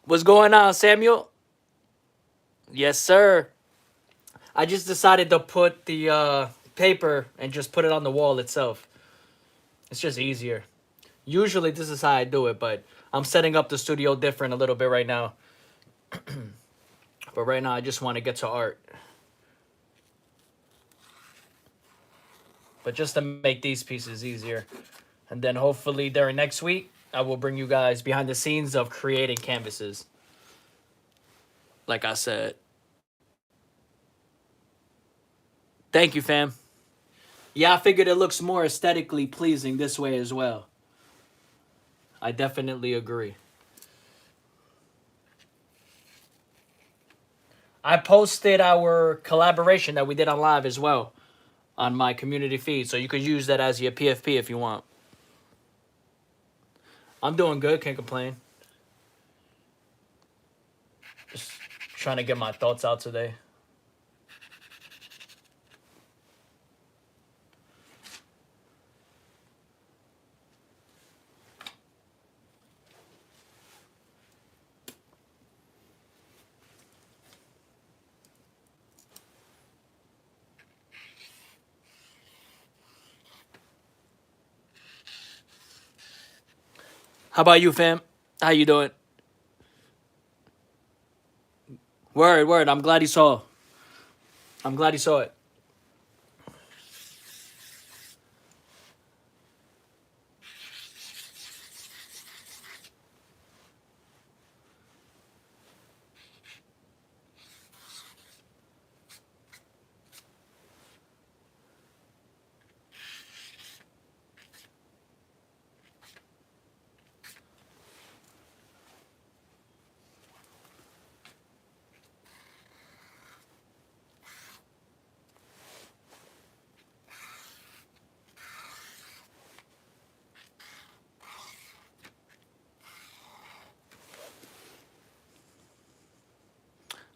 What's going on, Samuel? Yes, sir. I just decided to put the paper and just put it on the wall itself. It's just easier. Usually, this is how I do it, but I'm setting up the studio different a little bit right now. But right now, I just want to get to art. But just to make these pieces easier. And then hopefully, during next week, I will bring you guys behind the scenes of creating canvases. Like I said. Thank you, fam. Yeah, I figured it looks more aesthetically pleasing this way as well. I definitely agree. I posted our collaboration that we did on live as well on my community feed, so you could use that as your PFP if you want. I'm doing good, can't complain. Just trying to get my thoughts out today. How about you, fam? How you doing? Word, word. I'm glad you saw. I'm glad you saw it.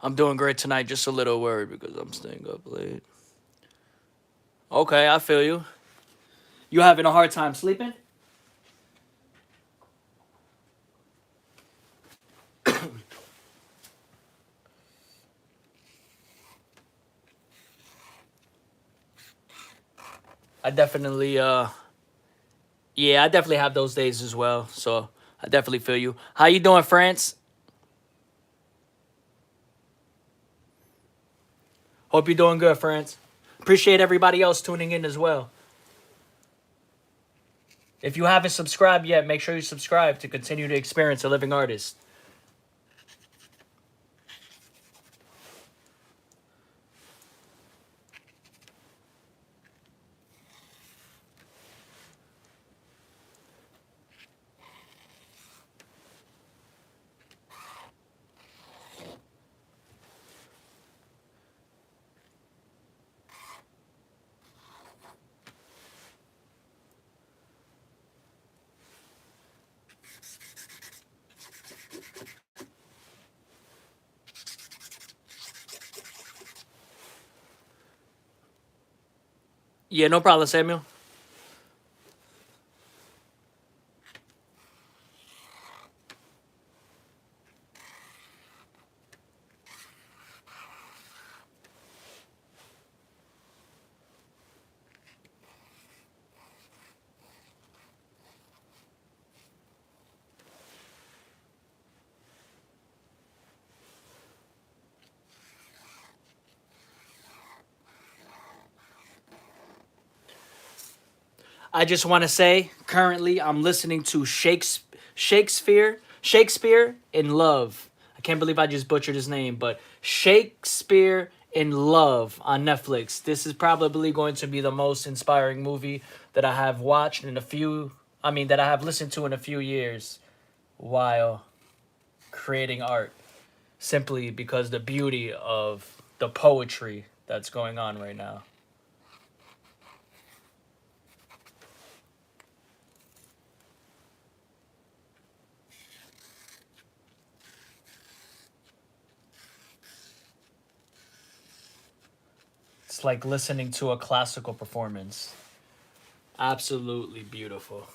I'm doing great tonight. Just a little worried because I'm staying up late. Okay, I feel you. You having a hard time sleeping? I definitely yeah, I definitely have those days as well. So I definitely feel you. How you doing, France? Hope you're doing good, France. Appreciate everybody else tuning in as well. If you haven't subscribed yet, make sure you subscribe to continue to experience a living artist. Yeah, no problem, Samuel. I just want to say, currently, I'm listening to Shakespeare in Love. I can't believe I just butchered his name, but Shakespeare in Love on Netflix. This is probably going to be the most inspiring movie that I have watched in a few, I mean, that I have listened to in a few years while creating art. Simply because the beauty of the poetry that's going on right now. It's like listening to a classical performance. Absolutely beautiful.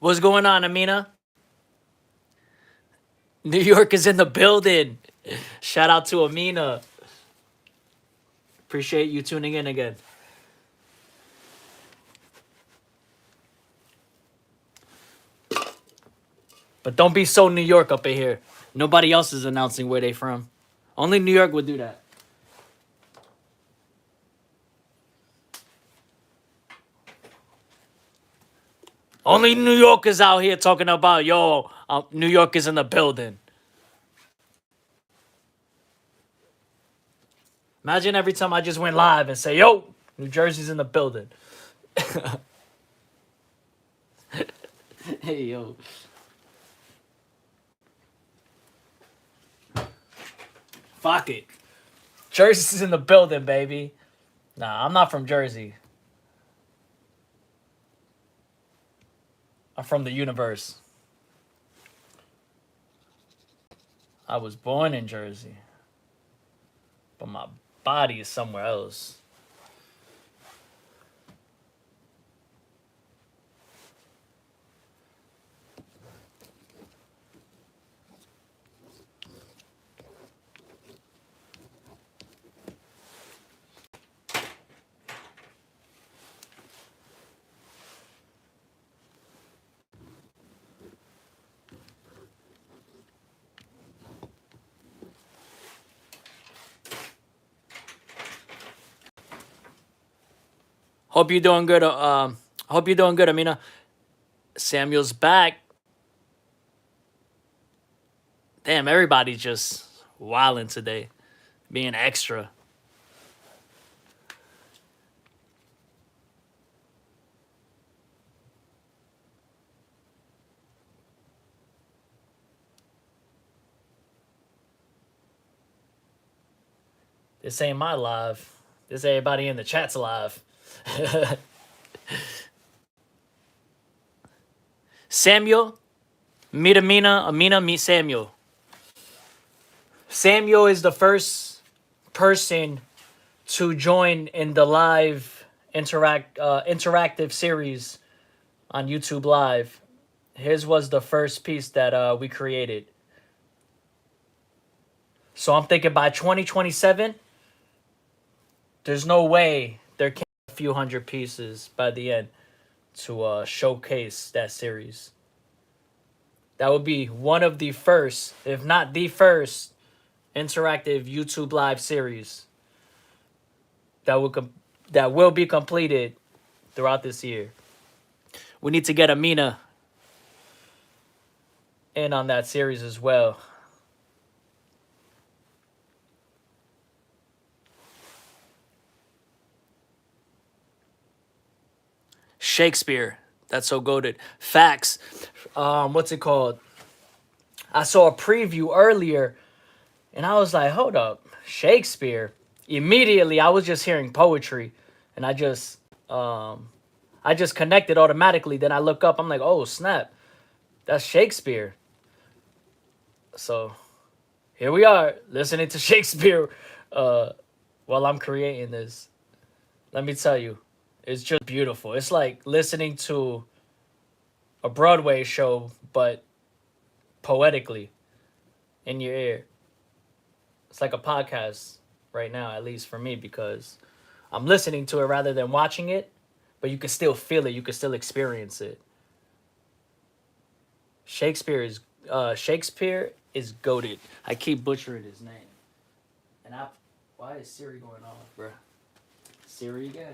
What's going on, Amina? New York is in the building. Shout out to Amina. Appreciate you tuning in again. But don't be so New York up in here. Nobody else is announcing where they from. Only New York would do that. Only New Yorkers out here talking about, yo, New York is in the building. Imagine every time I just went live and say, yo, New Jersey's in the building. Hey, yo. Fuck it. Jersey's in the building, baby. Nah, I'm not from Jersey. I'm from the universe. I was born in Jersey. But my body is somewhere else. Hope you're doing good. Hope you're doing good, Amina. Samuel's back. Damn, everybody's just wilding today, being extra. This ain't my live. This everybody in the chat's live. Samuel, meet Amina. Amina, meet Samuel. Samuel is the first person to join in the live interactive series on YouTube Live. His was the first piece that we created. So I'm thinking by 2027, there's no way there can't be a few hundred pieces by the end to showcase that series. That would be one of the first, if not the first, interactive YouTube Live series that will be completed throughout this year. We need to get Amina in on that series as well. Shakespeare, that's so goated. Facts. What's it called? I saw a preview earlier, and I was like, "Hold up, Shakespeare." Immediately, I was just hearing poetry, and I just connected automatically. Then I look up, I'm like, "Oh snap, that's Shakespeare." So here we are, listening to Shakespeare while I'm creating this. Let me tell you, it's just beautiful. It's like listening to a Broadway show, but poetically in your ear. It's like a podcast right now, at least for me, because I'm listening to it rather than watching it, but you can still feel it. You can still experience it. Shakespeare is goated. I keep butchering his name. And why is Siri going off, bro? Siri again.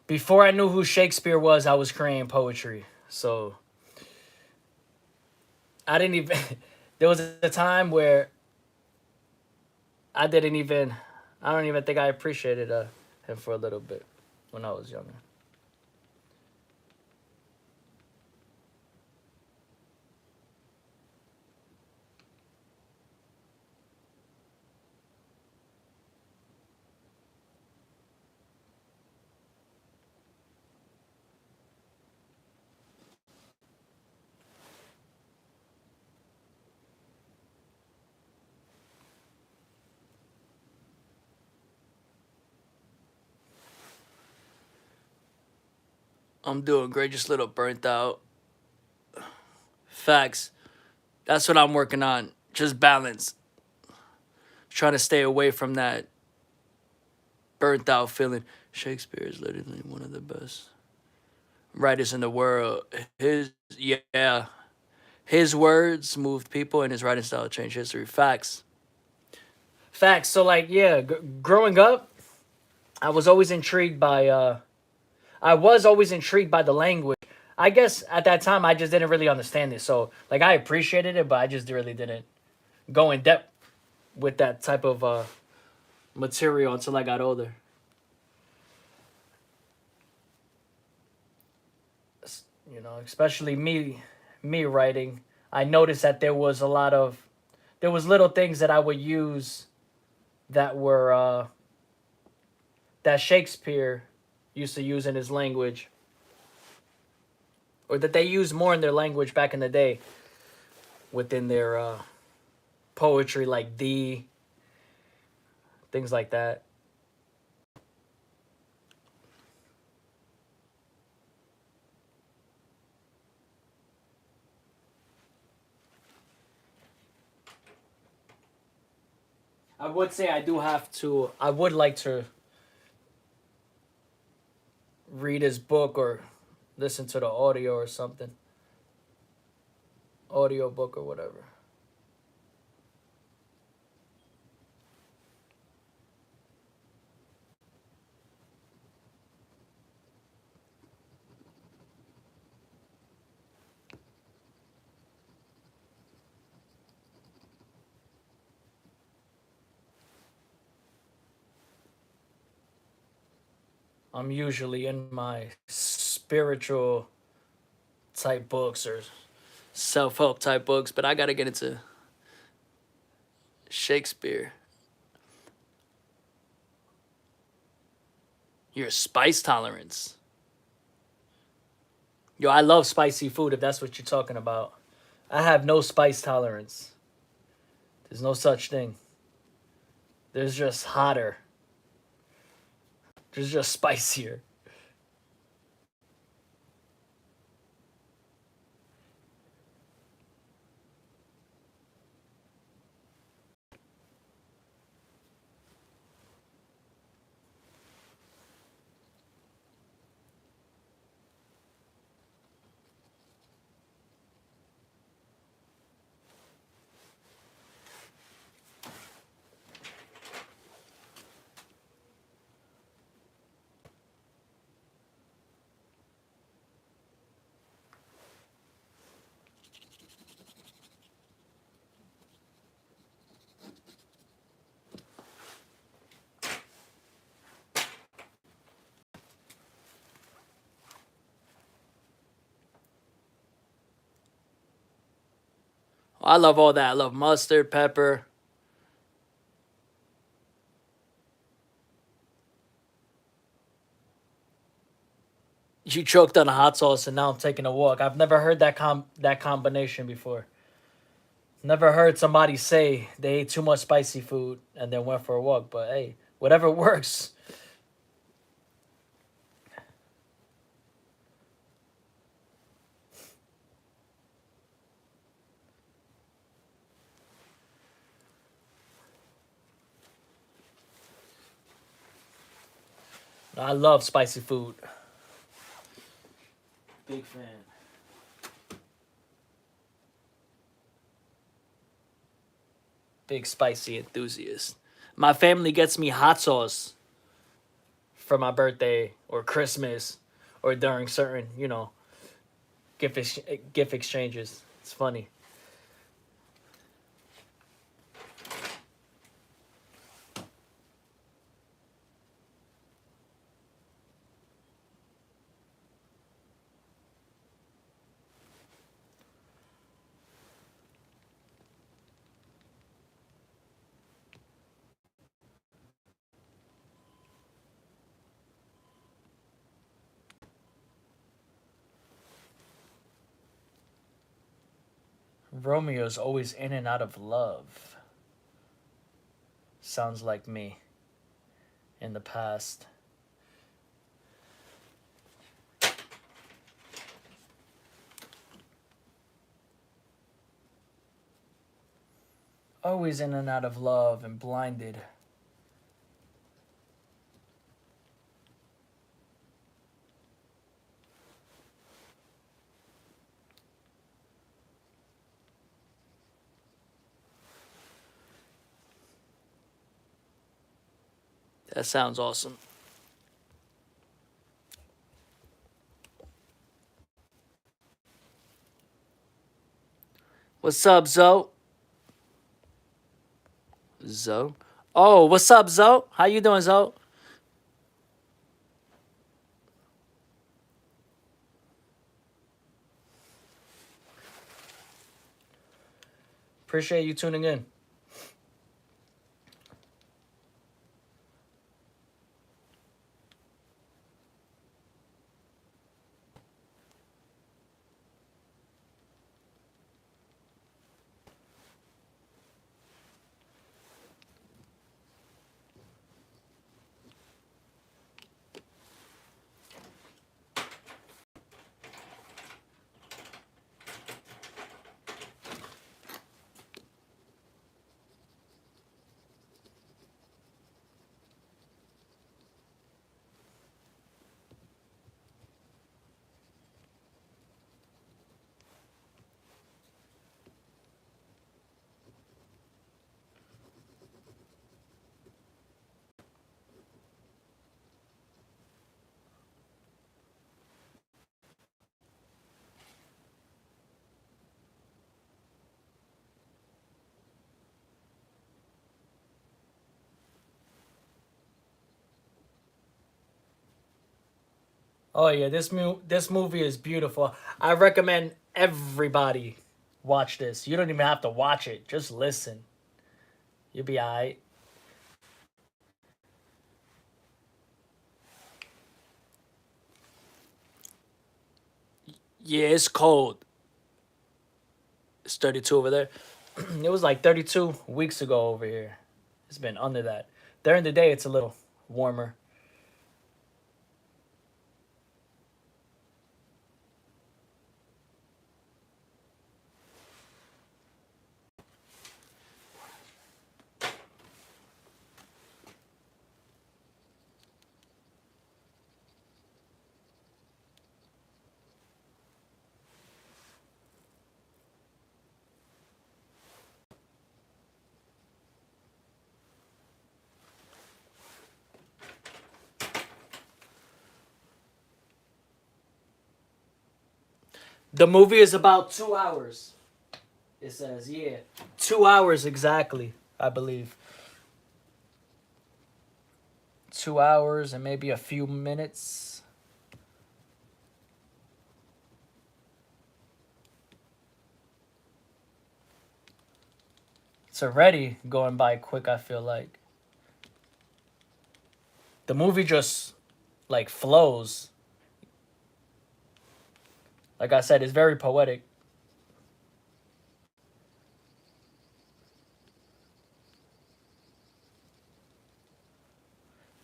Before I knew who Shakespeare was, I was creating poetry. So I didn't even there was a time where I don't even think I appreciated him for a little bit when I was younger. I'm doing great, just a little burnt out. Facts. That's what I'm working on. Just balance. Trying to stay away from that burnt out feeling. Shakespeare is literally one of the best writers in the world. Yeah. His words moved people and his writing style changed history. Facts. Facts. So like, yeah, growing up, I was always intrigued by the language. I guess at that time I just didn't really understand it. So like I appreciated it, but I just really didn't go in depth with that type of material until I got older. You know, especially me writing. I noticed that there was little things that I would use that were that Shakespeare used to use in his language, or that they used more in their language back in the day within their poetry, like things like that. I would say I do have to. I would like to read his book or listen to the audio or something, audio book or whatever. I'm usually in my spiritual type books or self help type books, but I gotta get into Shakespeare. Your spice tolerance. Yo, I love spicy food if that's what you're talking about. I have no spice tolerance. There's no such thing. There's just hotter. There's just spicier. I love all that. I love mustard, pepper. You choked on a hot sauce and now I'm taking a walk. I've never heard that combination before. Never heard somebody say they ate too much spicy food and then went for a walk, but hey, whatever works. I love spicy food. Big fan. Big spicy enthusiast. My family gets me hot sauce for my birthday or Christmas or during certain, gift exchanges. It's funny. Romeo's always in and out of love. Sounds like me in the past. Always in and out of love and blinded. That sounds awesome. What's up, Zoe? Zoe? Oh, what's up, Zoe? How you doing, Zoe? Appreciate you tuning in. Oh yeah, this movie is beautiful. I recommend everybody watch this. You don't even have to watch it. Just listen. You'll be alright. Yeah, it's cold. It's 32 over there. It was like 32 weeks ago over here. It's been under that. During the day, it's a little warmer. The movie is about 2 hours. It says, yeah, 2 hours exactly, I believe. 2 hours and maybe a few minutes. It's already going by quick, I feel like. The movie just, like, flows. Like I said, it's very poetic.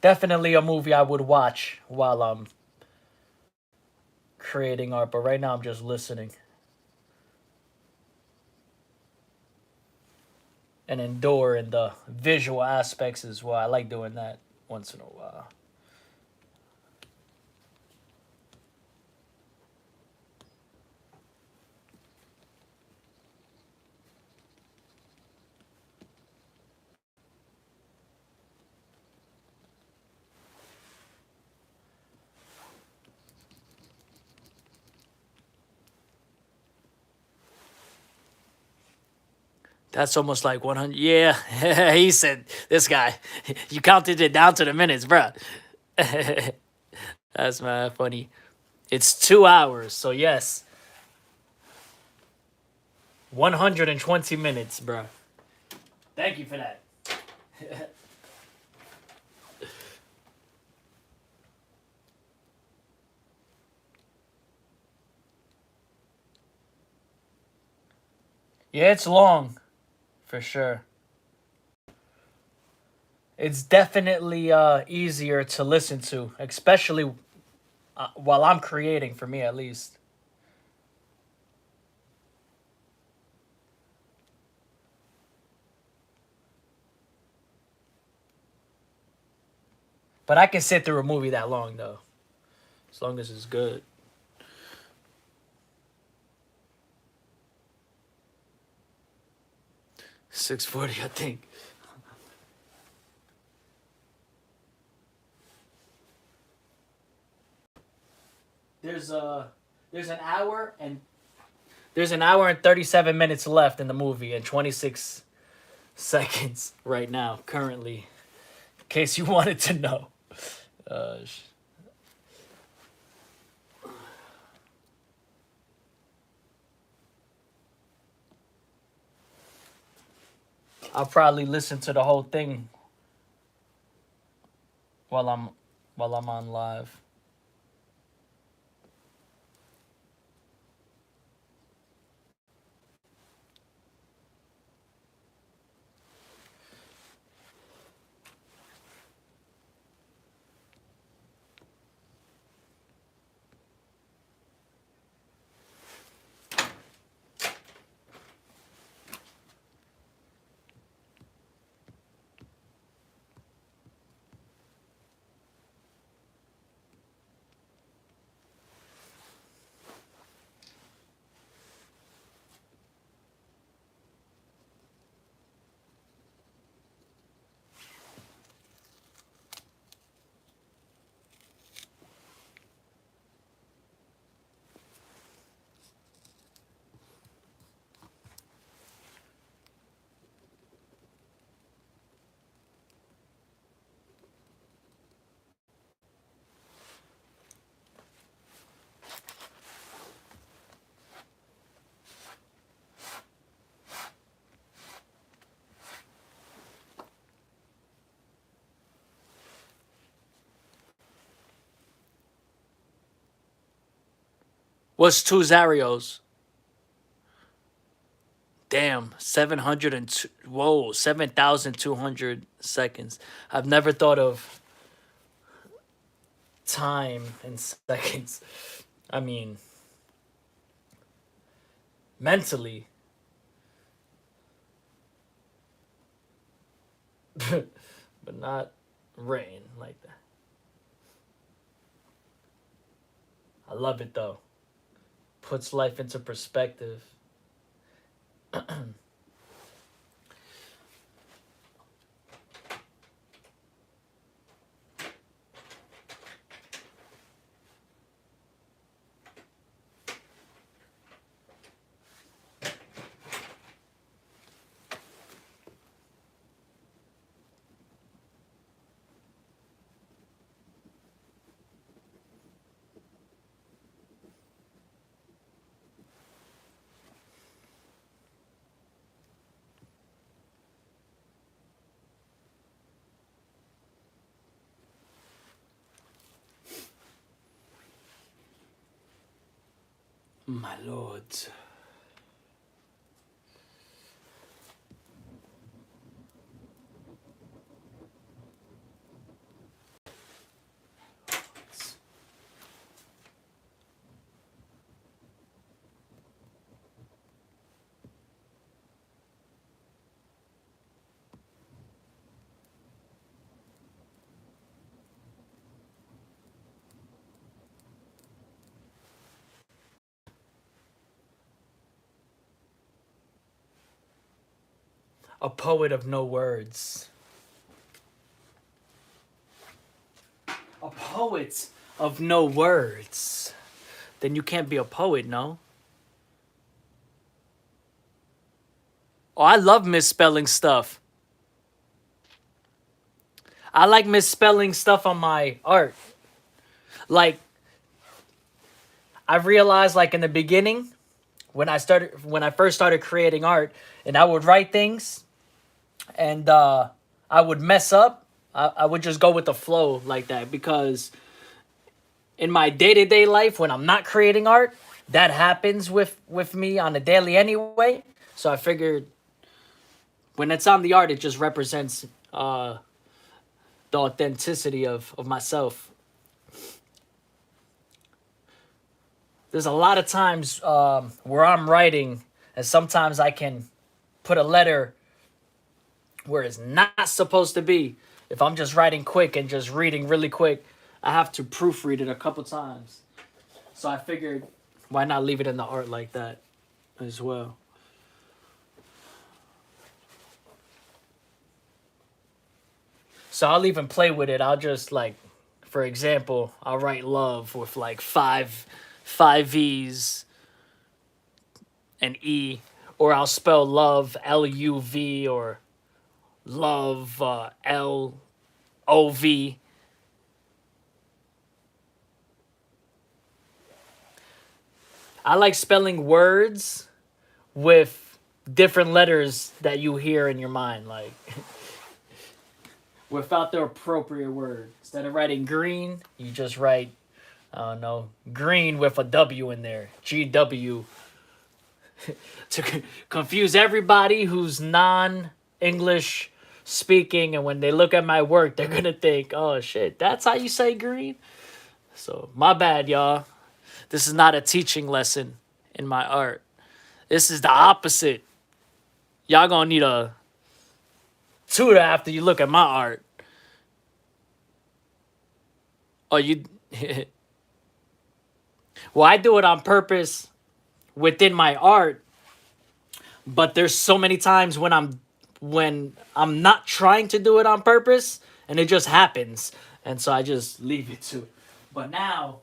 Definitely a movie I would watch while I'm creating art, but right now I'm just listening and enduring the visual aspects as well. I like doing that once in a while. That's almost like 100. Yeah, he said, this guy, you counted it down to the minutes, bruh. That's my funny. It's 2 hours, so yes, 120 minutes, bruh. Thank you for that. Yeah, it's long, for sure. It's definitely easier to listen to, especially while I'm creating, for me at least. But I can sit through a movie that long though, as long as it's good. 6:40, I think. There's there's an hour and there's an hour and 37 minutes left in the movie and 26 seconds right now currently. In case you wanted to know. Uh, I'll probably listen to the whole thing while I'm on live. What's two Zarios? Damn, 702. Whoa, 7,200 seconds. I've never thought of time in seconds. I mean, mentally. But not rain like that. I love it though. Puts life into perspective. My lord. A poet of no words. A poet of no words. Then you can't be a poet, no? Oh, I love misspelling stuff. I like misspelling stuff on my art. Like, I realized, like, in the beginning, when I first started creating art, and I would write things, and I would mess up. I would just go with the flow like that, because in my day-to-day life, when I'm not creating art, that happens with me on a daily anyway. So I figured when it's on the art, it just represents the authenticity of myself. There's a lot of times where I'm writing, and sometimes I can put a letter where it's not supposed to be. If I'm just writing quick and just reading really quick, I have to proofread it a couple times. So I figured, why not leave it in the art like that as well? So I'll even play with it. I'll just like, for example, I'll write love with like five V's and E, or I'll spell love LUV or love LOV. I like spelling words with different letters that you hear in your mind, like without the appropriate word. Instead of writing green, you just write, I don't know, green with a W in there. GW. To confuse everybody who's non-English speaking, and when they look at my work, they're gonna think, oh shit, that's how you say green? So, my bad, y'all. This is not a teaching lesson in my art. This is the opposite. Y'all gonna need a tutor after you look at my art. Oh, you... Well, I do it on purpose within my art, but there's so many times when I'm not trying to do it on purpose and it just happens, and so I just leave it to. But now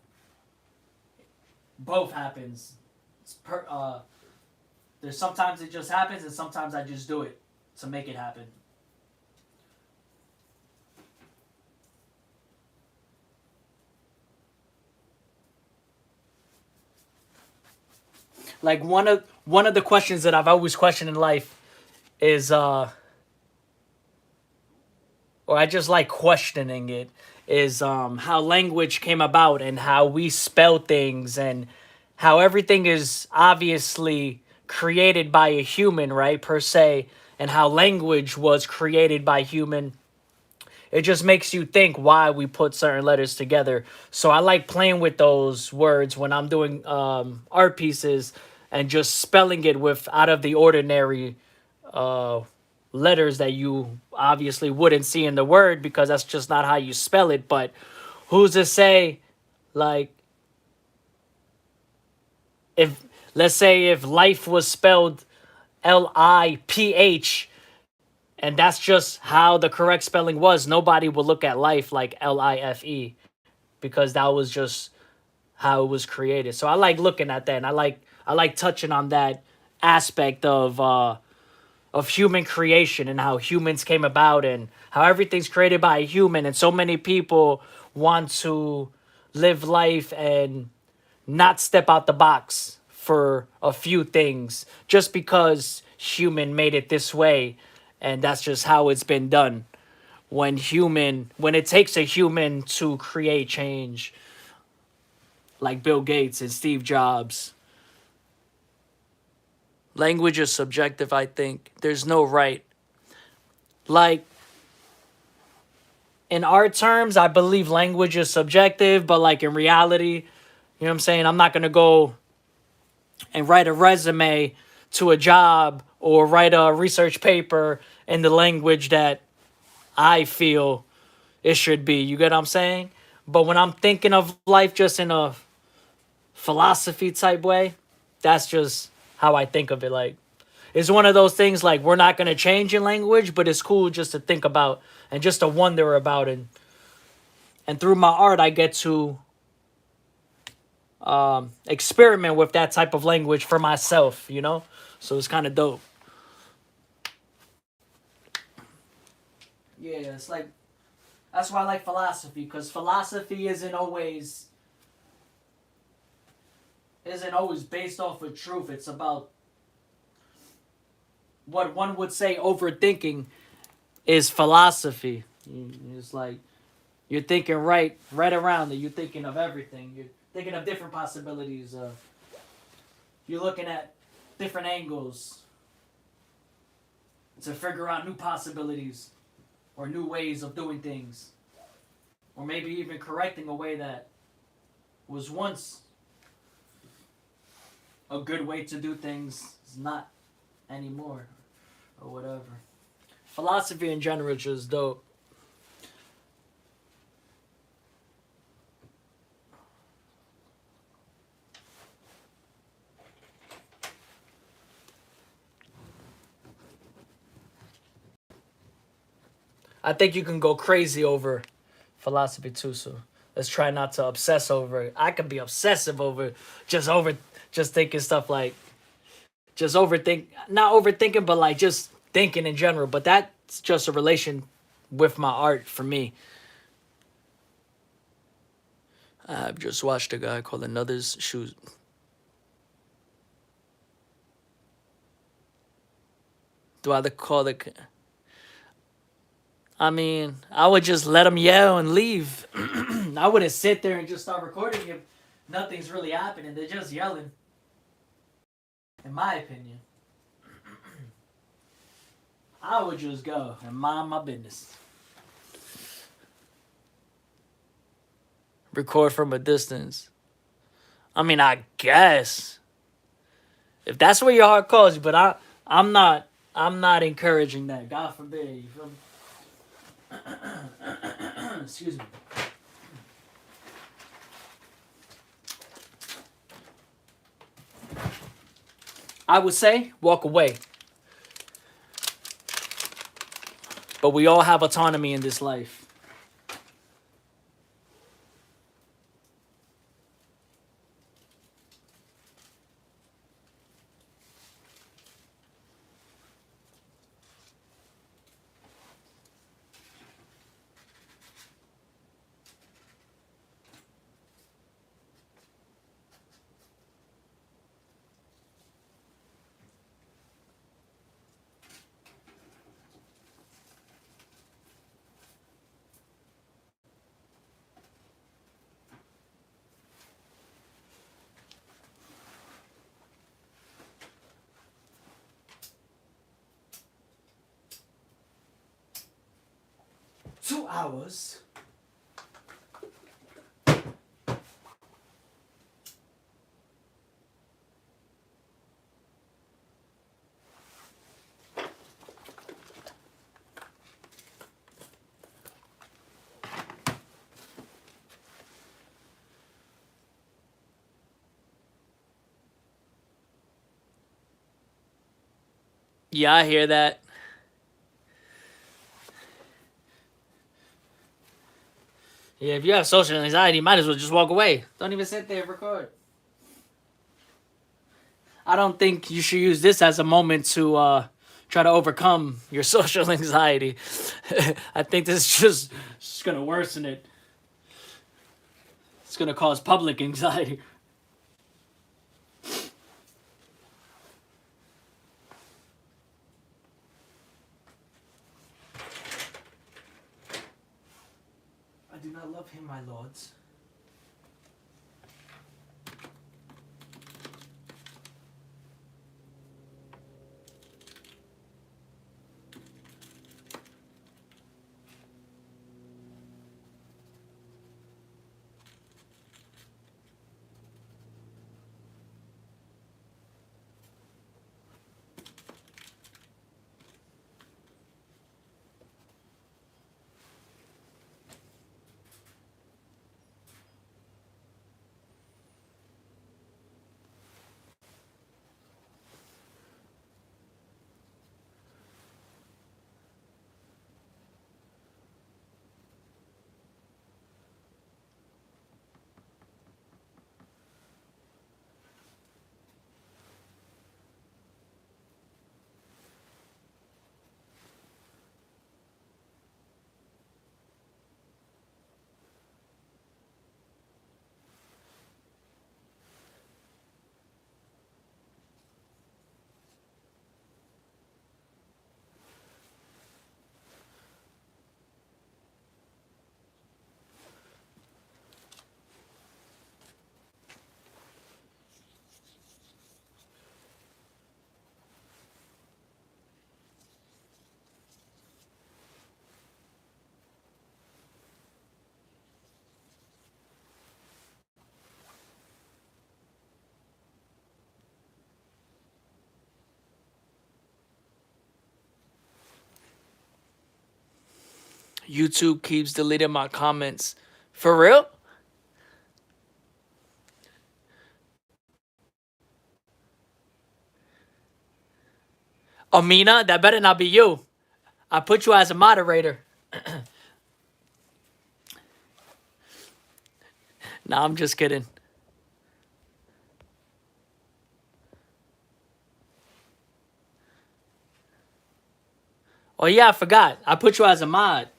both happens. There's sometimes it just happens, and sometimes I just do it to make it happen. Like one of the questions that I've always questioned in life is or I just like questioning it, is how language came about and how we spell things and how everything is obviously created by a human, right, per se, and how language was created by human. It just makes you think why we put certain letters together. So I like playing with those words when I'm doing art pieces and just spelling it with out of the ordinary uh, letters that you obviously wouldn't see in the word because that's just not how you spell it. But who's to say, like, if, let's say, if life was spelled LIPH, and that's just how the correct spelling was, nobody would look at life like LIFE because that was just how it was created. So I like looking at that, and I like touching on that aspect of human creation and how humans came about and how everything's created by a human, and so many people want to live life and not step out the box for a few things just because human made it this way, and that's just how it's been done. When it takes a human to create change, like Bill Gates and Steve Jobs. Language is subjective, I think. There's no right. Like, in art terms, I believe language is subjective, but like in reality, you know what I'm saying? I'm not going to go and write a resume to a job or write a research paper in the language that I feel it should be. You get what I'm saying? But when I'm thinking of life just in a philosophy type way, that's just how I think of it. Like, it's one of those things like we're not going to change in language, but it's cool just to think about and just to wonder about it. And through my art, I get to experiment with that type of language for myself, you know? So it's kind of dope. Yeah, it's like, that's why I like philosophy, because philosophy isn't always based off of truth. It's about what one would say overthinking is philosophy. It's like you're thinking right around it. You're thinking of everything. You're thinking of different possibilities. You're looking at different angles to figure out new possibilities or new ways of doing things, or maybe even correcting a way that was once a good way to do things is not anymore, or whatever. Philosophy in general is just dope. I think you can go crazy over philosophy too. So let's try not to obsess over it. I can be obsessive over just thinking stuff like just overthink, not overthinking, but like just thinking in general. But that's just a relation with my art for me. I've just watched a guy called Another's Shoes. Do I call the? I mean, I would just let them yell and leave. I wouldn't sit there and just start recording if nothing's really happening. They're just yelling, in my opinion. I would just go and mind my business. Record from a distance. I mean, I guess if that's what your heart calls you, but I'm not encouraging that. God forbid. You feel me? Excuse me. I would say walk away. But we all have autonomy in this life. $2 hours. Yeah, I hear that. Yeah, if you have social anxiety, you might as well just walk away. Don't even sit there and record. I don't think you should use this as a moment to try to overcome your social anxiety. I think this is just going to worsen it. It's going to cause public anxiety. I do not love him, my lords. YouTube keeps deleting my comments. For real? Amina, that better not be you. I put you as a moderator. Nah, I'm just kidding. Oh yeah, I forgot. I put you as a mod.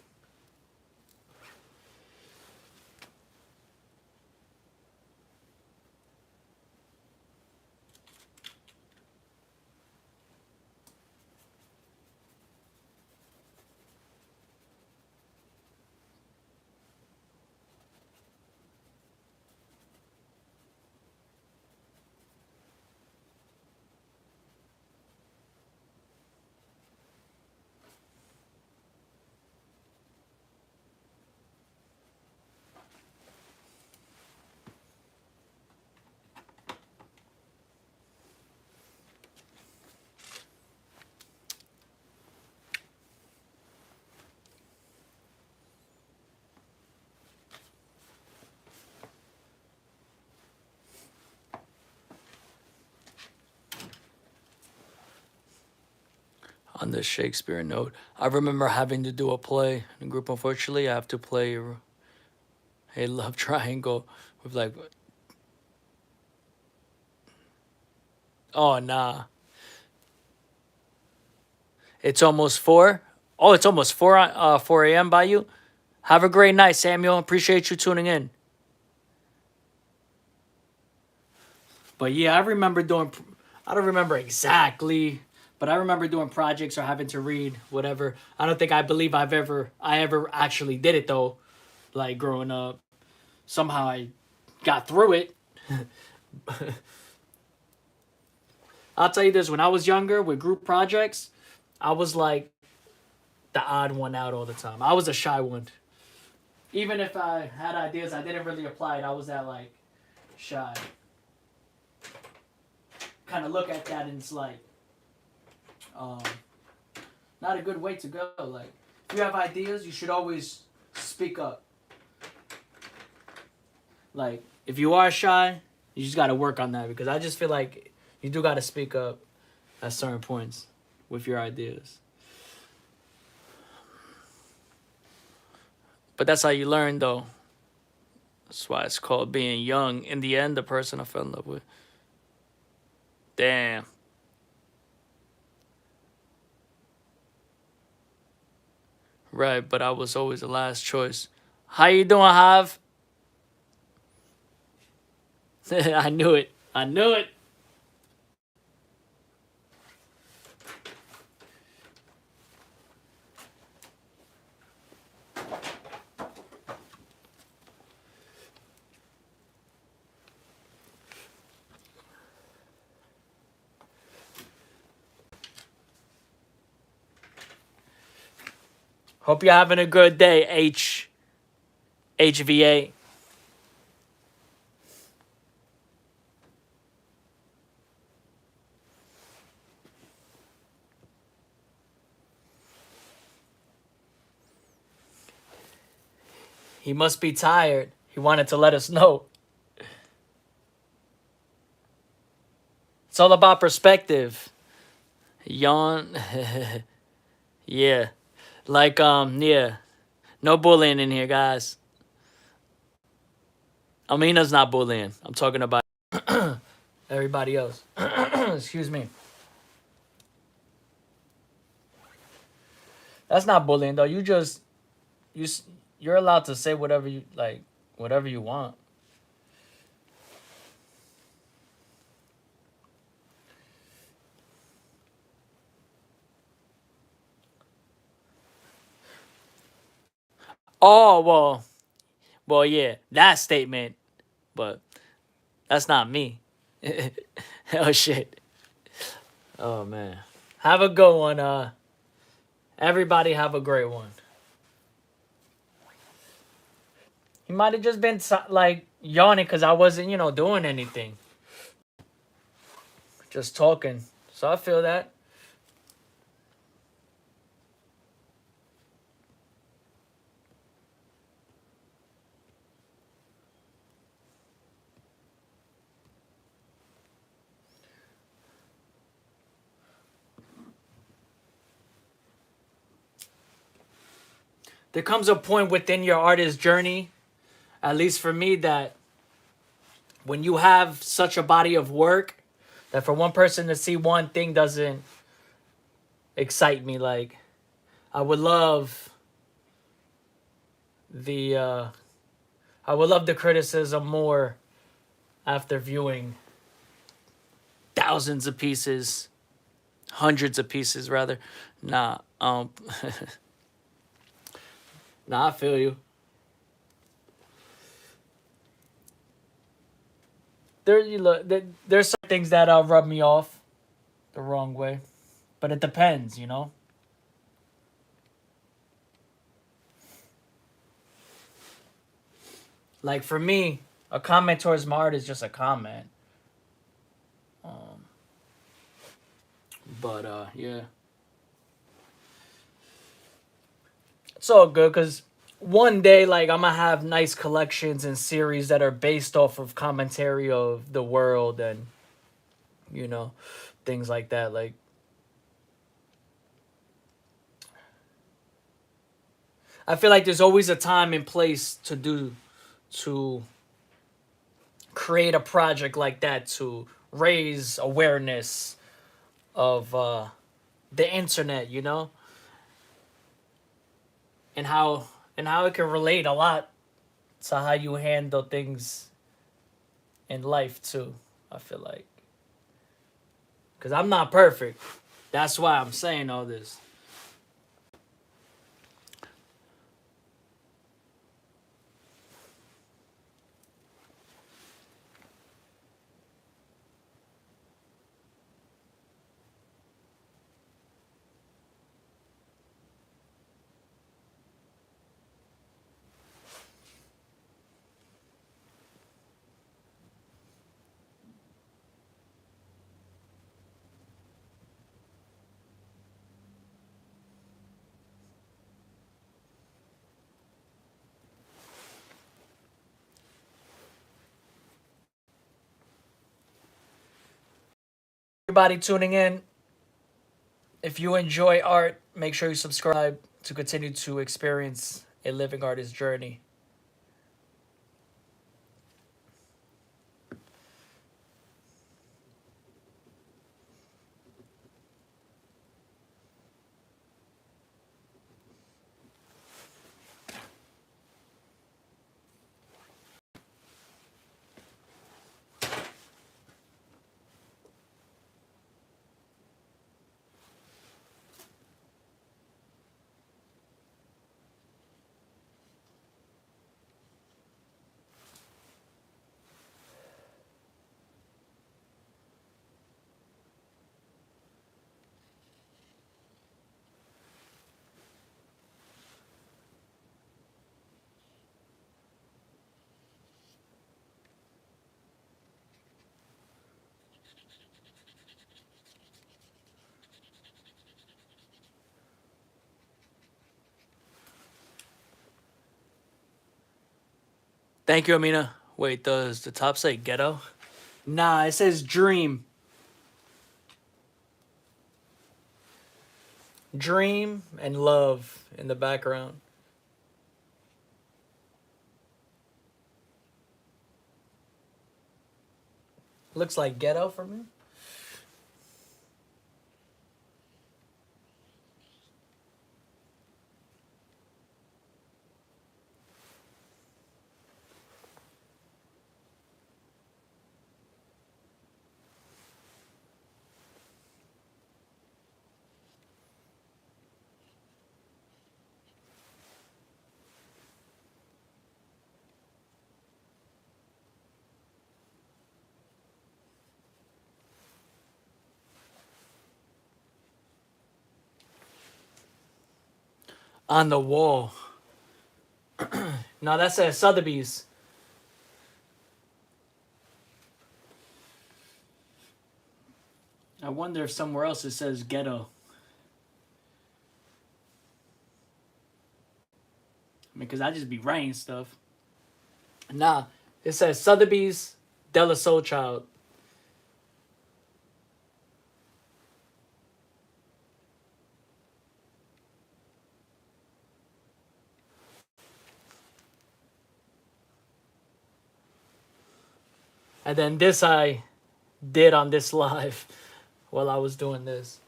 On this Shakespeare note, I remember having to do a play in a group. Unfortunately, I have to play a love triangle with like, oh nah, it's almost 4. Oh, it's almost 4 a.m. by you. Have a great night, Samuel. Appreciate you tuning in. But yeah, I remember doing. I don't remember exactly, but I remember doing projects or having to read whatever. I don't think I believe I ever actually did it though. Like growing up, somehow I got through it. I'll tell you this: when I was younger with group projects, I was like the odd one out all the time. I was a shy one. Even if I had ideas, I didn't really apply it. I was that like shy. Kind of look at that and it's like, um, not a good way to go. Like, if you have ideas, you should always speak up. Like, if you are shy, you just got to work on that because I just feel like you do got to speak up at certain points with your ideas. But that's how you learn, though. That's why it's called being young. In the end, the person I fell in love with. Damn. Right, but I was always the last choice. How you doing, Hav? I knew it. I knew it. Hope you're having a good day, HVA. He must be tired. He wanted to let us know. It's all about perspective. Yawn. Yeah. Like, yeah. No bullying in here, guys. Amina's not bullying. I'm talking about everybody else. Excuse me. That's not bullying, though. You, you're allowed to say whatever you, like, whatever you want. Oh, well, yeah. That statement, but that's not me. Oh, shit. Oh, man. Have a good one. Everybody have a great one. He might have just been like yawning because I wasn't, doing anything. Just talking. So I feel that. there comes a point within your artist journey, at least for me, that when you have such a body of work, that for one person to see one thing doesn't excite me. Like, I would love the criticism more after viewing thousands of pieces, hundreds of pieces rather. Nah, nah, I feel you. There's some things that rub me off the wrong way, but it depends, you know. Like for me, a comment towards my art is just a comment. But yeah, it's all good because one day, like, I'm gonna have nice collections and series that are based off of commentary of the world and, you know, things like that. Like, I feel like there's always a time and place to create a project like that to raise awareness of the internet, you know, and how it can relate a lot to how you handle things in life too. I feel like, because I'm not perfect. That's why I'm saying all this. Everybody tuning in, if you enjoy art, make sure you subscribe to continue to experience a living artist journey. Thank you, Amina. Wait, does the top say ghetto? Nah, it says dream. Dream and love in the background. Looks like ghetto for me. On the wall. No, that says Sotheby's. I wonder if somewhere else it says ghetto. I mean, because I just be writing stuff. Nah, it says Sotheby's Della Soul Child. And then this I did on this live while I was doing this.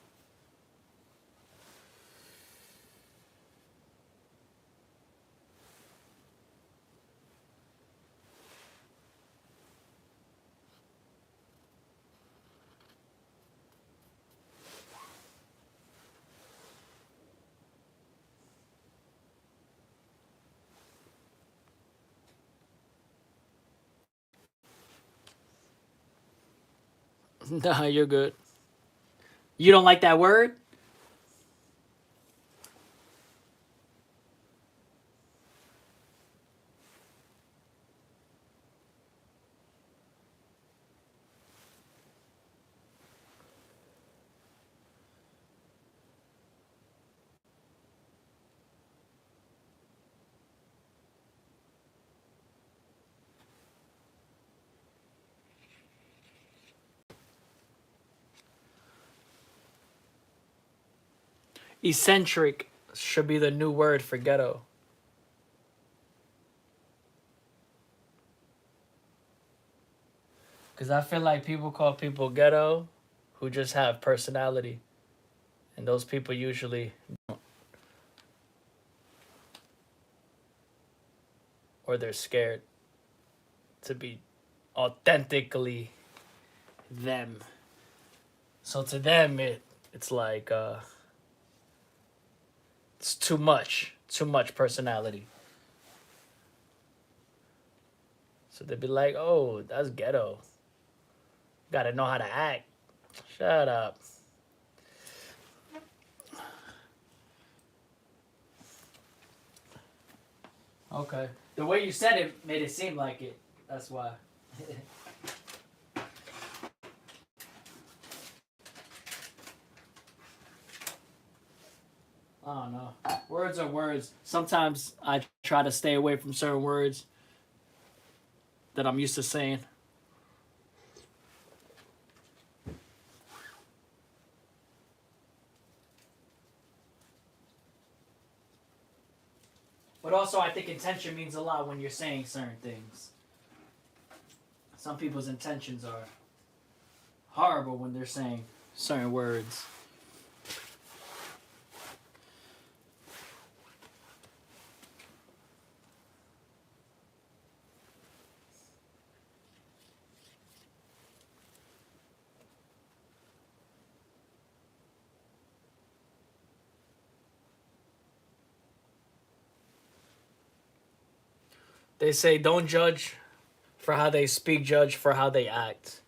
Nah, you're good. You don't like that word? Eccentric should be the new word for ghetto. Because I feel like people call people ghetto who just have personality. And those people usually, or they're scared to be authentically them. So to them, it's like it's too much personality. So they'd be like, "Oh, that's ghetto. Got to know how to act." Shut up. Okay. The way you said it made it seem like it. That's why. I don't know. Words are words. Sometimes I try to stay away from certain words that I'm used to saying. But also, I think intention means a lot when you're saying certain things. Some people's intentions are horrible when they're saying certain words. They say don't judge for how they speak, judge for how they act.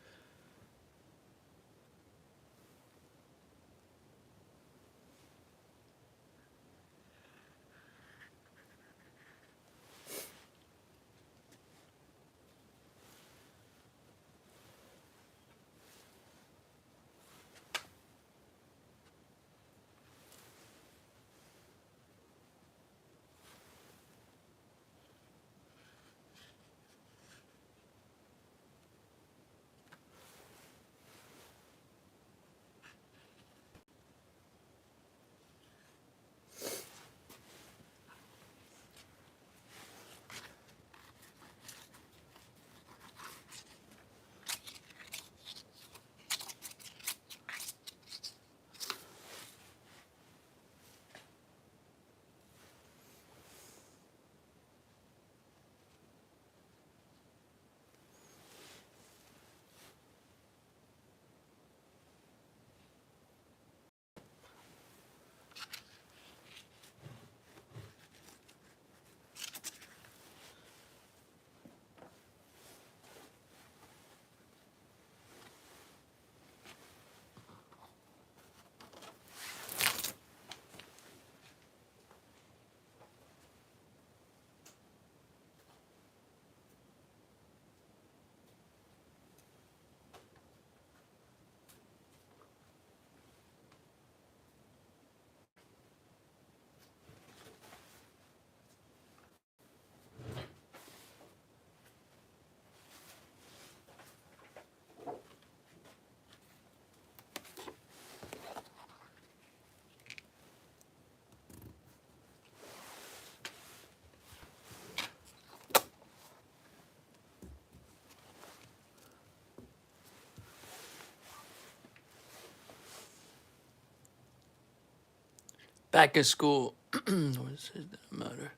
Back in school. What does it matter?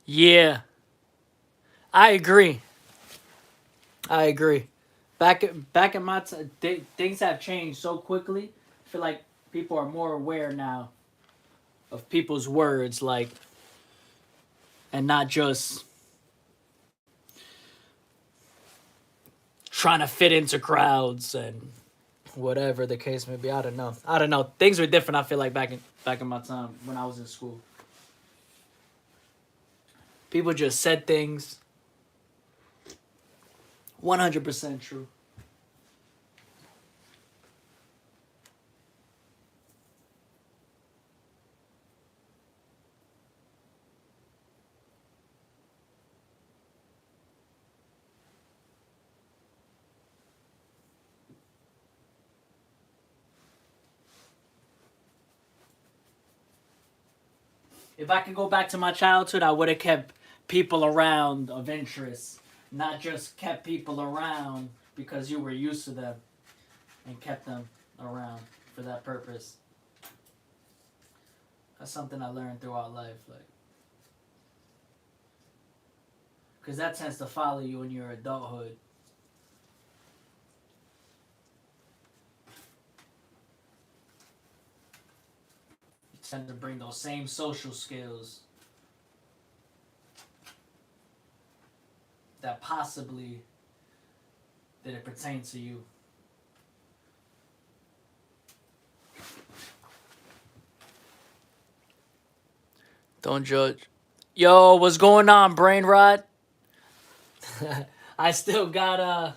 Yeah, I agree. I agree. Back in my time, things have changed so quickly. I feel like people are more aware now of people's words, like, and not just trying to fit into crowds and whatever the case may be. I don't know. I don't know. Things were different. I feel like back in my time when I was in school, people just said things. 100% true. If I could go back to my childhood, I would have kept people around of interest, not just kept people around because you were used to them and kept them around for that purpose. That's something I learned throughout life, like, because that tends to follow you in your adulthood. You tend to bring those same social skills that possibly didn't pertain to you. Don't judge. Yo, what's going on, brain rot? I still got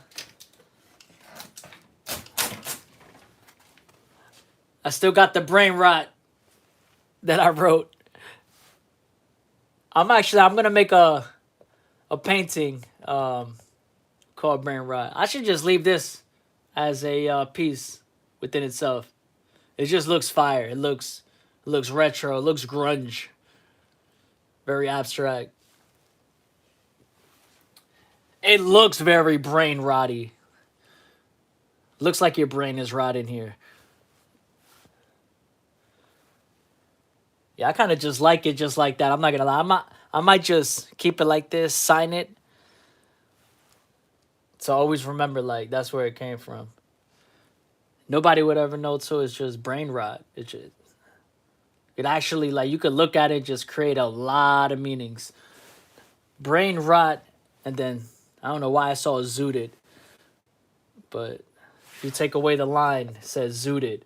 I still got the brain rot that I wrote. I'm gonna make a painting called brain rot. I should just leave this as a piece within itself. It just looks fire. It looks retro. It looks grunge. Very abstract. It looks very brain rotty. Looks like your brain is rotting here. Yeah, I kind of just like it just like that. I'm not gonna lie. I might just keep it like this, sign it, so always remember like that's where it came from. Nobody would ever know too. It's just brain rot. It actually like you could look at it, just create a lot of meanings. Brain rot, and then I don't know why I saw zooted, but if you take away the line, it says zooted.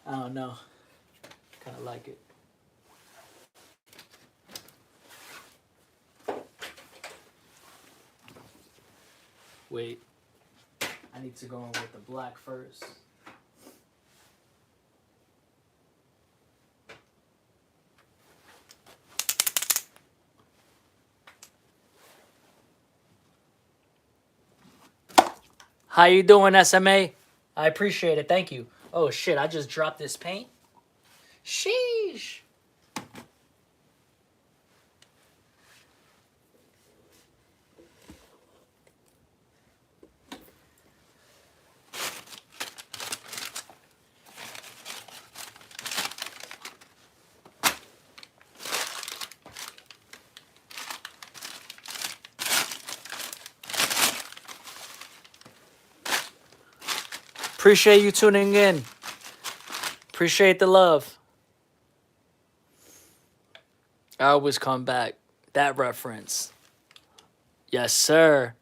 I don't know. Kind of like it. Wait, I need to go in with the black first. How you doing, SMA? I appreciate it. Thank you. Oh shit, I just dropped this paint. Sheesh. Appreciate you tuning in. Appreciate the love. I always come back. That reference. Yes, sir.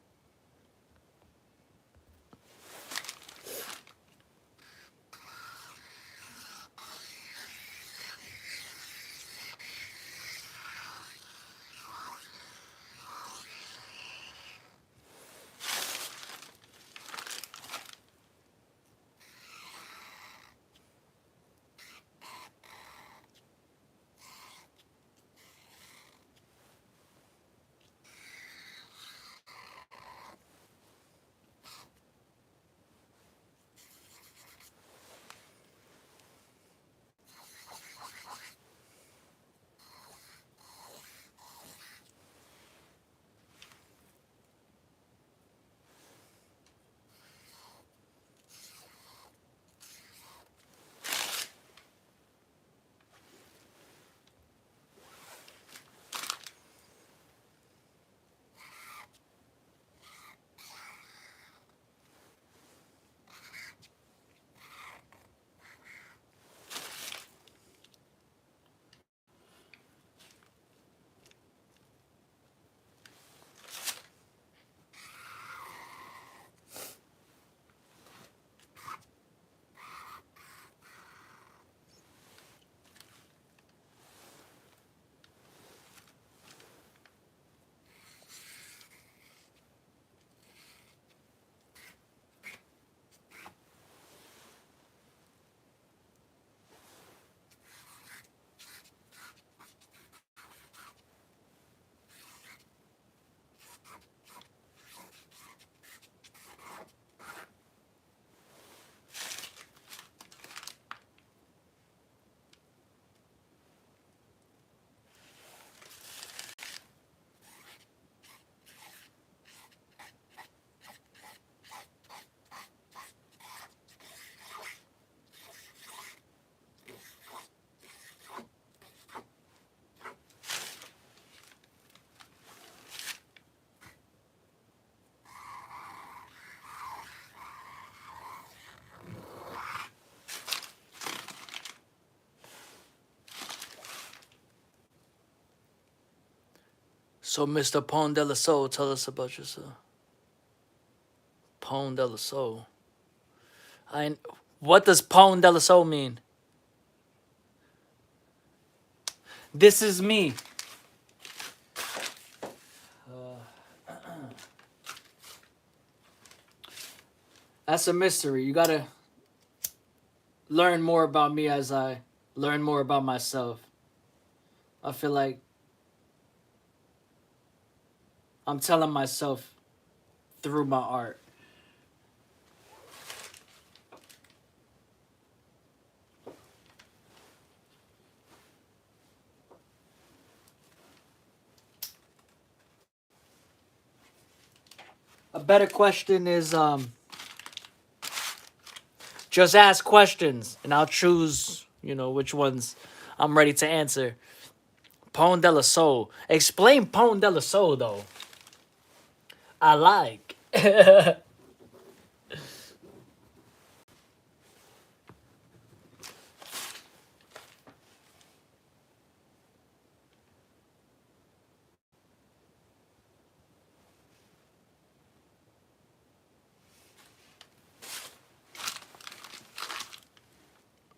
So, Mr. Pon de la Soul, tell us about yourself. Pon de la Soul. What does Pon de la Soul mean? This is me. That's a mystery. You gotta learn more about me as I learn more about myself. I feel like I'm telling myself through my art. A better question is just ask questions and I'll choose, which ones I'm ready to answer. Pon de la Soul. Explain Pon de la Soul though. I like.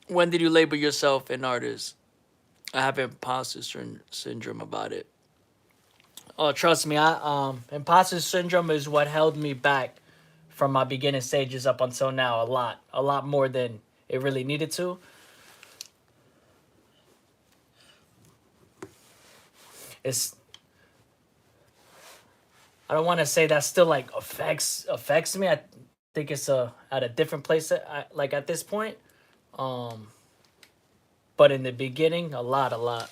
When did you label yourself an artist? I have imposter syndrome about it. Oh, trust me, imposter syndrome is what held me back from my beginning stages up until now a lot more than it really needed to. It's I don't want to say that still like affects me. I think it's at a different place like at this point. Um, but in the beginning, a lot.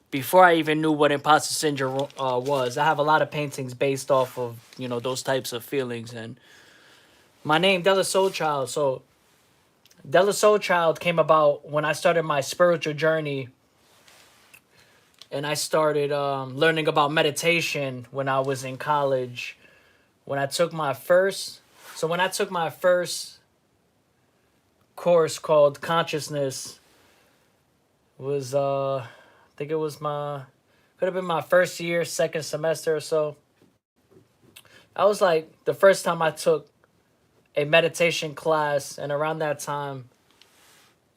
Before I even knew what imposter syndrome was, I have a lot of paintings based off of those types of feelings. And my name Della Soul Child. So Della Soul Child came about when I started my spiritual journey, and I started learning about meditation when I was in college. When I took my first, when I took my first course called Consciousness, was I think it was could have been my first year, second semester or so. I was like the first time I took a meditation class, and around that time,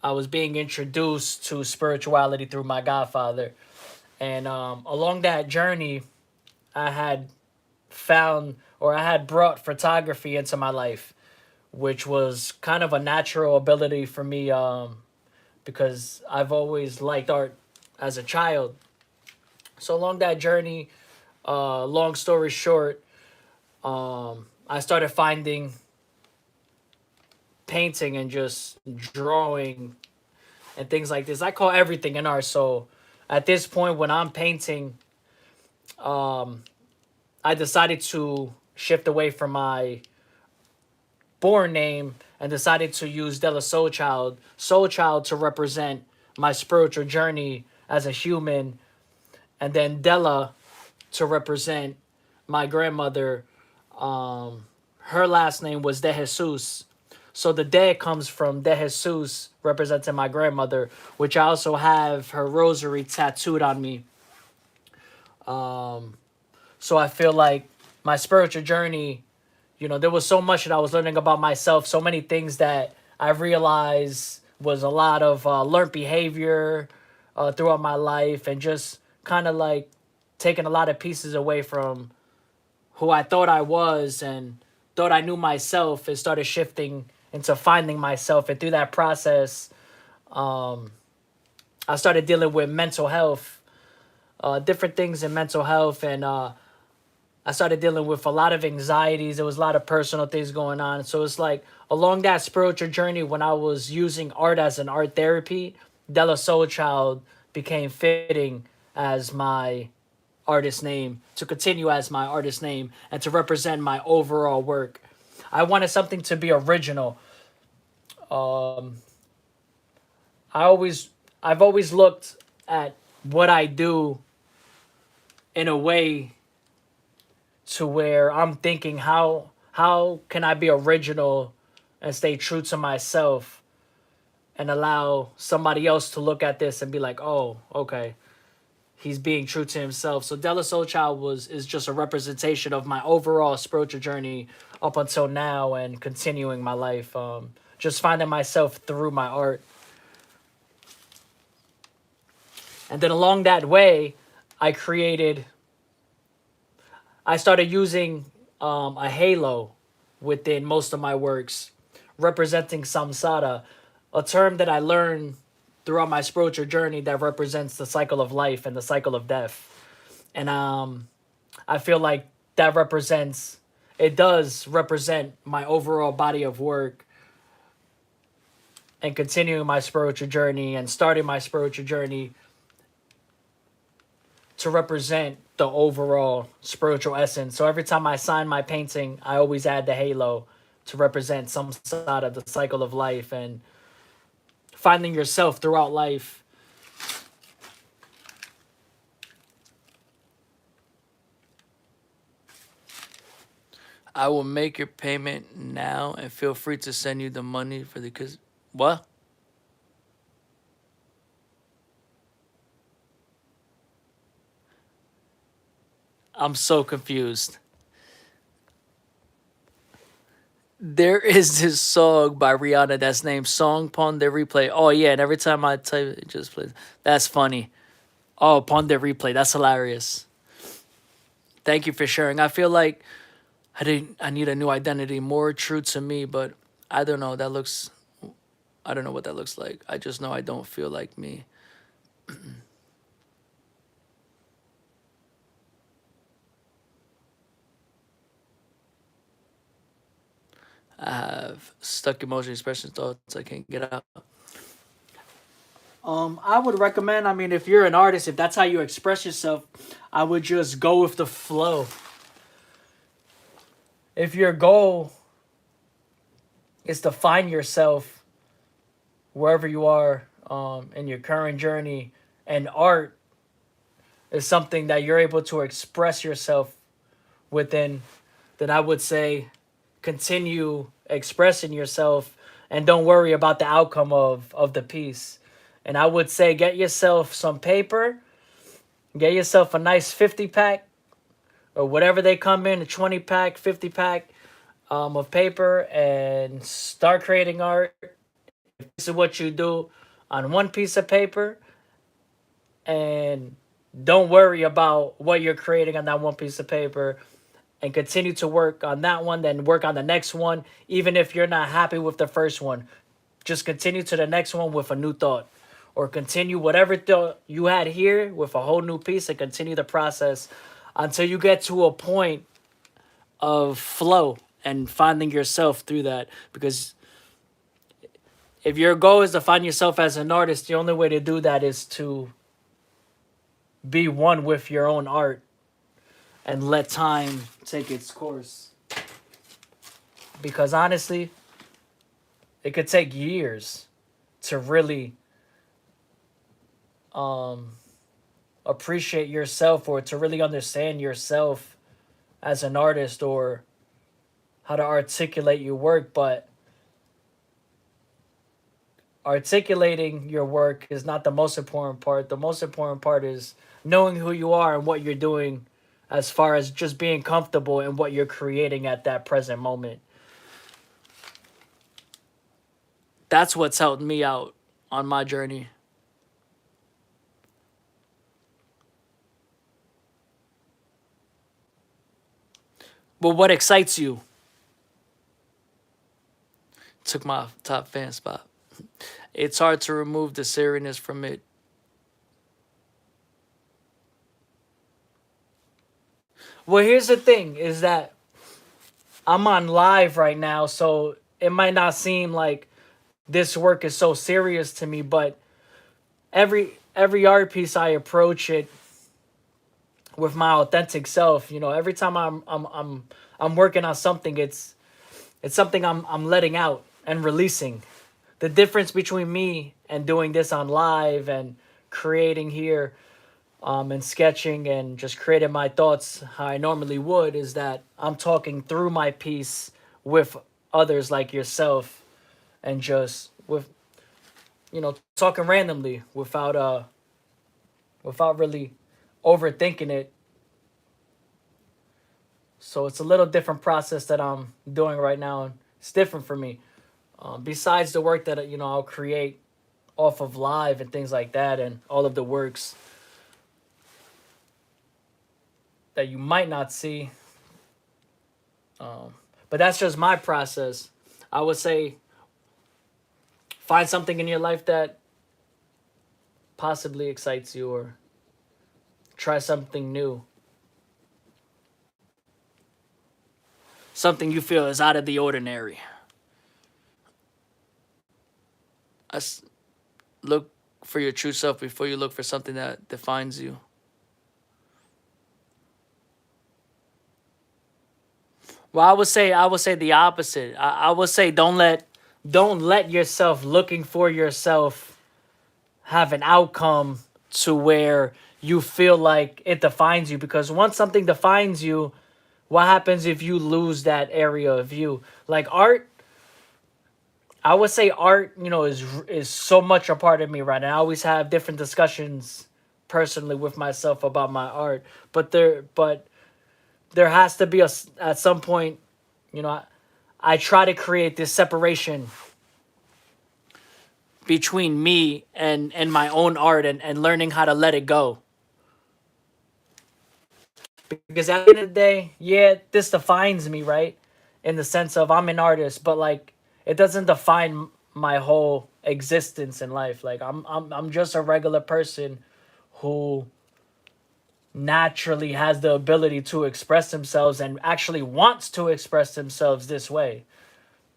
I was being introduced to spirituality through my godfather. And along that journey, I had I had brought photography into my life, which was kind of a natural ability for me because I've always liked art as a child. So along that journey, long story short, I started finding painting and just drawing and things like this. I call everything an art. So at this point, when I'm painting, I decided to shift away from my born name and decided to use Della Soul Child to represent my spiritual journey as a human, and then Della to represent my grandmother. Her last name was De Jesus. So the De comes from De Jesus, representing my grandmother, which I also have her rosary tattooed on me. So I feel like my spiritual journey, there was so much that I was learning about myself, so many things that I realized was a lot of learned behavior throughout my life, and just kind of like taking a lot of pieces away from who I thought I was and thought I knew myself, and started shifting into finding myself. And through that process, I started dealing with mental health, different things in mental health, and I started dealing with a lot of anxieties. There was a lot of personal things going on. So it's like along that spiritual journey, when I was using art as an art therapy, Della Soul Child became fitting as my artist name, to continue as my artist name, and to represent my overall work. I wanted something to be original. I always I've always looked at what I do in a way to where I'm thinking, how can I be original and stay true to myself, and allow somebody else to look at this and be like, oh, okay, he's being true to himself. So De La Soul Child is just a representation of my overall spiritual journey up until now and continuing my life. Just finding myself through my art. And then along that way, I created, I started using a halo within most of my works, representing samsara, a term that I learned throughout my spiritual journey that represents the cycle of life and the cycle of death. And I feel like that represents, it does represent my overall body of work and continuing my spiritual journey and starting my spiritual journey to represent the overall spiritual essence. So every time I sign my painting, I always add the halo to represent some side of the cycle of life and finding yourself throughout life. I will make your payment now and feel free to send you the money for the kids. What? I'm so confused. There is this song by Rihanna that's named Song Upon the Replay. Oh, yeah, and every time I type it, it just plays. That's funny. Oh, Upon the Replay. That's hilarious. Thank you for sharing. I feel like I need a new identity, more true to me, but I don't know. I don't know what that looks like. I just know I don't feel like me. I have stuck emotion expression thoughts I can't get out. I would recommend, I mean, if you're an artist, if that's how you express yourself, I would just go with the flow. If your goal is to find yourself wherever you are in your current journey, and art is something that you're able to express yourself within, then I would say continue expressing yourself and don't worry about the outcome of the piece. And I would say get yourself some paper, get yourself a nice 50 pack or whatever they come in, a 20 pack, 50 pack of paper, and start creating art. This is what you do on one piece of paper, and don't worry about what you're creating on that one piece of paper, and continue to work on that one, then work on the next one. Even if you're not happy with the first one, just continue to the next one with a new thought, or continue whatever thought you had here with a whole new piece and continue the process until you get to a point of flow and finding yourself through that. Because if your goal is to find yourself as an artist, the only way to do that is to be one with your own art and let time take its course. Because honestly, it could take years to really appreciate yourself, or to really understand yourself as an artist, or how to articulate your work. But articulating your work is not the most important part. The most important part is knowing who you are and what you're doing, as far as just being comfortable in what you're creating at that present moment. That's what's helped me out on my journey. But what excites you? Took my top fan spot. It's hard to remove the seriousness from it. Well, here's the thing, is that I'm on live right now, so it might not seem like this work is so serious to me, but every art piece I approach it with my authentic self. You know, every time I'm working on something, it's something I'm letting out and releasing. The difference between me and doing this on live and creating here, and sketching and just creating my thoughts how I normally would, is that I'm talking through my piece with others like yourself, and just with, talking randomly without really overthinking it. So it's a little different process that I'm doing right now, and it's different for me. Besides the work that I'll create off of live and things like that, and all of the works that you might not see, but that's just my process. I would say find something in your life that possibly excites you, or try something new, something you feel is out of the ordinary. Look for your true self before you look for something that defines you. Well, I would say the opposite. I would say don't let yourself looking for yourself have an outcome to where you feel like it defines you, because once something defines you, what happens if you lose that area of you? Like art, I would say art, is so much a part of me right now. I always have different discussions personally with myself about my art, but there has to be at some point, you know, I try to create this separation between me and my own art, and learning how to let it go. Because at the end of the day, yeah, this defines me, right? In the sense of I'm an artist, but like it doesn't define my whole existence in life. Like I'm just a regular person who naturally has the ability to express themselves and actually wants to express themselves this way.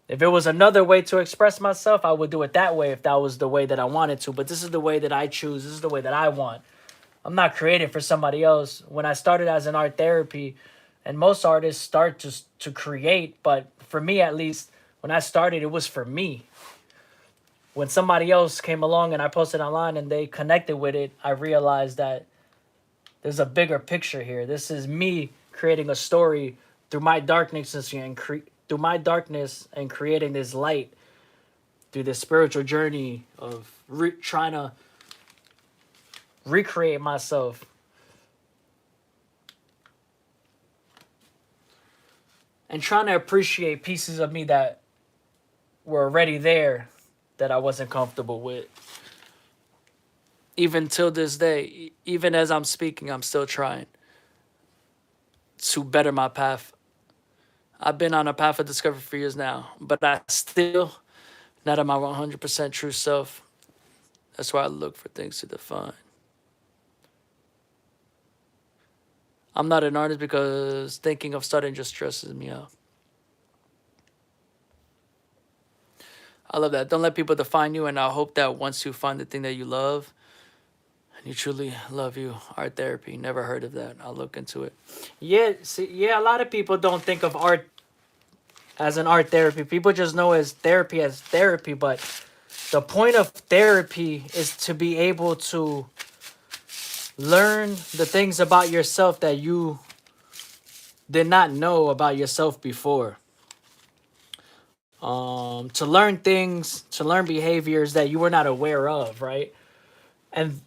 If it was another way to express myself, I would do it that way if that was the way that I wanted to. But this is the way that I choose. This is the way that I want. I'm not creating for somebody else. When I started as an art therapy, and most artists start to create, but for me at least, when I started, it was for me. When somebody else came along and I posted online and they connected with it, I realized that there's a bigger picture here. This is me creating a story through my darkness through my darkness and creating this light through this spiritual journey of trying to recreate myself. And trying to appreciate pieces of me that were already there that I wasn't comfortable with. Even till this day, even as I'm speaking, I'm still trying to better my path. I've been on a path of discovery for years now, but I still not at my 100% true self. That's why I look for things to define. I'm not an artist because thinking of starting just stresses me out. I love that. Don't let people define you, and I hope that once you find the thing that you love, and you truly love you, art therapy. Never heard of that. I'll look into it. Yeah, see, yeah, a lot of people don't think of art as an art therapy. People just know as therapy, but the point of therapy is to be able to learn the things about yourself that you did not know about yourself before. To learn things, to learn behaviors that you were not aware of, right? And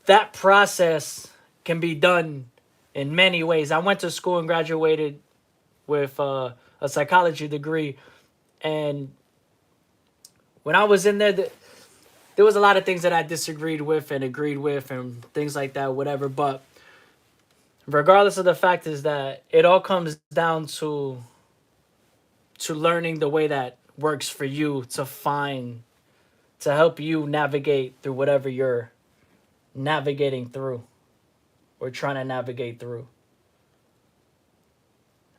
that process can be done in many ways. I went to school and graduated with a psychology degree, and when I was in there, there was a lot of things that I disagreed with and agreed with and things like that, whatever. But regardless of the fact is that it all comes down to learning the way that works for you to help you navigate through whatever you're navigating through or trying to navigate through.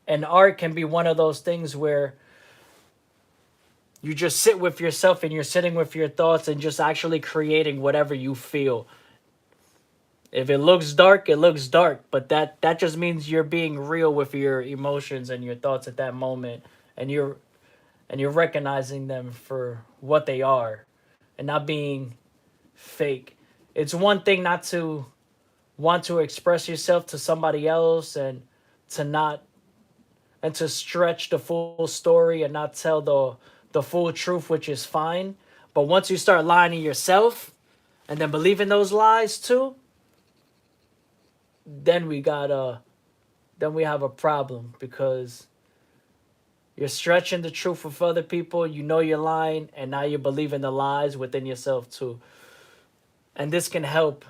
And art can be one of those things where you just sit with yourself and you're sitting with your thoughts and just actually creating whatever you feel. If it looks dark, it looks dark, but that just means you're being real with your emotions and your thoughts at that moment, and you're recognizing them for what they are and not being fake. It's one thing not to want to express yourself to somebody else to not and to stretch the full story and not tell the full truth, which is fine. But once you start lying to yourself and then believing those lies too, then we have a problem, because you're stretching the truth with other people. You know you're lying, and now you're believing the lies within yourself too. And this can help.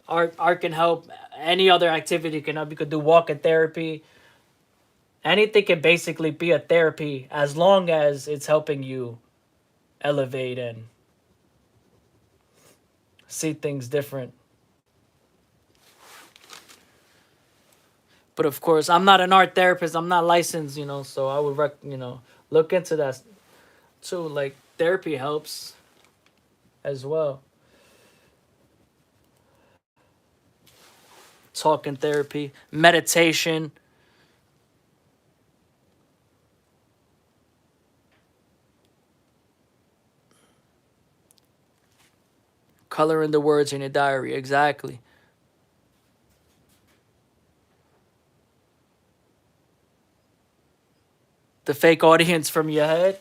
Art can help. Any other activity can help. You could do walking therapy. Anything can basically be a therapy, as long as it's helping you elevate and see things different. But of course, I'm not an art therapist. I'm not licensed, so I would look into that too. Like, therapy helps as well. Talking therapy, meditation, coloring the words in your diary. Exactly. The fake audience from your head.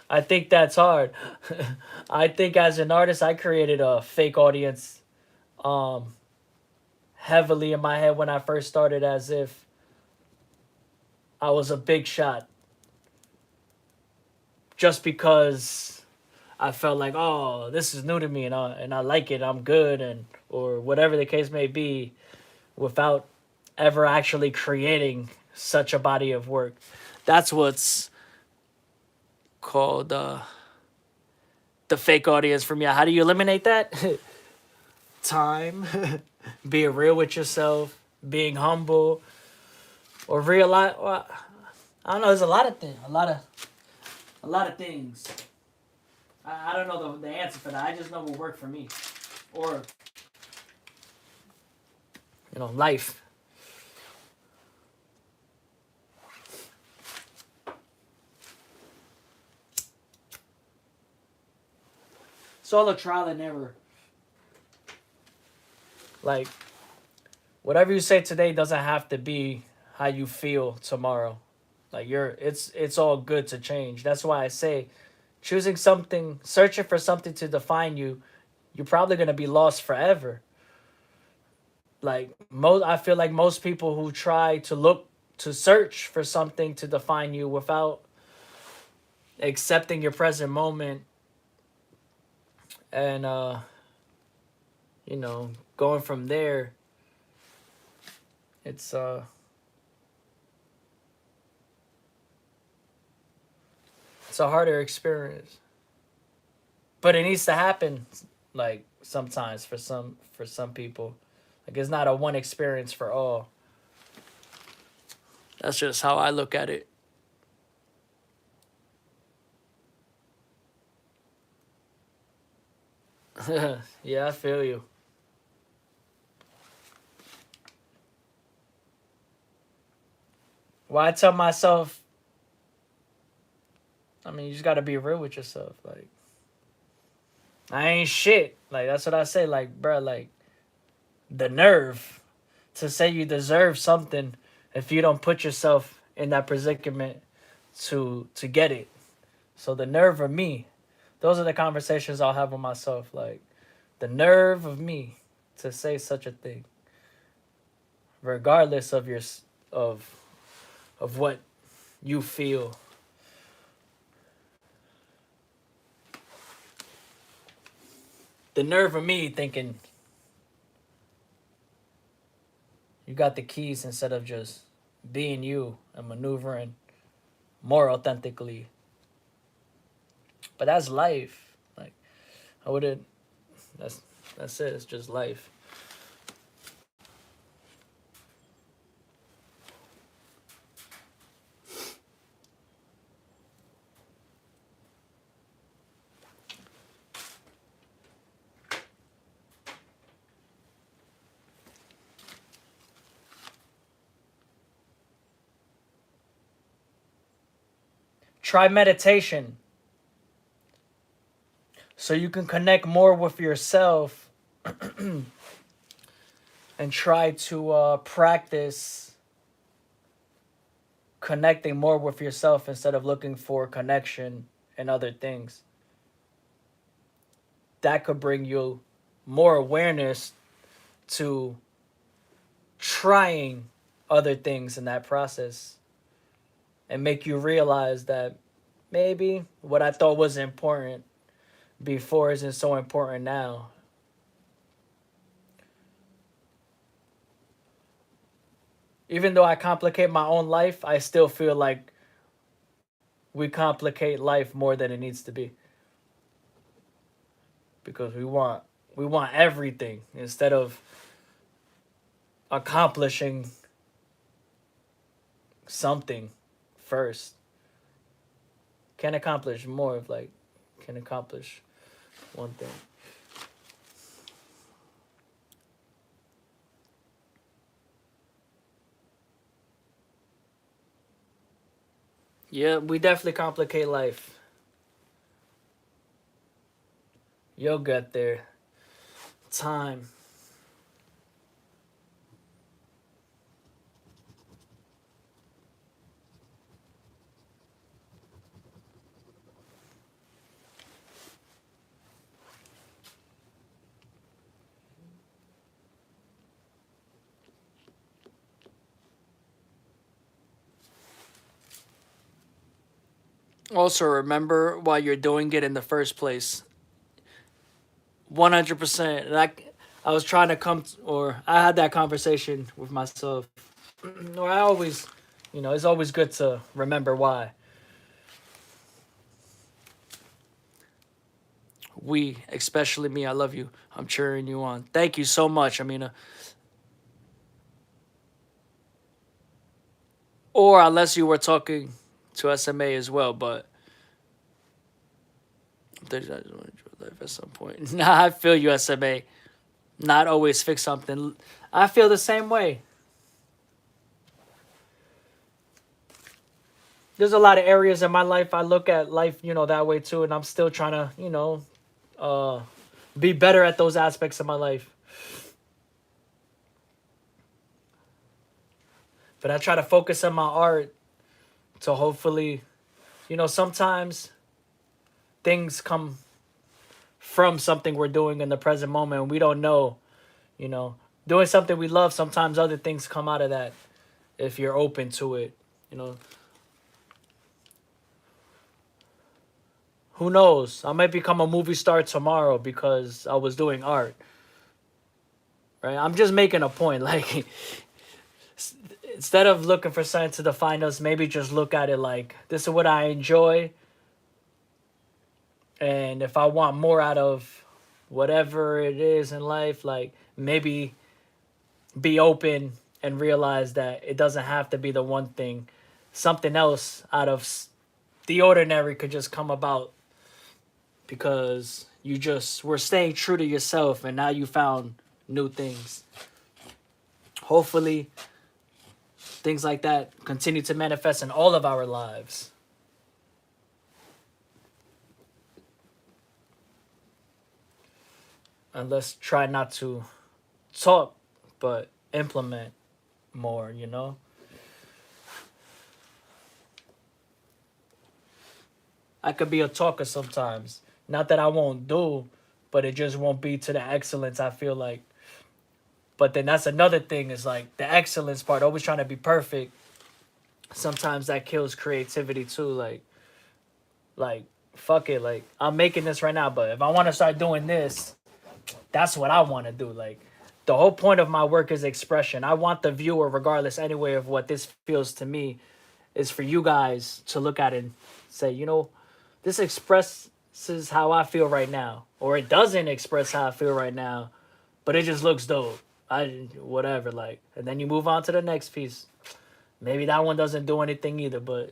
I think that's hard. I think as an artist, I created a fake audience um, heavily in my head when I first started, as if I was a big shot, just because I felt like, oh, this is new to me, and I like it. I'm good, and or whatever the case may be, without ever actually creating such a body of work. That's what's called the fake audience for me. How do you eliminate that? Time, being real with yourself, being humble, or realize. Well, I don't know. There's a lot of things. A lot of things. I don't know the answer for that. I just know what worked for me, or life. It's all a trial and error. Like, whatever you say today doesn't have to be how you feel tomorrow. Like, it's all good to change. That's why I say, choosing something, searching for something to define you, you're probably gonna be lost forever. Like, I feel like most people who try to search for something to define you without accepting your present moment, and going from there, it's it's a harder experience. But it needs to happen, like, sometimes for some people. Like, it's not a one experience for all. That's just how I look at it. Yeah, I feel you. Well, I tell myself, I mean, you just gotta be real with yourself. Like, I ain't shit. Like, that's what I say. Like, bro, like, the nerve to say you deserve something if you don't put yourself in that predicament to get it. So the nerve of me, those are the conversations I'll have with myself. Like, the nerve of me to say such a thing, regardless of of what you feel. The nerve of me thinking you got the keys, instead of just being you and maneuvering more authentically. But that's life. Like, I wouldn't. That's it. It's just life. Try meditation, so you can connect more with yourself, and try to practice connecting more with yourself instead of looking for connection and other things. That could bring you more awareness to trying other things in that process and make you realize that maybe what I thought was important before isn't so important now. Even though I complicate my own life, I still feel like we complicate life more than it needs to be because we want everything instead of accomplishing something first. Can accomplish more of like can accomplish one thing. Yeah, we definitely complicate life. You'll get there. Time. Also, remember why you're doing it in the first place. 100%. I was trying to or I had that conversation with myself. Or I always, it's always good to remember why. We, especially me, I love you. I'm cheering you on. Thank you so much, Amina. Or unless you were talking to SMA as well, but at some point. Nah, I feel you, SMA. Not always fix something. I feel the same way. There's a lot of areas in my life I look at life, that way too, and I'm still trying to, uh, be better at those aspects of my life. But I try to focus on my art to hopefully, sometimes things come from something we're doing in the present moment and we don't know, you know. Doing something we love, sometimes other things come out of that if you're open to it, you know. Who knows? I might become a movie star tomorrow because I was doing art. Right? I'm just making a point. Like, instead of looking for something to define us, maybe just look at it like this is what I enjoy. And if I want more out of whatever it is in life, like maybe be open and realize that it doesn't have to be the one thing. Something else out of the ordinary could just come about because you just were staying true to yourself and now you found new things. Hopefully, things like that continue to manifest in all of our lives. And let's try not to talk, but implement more, you know? I could be a talker sometimes. Not that I won't do, but it just won't be to the excellence I feel like. But then that's another thing is like the excellence part, always trying to be perfect. Sometimes that kills creativity too. Like fuck it. Like I'm making this right now, but if I want to start doing this, that's what I want to do. Like the whole point of my work is expression. I want the viewer, regardless anyway of what this feels to me, is for you guys to look at it and say, this expresses how I feel right now, or it doesn't express how I feel right now, but it just looks dope. Whatever, like, and then you move on to the next piece. Maybe that one doesn't do anything either, but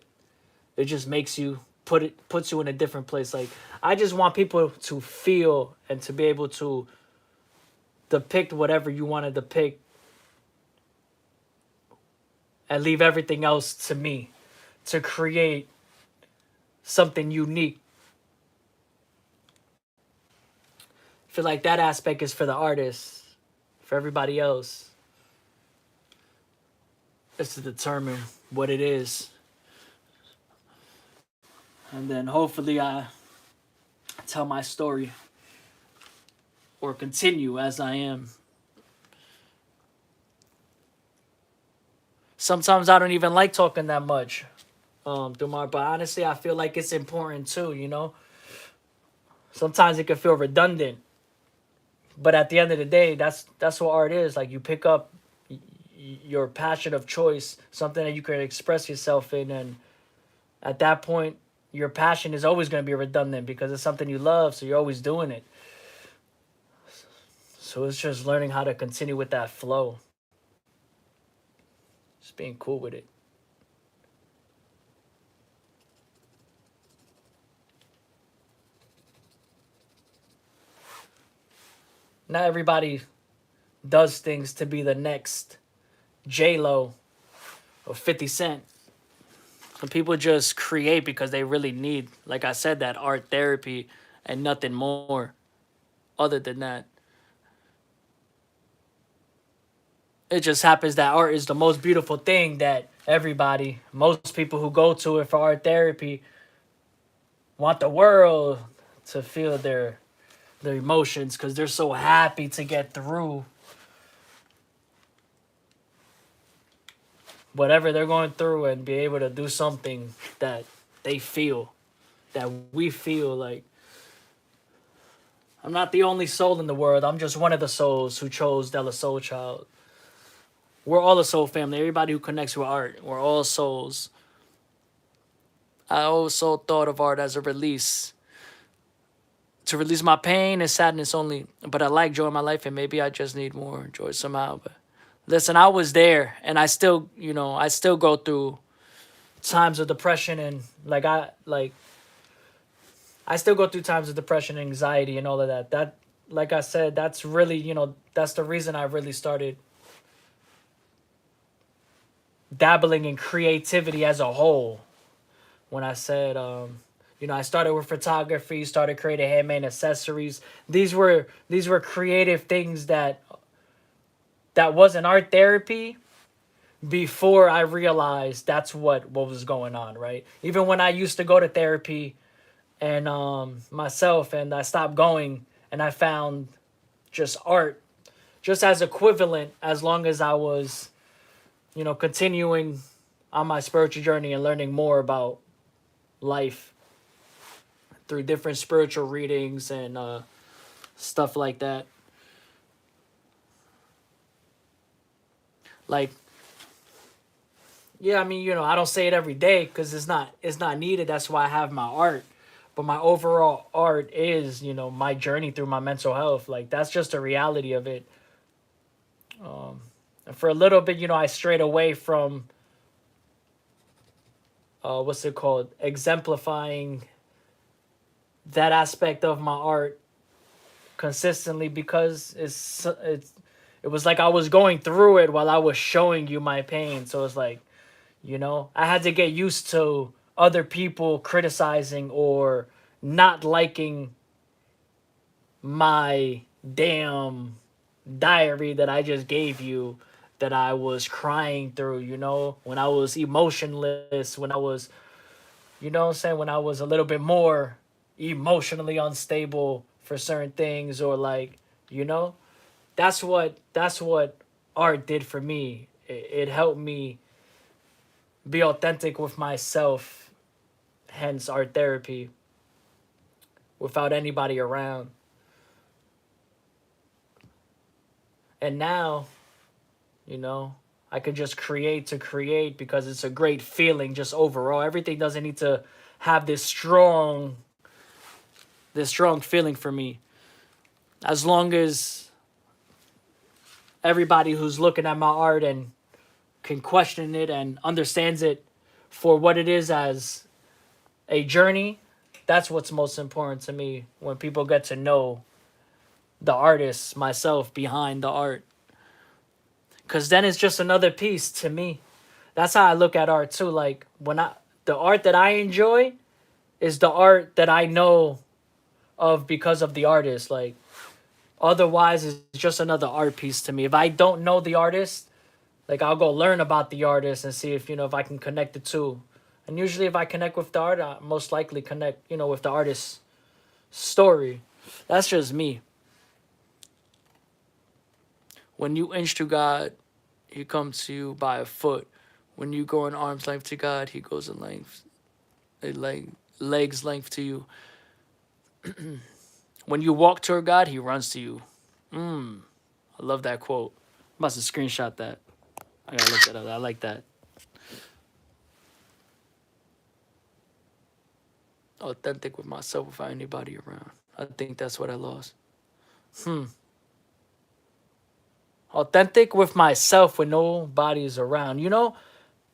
it just makes you puts you in a different place. Like I just want people to feel and to be able to depict whatever you want to depict and leave everything else to me to create something unique. I feel like that aspect is for the artist. For everybody else, is to determine what it is. And then hopefully I tell my story or continue as I am. Sometimes I don't even like talking that much through my, but honestly, I feel like it's important too, you know? Sometimes it can feel redundant, but at the end of the day, that's what art is. Like, you pick up your passion of choice, something that you can express yourself in, and at that point, your passion is always going to be redundant because it's something you love, so you're always doing it. So it's just learning how to continue with that flow, just being cool with it. Not everybody does things to be the next J Lo or 50 Cent. Some people just create because they really need, like I said, that art therapy and nothing more other than that. It just happens that art is the most beautiful thing that everybody, most people who go to it for art therapy, want the world to feel their emotions because they're so happy to get through whatever they're going through and be able to do something that they feel, that we feel. Like, I'm not the only soul in the world. I'm just one of the souls who chose Della Soul Child. We're all a soul family. Everybody who connects with art, we're all souls. I also thought of art as a release. To release my pain and sadness only. But I like joy in my life, and maybe I just need more joy somehow. But listen, I was there, and I still, I still go through times of depression, and I still go through times of depression and anxiety and all of that. That, like I said, that's really, that's the reason I really started dabbling in creativity as a whole. When I said, I started with photography, started creating handmade accessories. These were creative things that wasn't art therapy before I realized that's what was going on, right? Even when I used to go to therapy and myself, and I stopped going, and I found just art just as equivalent, as long as I was, continuing on my spiritual journey and learning more about life through different spiritual readings and stuff like that. Like, yeah, I mean, I don't say it every day because it's not needed. That's why I have my art. But my overall art is, my journey through my mental health. Like, that's just a reality of it. And for a little bit, I strayed away from what's it called, exemplifying that aspect of my art consistently, because it was like I was going through it while I was showing you my pain. So it's like, I had to get used to other people criticizing or not liking my damn diary that I just gave you, that I was crying through, when I was emotionless, when I was, what I'm saying, when I was a little bit more emotionally unstable for certain things, or like, you know, that's what art did for me. It helped me be authentic with myself, hence art therapy, without anybody around. And now, you know, I could just create to create because it's a great feeling just overall. Everything doesn't need to have this strong feeling for me. As long as everybody who's looking at my art and can question it and understands it for what it is, as a journey, that's what's most important to me. When people get to know the artist, myself, behind the art. Because then it's just another piece to me. That's how I look at art too. Like, the art that I enjoy is the art that I know of because of the artist. Like, otherwise it's just another art piece to me. If I don't know the artist, like, I'll go learn about the artist and see if I can connect the two. And usually if I connect with the art, I most likely connect, with the artist's story. That's just me. When you inch to God, he comes to you by a foot. When you go an arm's length to God, he goes a leg's length to you. When you walk toward God, he runs to you. I love that quote. I'm about to screenshot that. I gotta look that up. I like that. Authentic with myself without anybody around. I think that's what I lost. Authentic with myself when nobody's around.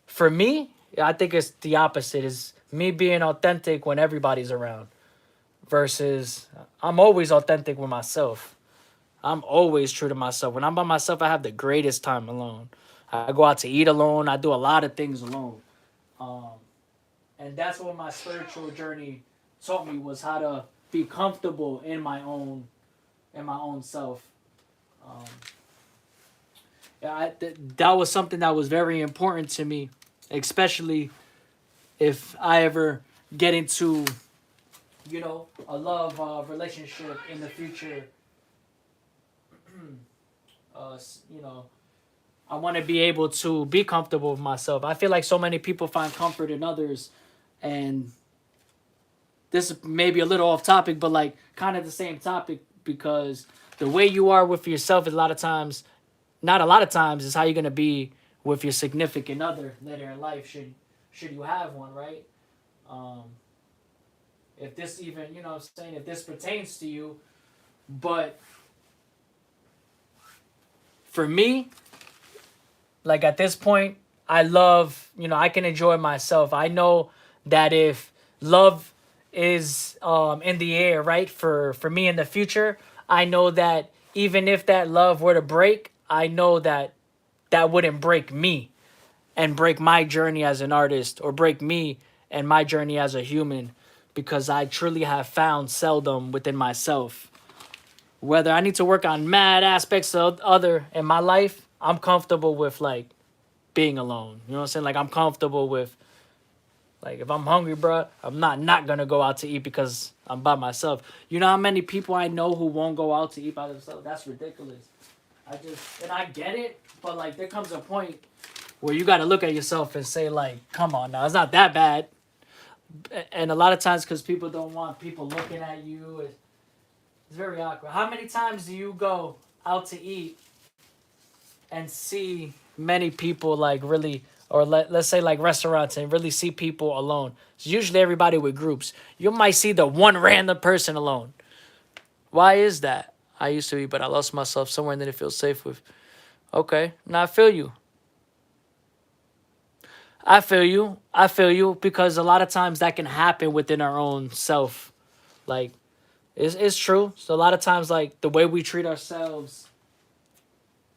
For me, I think it's the opposite. Is me being authentic when everybody's around versus I'm always authentic with myself. I'm always true to myself. When I'm by myself, I have the greatest time alone. I go out to eat alone. I do a lot of things alone. Um, and that's what my spiritual journey taught me was how to be comfortable in my own self. Um, yeah, that was something that was very important to me, especially if I ever get into a love relationship in the future. uh, you know, I want to be able to be comfortable with myself. I feel like so many people find comfort in others, and this may be a little off topic, but like kind of the same topic because the way you are with yourself is a lot of times, not a lot of times, is how you're gonna be with your significant other later in life. Should you have one, right? Um, if this even, what I'm saying, if this pertains to you, but for me, like at this point, I love, I can enjoy myself. I know that if love is in the air, right, for me in the future, I know that even if that love were to break, I know that that wouldn't break me and break my journey as an artist or break me and my journey as a human because I truly have found seldom within myself. Whether I need to work on mad aspects of other in my life, I'm comfortable with like being alone. You know what I'm saying? Like I'm comfortable with like if I'm hungry, bro, I'm not gonna go out to eat because I'm by myself. You know how many people I know who won't go out to eat by themselves? That's ridiculous. I get it, but like there comes a point where you got to look at yourself and say like, come on now, it's not that bad. And a lot of times because people don't want people looking at you, it's very awkward. How many times do you go out to eat and see many people like really, or let's say like restaurants and really see people alone? It's usually everybody with groups. You might see the one random person alone. Why is that? I used to be, but I lost myself somewhere and didn't feel safe with. Okay, now I feel you. I feel you. I feel you because a lot of times that can happen within our own self. Like, it's true. So a lot of times, like the way we treat ourselves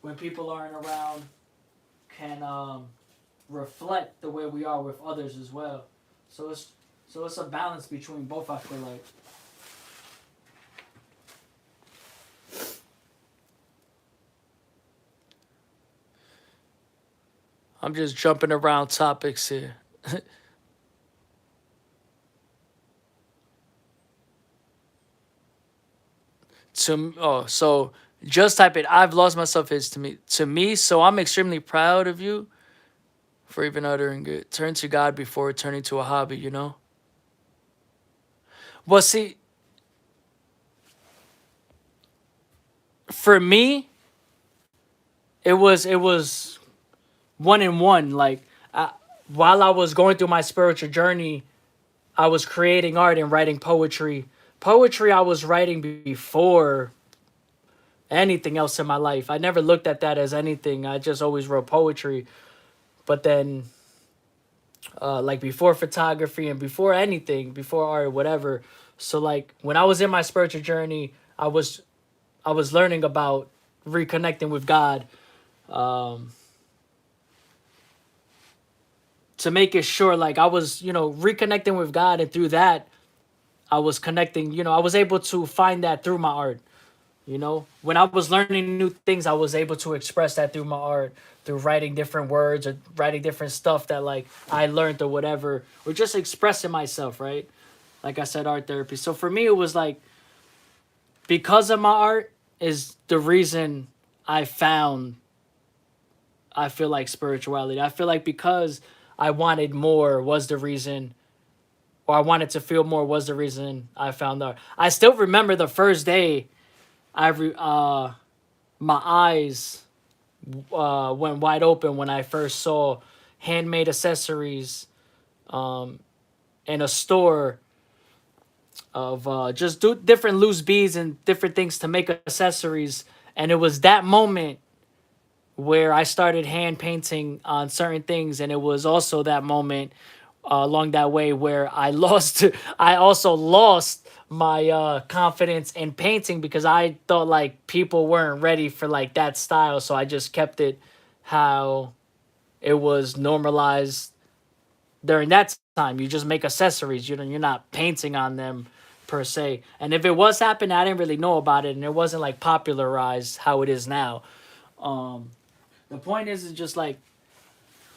when people aren't around can reflect the way we are with others as well. So it's a balance between both. I feel like. I'm just jumping around topics here. So just type it. I've lost myself is to me. So I'm extremely proud of you for even uttering it. Turn to God before turning to a hobby. Well, see, for me, it was one in one. Like while I was going through my spiritual journey, I was creating art and writing poetry. Poetry I was writing before anything else in my life. I never looked at that as anything. I just always wrote poetry. But then, like before photography and before anything, before art, whatever. So like when I was in my spiritual journey, I was learning about reconnecting with God, um, to make it sure like I was reconnecting with God, and through that I was connecting. I was able to find that through my art. When I was learning new things, I was able to express that through my art, through writing different words or writing different stuff that like I learned or whatever, or just expressing myself, right? Like I said, art therapy. So for me, it was like because of my art is the reason I found I feel like spirituality. I feel like because I wanted more was the reason, or I wanted to feel more was the reason I found out. I still remember the first day my eyes went wide open when I first saw handmade accessories in a store of just do different loose beads and different things to make accessories. And it was that moment where I started hand painting on certain things, and it was also that moment along that way where I lost. I also lost my confidence in painting because I thought like people weren't ready for like that style, so I just kept it how it was normalized during that time. You just make accessories. You're not painting on them per se. And if it was happening, I didn't really know about it, and it wasn't like popularized how it is now. Um, the point is just like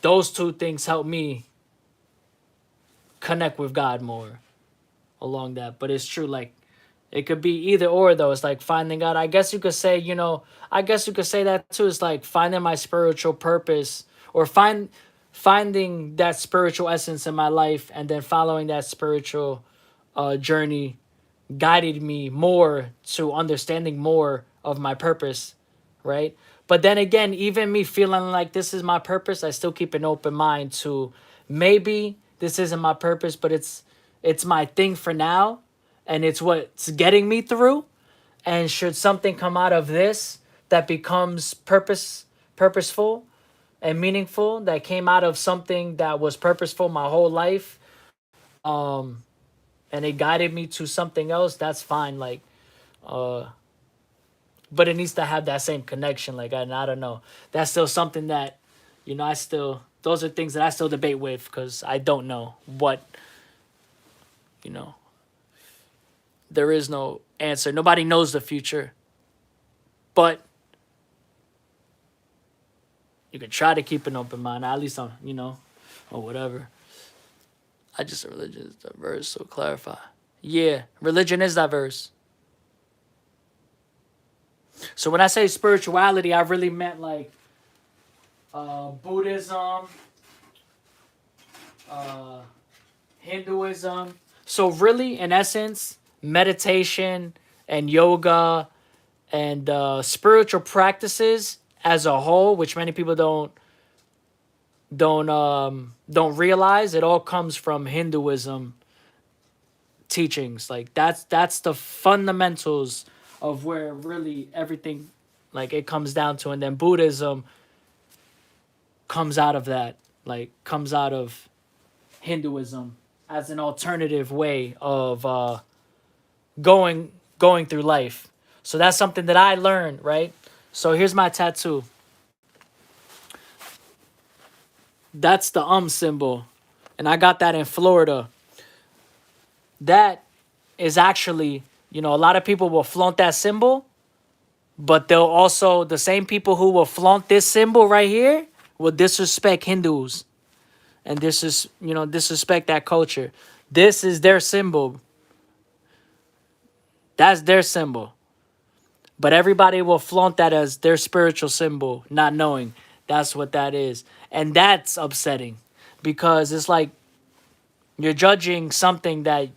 those two things help me connect with God more along that. But it's true, like it could be either or though. It's like finding God. I guess you could say, I guess you could say that too. It's like finding my spiritual purpose or finding that spiritual essence in my life and then following that spiritual journey guided me more to understanding more of my purpose, right? But then again, even me feeling like this is my purpose, I still keep an open mind to maybe this isn't my purpose, but it's my thing for now, and it's what's getting me through. And should something come out of this that becomes purposeful and meaningful, that came out of something that was purposeful my whole life, and it guided me to something else, that's fine. Like, but it needs to have that same connection. Like, I don't know. That's still something that, I still, those are things that I still debate with because I don't know what, you know, there is no answer. Nobody knows the future, but you can try to keep an open mind, at least on, or whatever. I just, religion is diverse, so clarify. Yeah, religion is diverse. So when I say spirituality, I really meant like Buddhism, uh, Hinduism. So really, in essence, meditation and yoga and spiritual practices as a whole, which many people don't realize, it all comes from Hinduism teachings. Like that's the fundamentals of where really everything like it comes down to, and then Buddhism comes out of that, like comes out of Hinduism as an alternative way of going through life. So that's something that I learned, right? So here's my tattoo. That's the symbol, and I got that in Florida. That is actually, a lot of people will flaunt that symbol, but they'll also, the same people who will flaunt this symbol right here will disrespect Hindus and disrespect that culture. This is their symbol. That's their symbol. But everybody will flaunt that as their spiritual symbol, not knowing that's what that is. And that's upsetting because it's like you're judging something that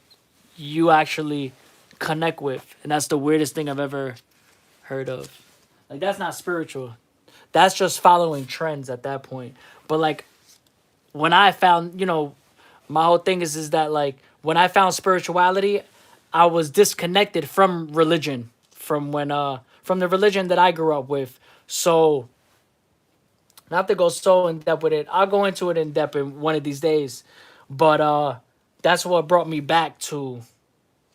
you actually connect with. And that's the weirdest thing I've ever heard of. Like, that's not spiritual. That's just following trends at that point. But like when I found, my whole thing is that like when I found spirituality, I was disconnected from religion, from the religion that I grew up with. So not to go so in depth with it, I'll go into it in depth in one of these days. But that's what brought me back to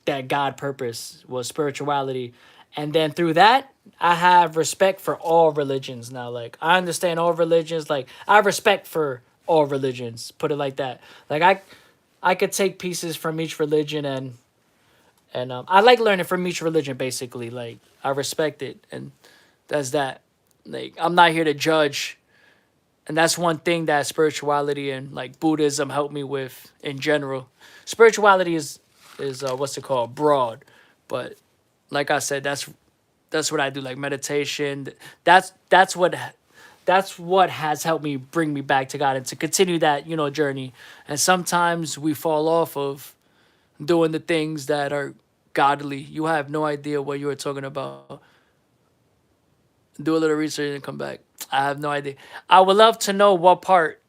that God purpose, was spirituality. And then through that, I have respect for all religions now. Like I understand all religions. Like I have respect for all religions. Put it like that. Like I could take pieces from each religion, and I like learning from each religion. Basically, like I respect it, and that's that. Like I'm not here to judge, and that's one thing that spirituality and like Buddhism helped me with in general. Spirituality is what's it called, broad, but like I said, that's what I do, like meditation. That's what that's what has helped me bring me back to God and to continue that, journey. And sometimes we fall off of doing the things that are godly. You have no idea what you were talking about. Do a little research and come back. I have no idea. I would love to know what part,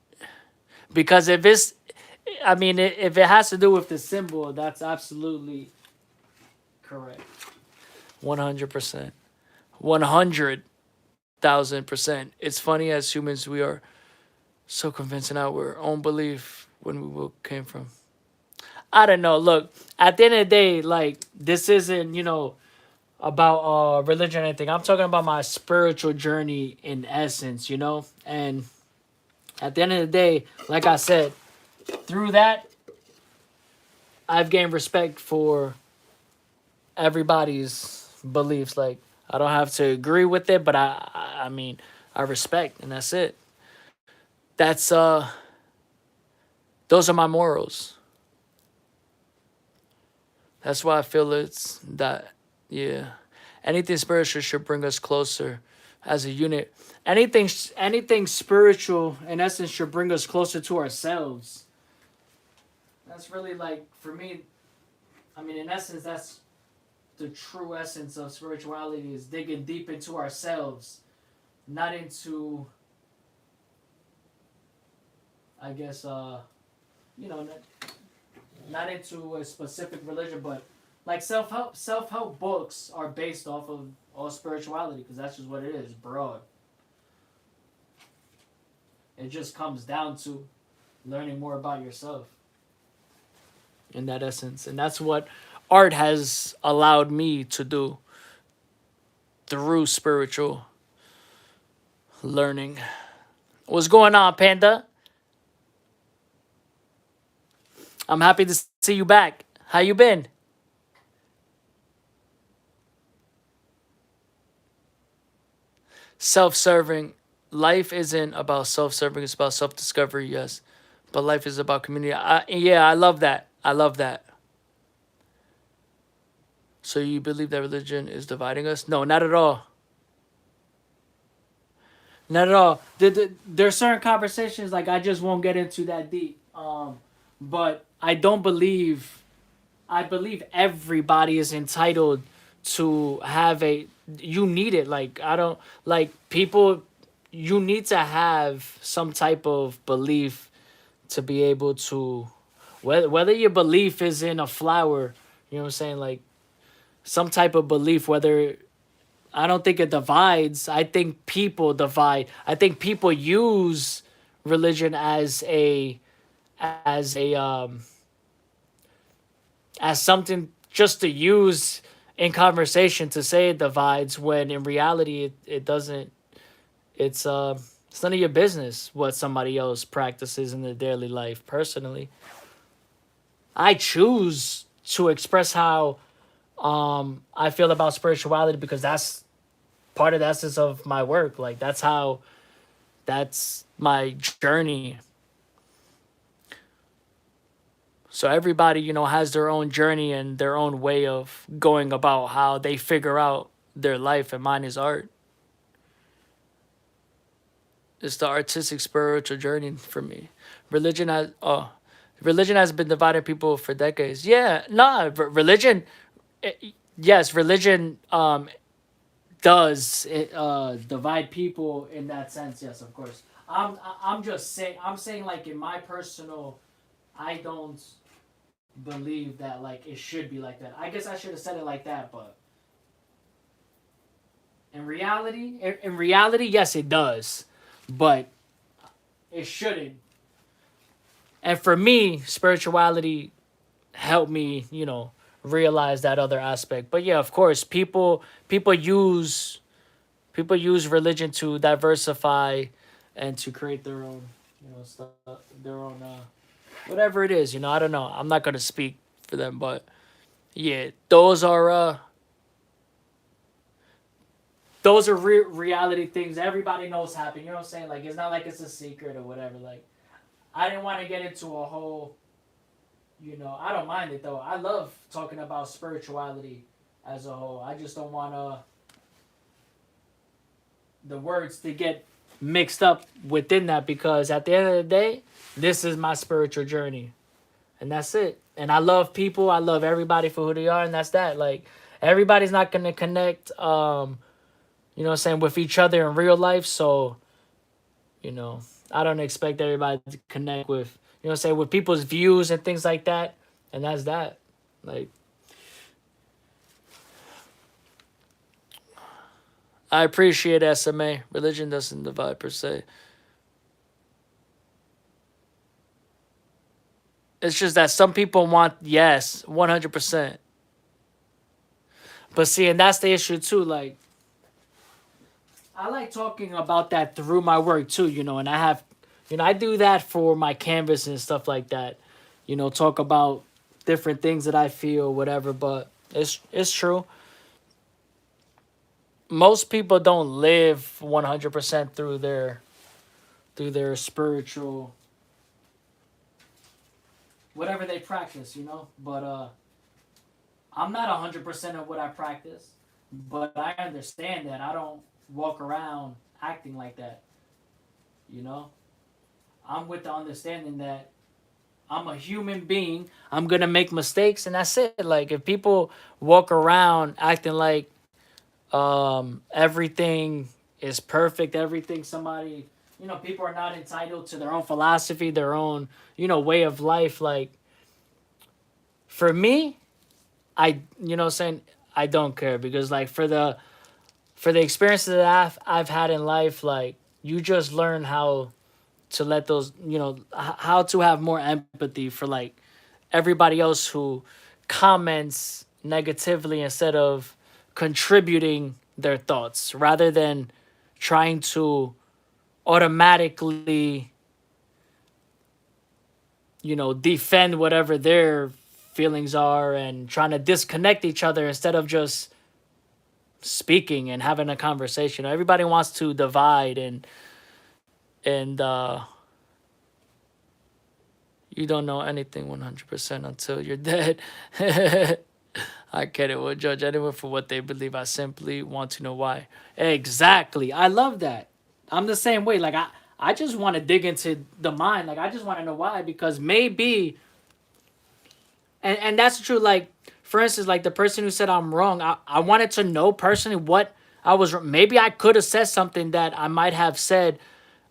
because if it's, I mean, if it has to do with the symbol, that's absolutely correct. 100%. 100,000%. It's funny as humans, we are so convinced in our own belief when we came from. I don't know. Look, at the end of the day, like, this isn't, about religion or anything. I'm talking about my spiritual journey in essence. And at the end of the day, like I said, through that, I've gained respect for everybody's beliefs. Like, I don't have to agree with it, but I mean, I respect, and that's it. That's those are my morals. That's why I feel it's that, yeah. Anything spiritual should bring us closer as a unit. Anything spiritual in essence should bring us closer to ourselves. That's really, like, for me, I mean, in essence, that's the true essence of spirituality, is digging deep into ourselves, not into, I guess, you know, not into a specific religion, but like self help books are based off of all spirituality, because that's just what it is, broad. It just comes down to learning more about yourself in that essence, and that's what art has allowed me to do through spiritual learning. What's going on, Panda? I'm happy to see you back. How you been? Self-serving. Life isn't about self-serving, it's about self-discovery, yes. But life is about community. Yeah, I love that. I love that. So you believe that religion is dividing us? No, not at all. Not at all. There's certain conversations, like, I just won't get into that deep. But I don't believe. I believe everybody is entitled to have a. You need it. Like, I don't like people. You need to have some type of belief to be able to, whether your belief is in a flower. You know what I'm saying? Like, some type of belief. Whether, I don't think it divides. I think people divide. I think people use religion as a as something just to use in conversation to say it divides, when in reality it doesn't. It's none of your business what somebody else practices in their daily life. Personally, I choose to express how I feel about spirituality, because that's part of the essence of my work. Like, that's my journey. So everybody, has their own journey and their own way of going about how they figure out their life, and mine is art. It's the artistic spiritual journey for me. Religion has religion has been dividing people for decades. Yeah, nah, religion. eh, Yes, religion does divide people in that sense. Yes, of course. I'm just saying. I'm saying, like, in my personal, I don't believe that, like, it should be like that. I guess I should have said it like that, but in reality, yes, it does, but it shouldn't. And for me, spirituality helped me, realize that other aspect. But yeah, of course, people use religion to diversify and to create their own, stuff, their own whatever it is. I don't know. I'm not gonna speak for them, but yeah, those are reality things everybody knows happen. You know what I'm saying? Like, it's not like it's a secret or whatever. Like, I didn't want to get into a whole. I don't mind it though. I love talking about spirituality as a whole. I just don't want the words to get mixed up within that, because at the end of the day, this is my spiritual journey, and that's it. And I love people. I love everybody for who they are, and that's that. Like, everybody's not gonna connect, you know what I'm saying, with each other in real life. So, you know, I don't expect everybody to connect with, you know what I'm saying, with people's views and things like that. And that's that. Like, I appreciate SMA. Religion doesn't divide per se. It's just that some people want, yes, 100%. But see, and that's the issue too. Like, I like talking about that through my work too, you know, and I have, you know, I do that for my canvas and stuff like that. You know, talk about different things that I feel, whatever. But it's true. Most people don't live 100% through their spiritual, whatever they practice, you know. But I'm not 100% of what I practice, but I understand that I don't walk around acting like that, you know. I'm with the understanding that I'm a human being. I'm gonna make mistakes, and that's it. Like, if people walk around acting like everything is perfect, everything somebody, you know, people are not entitled to their own philosophy, their own, you know, way of life. Like, for me, you know what I'm saying, I don't care, because like for the experiences that I've had in life, like, you just learn how to let those, you know, how to have more empathy for like everybody else who comments negatively instead of contributing their thoughts, rather than trying to automatically, you know, defend whatever their feelings are, and trying to disconnect each other instead of just speaking and having a conversation. Everybody wants to divide, and you don't know anything 100% until you're dead. I get it. Will judge anyone for what they believe. I simply want to know why. Exactly. I love that. I'm the same way. Like, I just want to dig into the mind. Like, I just want to know why, because maybe, and that's true. Like, for instance, like the person who said I'm wrong, I wanted to know personally what I was wrong. Maybe I could have said something that I might have said.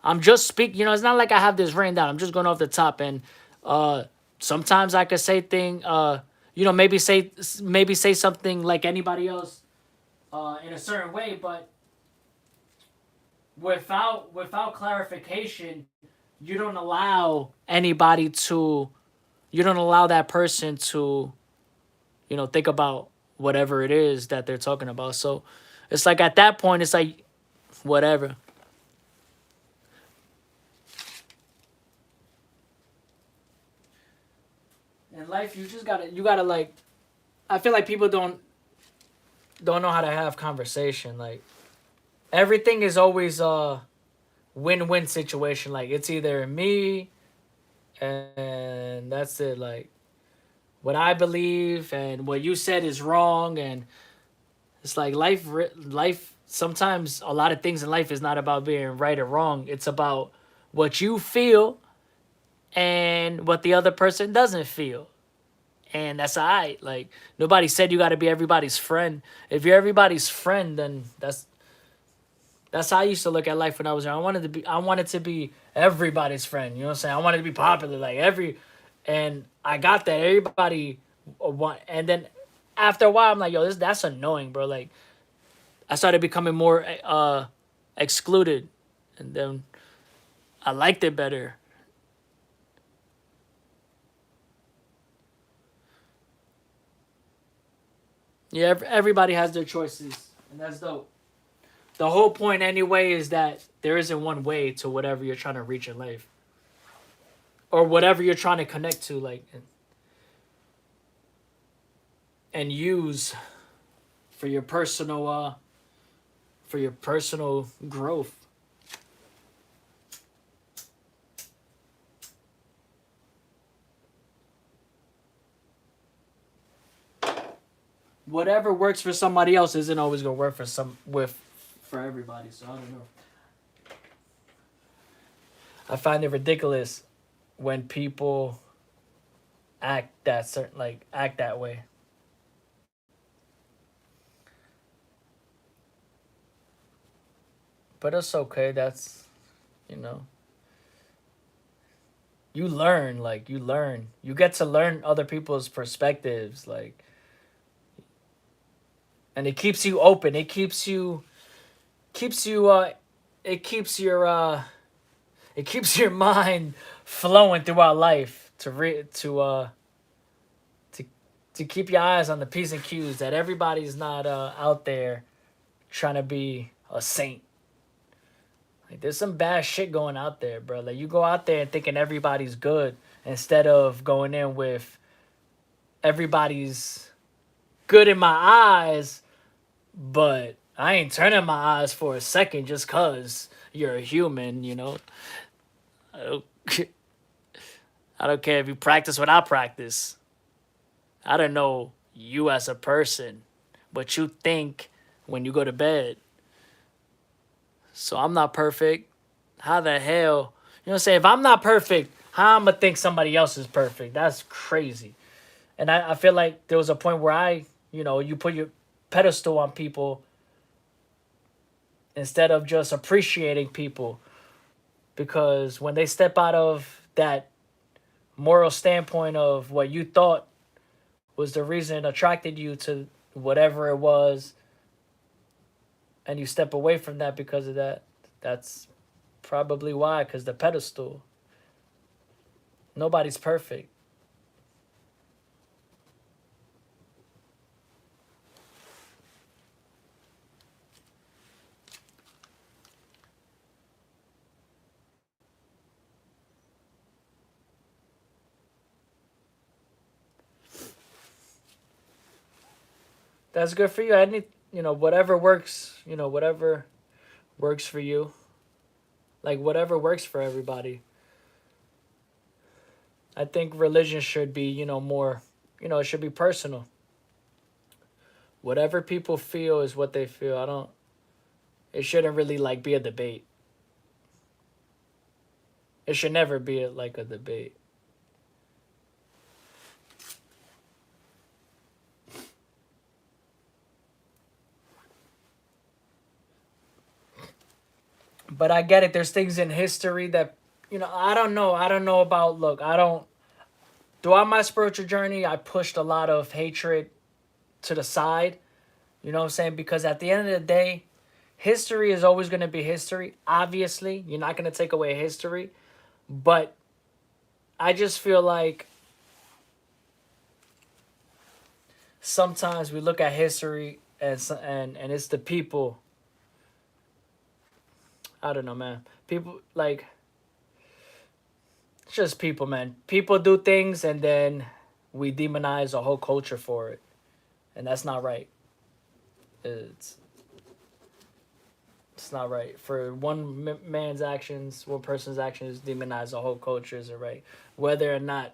I'm just speaking, you know, it's not like I have this written down. I'm just going off the top. And sometimes I could say you know, maybe say something like anybody else in a certain way, but without clarification, you don't allow anybody to, you don't allow that person to, you know, think about whatever it is that they're talking about. So it's like, at that point, it's like, whatever. In life, you gotta like, I feel like people don't know how to have conversation. Like, everything is always a win-win situation. Like, it's either me and that's it. Like, what I believe and what you said is wrong, and it's like life sometimes, a lot of things in life is not about being right or wrong. It's about what you feel and what the other person doesn't feel. And that's all right. Like, nobody said you got to be everybody's friend. If you're everybody's friend, then that's how I used to look at life when I was young. I wanted to be everybody's friend. You know what I'm saying? I wanted to be popular, like and I got that. Everybody want, and then after a while, I'm like, yo, that's annoying, bro. Like, I started becoming more excluded, and then I liked it better. Yeah, everybody has their choices, and that's dope. The whole point, anyway, is that there isn't one way to whatever you're trying to reach in life, or whatever you're trying to connect to, like, and use for your personal growth. Whatever works for somebody else isn't always gonna work for everybody. So I don't know. I find it ridiculous when people act that way. But it's okay. That's you know you learn you get to learn other people's perspectives, like, and it keeps you open. Keeps you it keeps your it keeps your mind flowing throughout life to to keep your eyes on the p's and q's, that everybody's not out there trying to be a saint. Like, there's some bad shit going out there, bro. Like, you go out there and thinking everybody's good instead of going in with everybody's good in my eyes, but I ain't turning my eyes for a second just cause you're a human, you know? I don't, I don't care if you practice what I practice. I don't know you as a person, what you think when you go to bed. So I'm not perfect. How the hell? You know what I'm saying? If I'm not perfect, how I'm going to think somebody else is perfect? That's crazy. And I feel like there was a point where you put your pedestal on people instead of just appreciating people. Because when they step out of that moral standpoint of what you thought was the reason it attracted you to whatever it was, and you step away from that because of that, that's probably why. Because the pedestal, nobody's perfect. That's good for you. Whatever works, whatever works for you. Like, whatever works for everybody. I think religion should be, more, it should be personal. Whatever people feel is what they feel. It shouldn't really, like, be a debate. It should never be like a debate. But I get it. There's things in history that, I don't know. I don't know about, look, I don't, throughout my spiritual journey, I pushed a lot of hatred to the side. You know what I'm saying? Because at the end of the day, history is always going to be history. Obviously, you're not going to take away history. But I just feel like sometimes we look at history and it's the people. I don't know, man. People, like, it's just people, man. People do things and then we demonize a whole culture for it. And that's not right. It's it's not right. For man's actions, one person's actions demonize a whole culture isn't right. Whether or not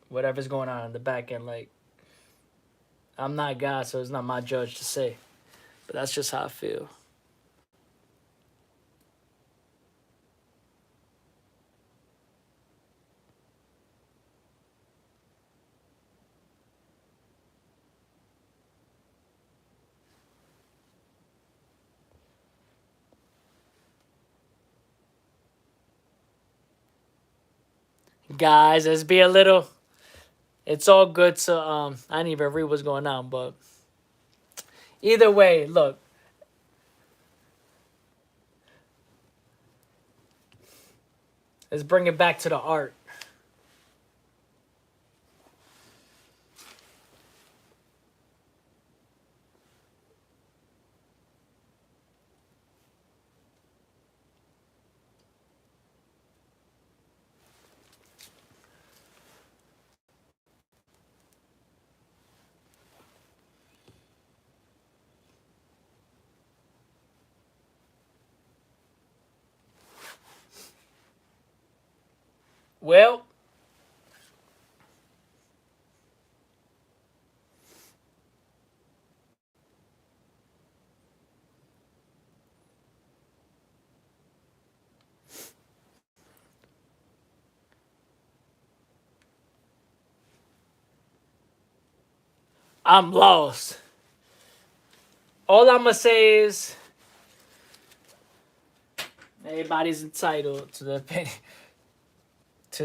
whatever's going on in the back end, like, I'm not God, so it's not my judge to say. But that's just how I feel. Guys, let's be a little. It's all good to I didn't even read what's going on, but either way, look. Let's bring it back to the art. Well, I'm lost. All I'm gonna say is everybody's entitled to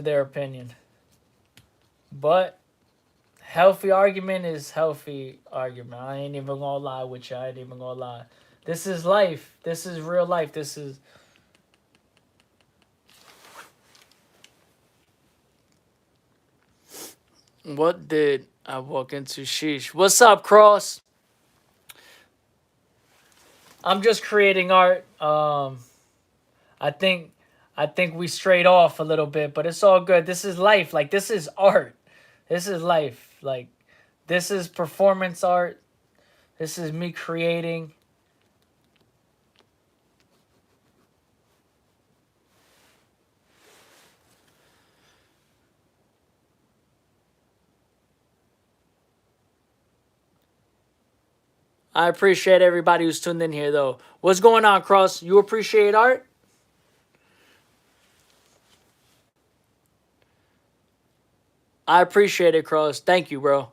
their opinion, but healthy argument is healthy argument. I ain't even gonna lie with you. I ain't even gonna lie. This is life. This is real life. This is. What did I walk into? Sheesh. What's up, Cross? I'm just creating art. I think I think we strayed off a little bit, but it's all good. This is life. Like this is art. This is life. Like this is performance art. This is me creating. I appreciate everybody who's tuned in here, though. What's going on, Cross? You appreciate art? I appreciate it, Cross. Thank you, bro.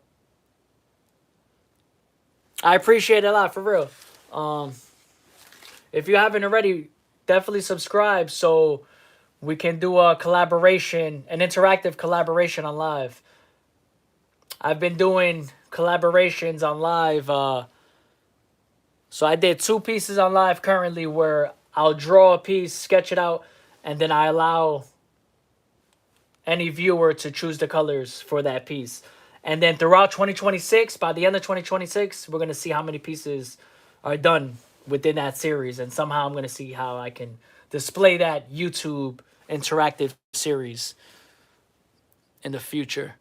I appreciate it a lot, for real. Um, if you haven't already, definitely subscribe so we can do a collaboration, an interactive collaboration on live. I've been doing collaborations on live. So I did 2 pieces on live currently where I'll draw a piece, sketch it out, and then I allow any viewer to choose the colors for that piece. And then throughout 2026, by the end of 2026, we're going to see how many pieces are done within that series. And somehow I'm going to see how I can display that YouTube interactive series in the future.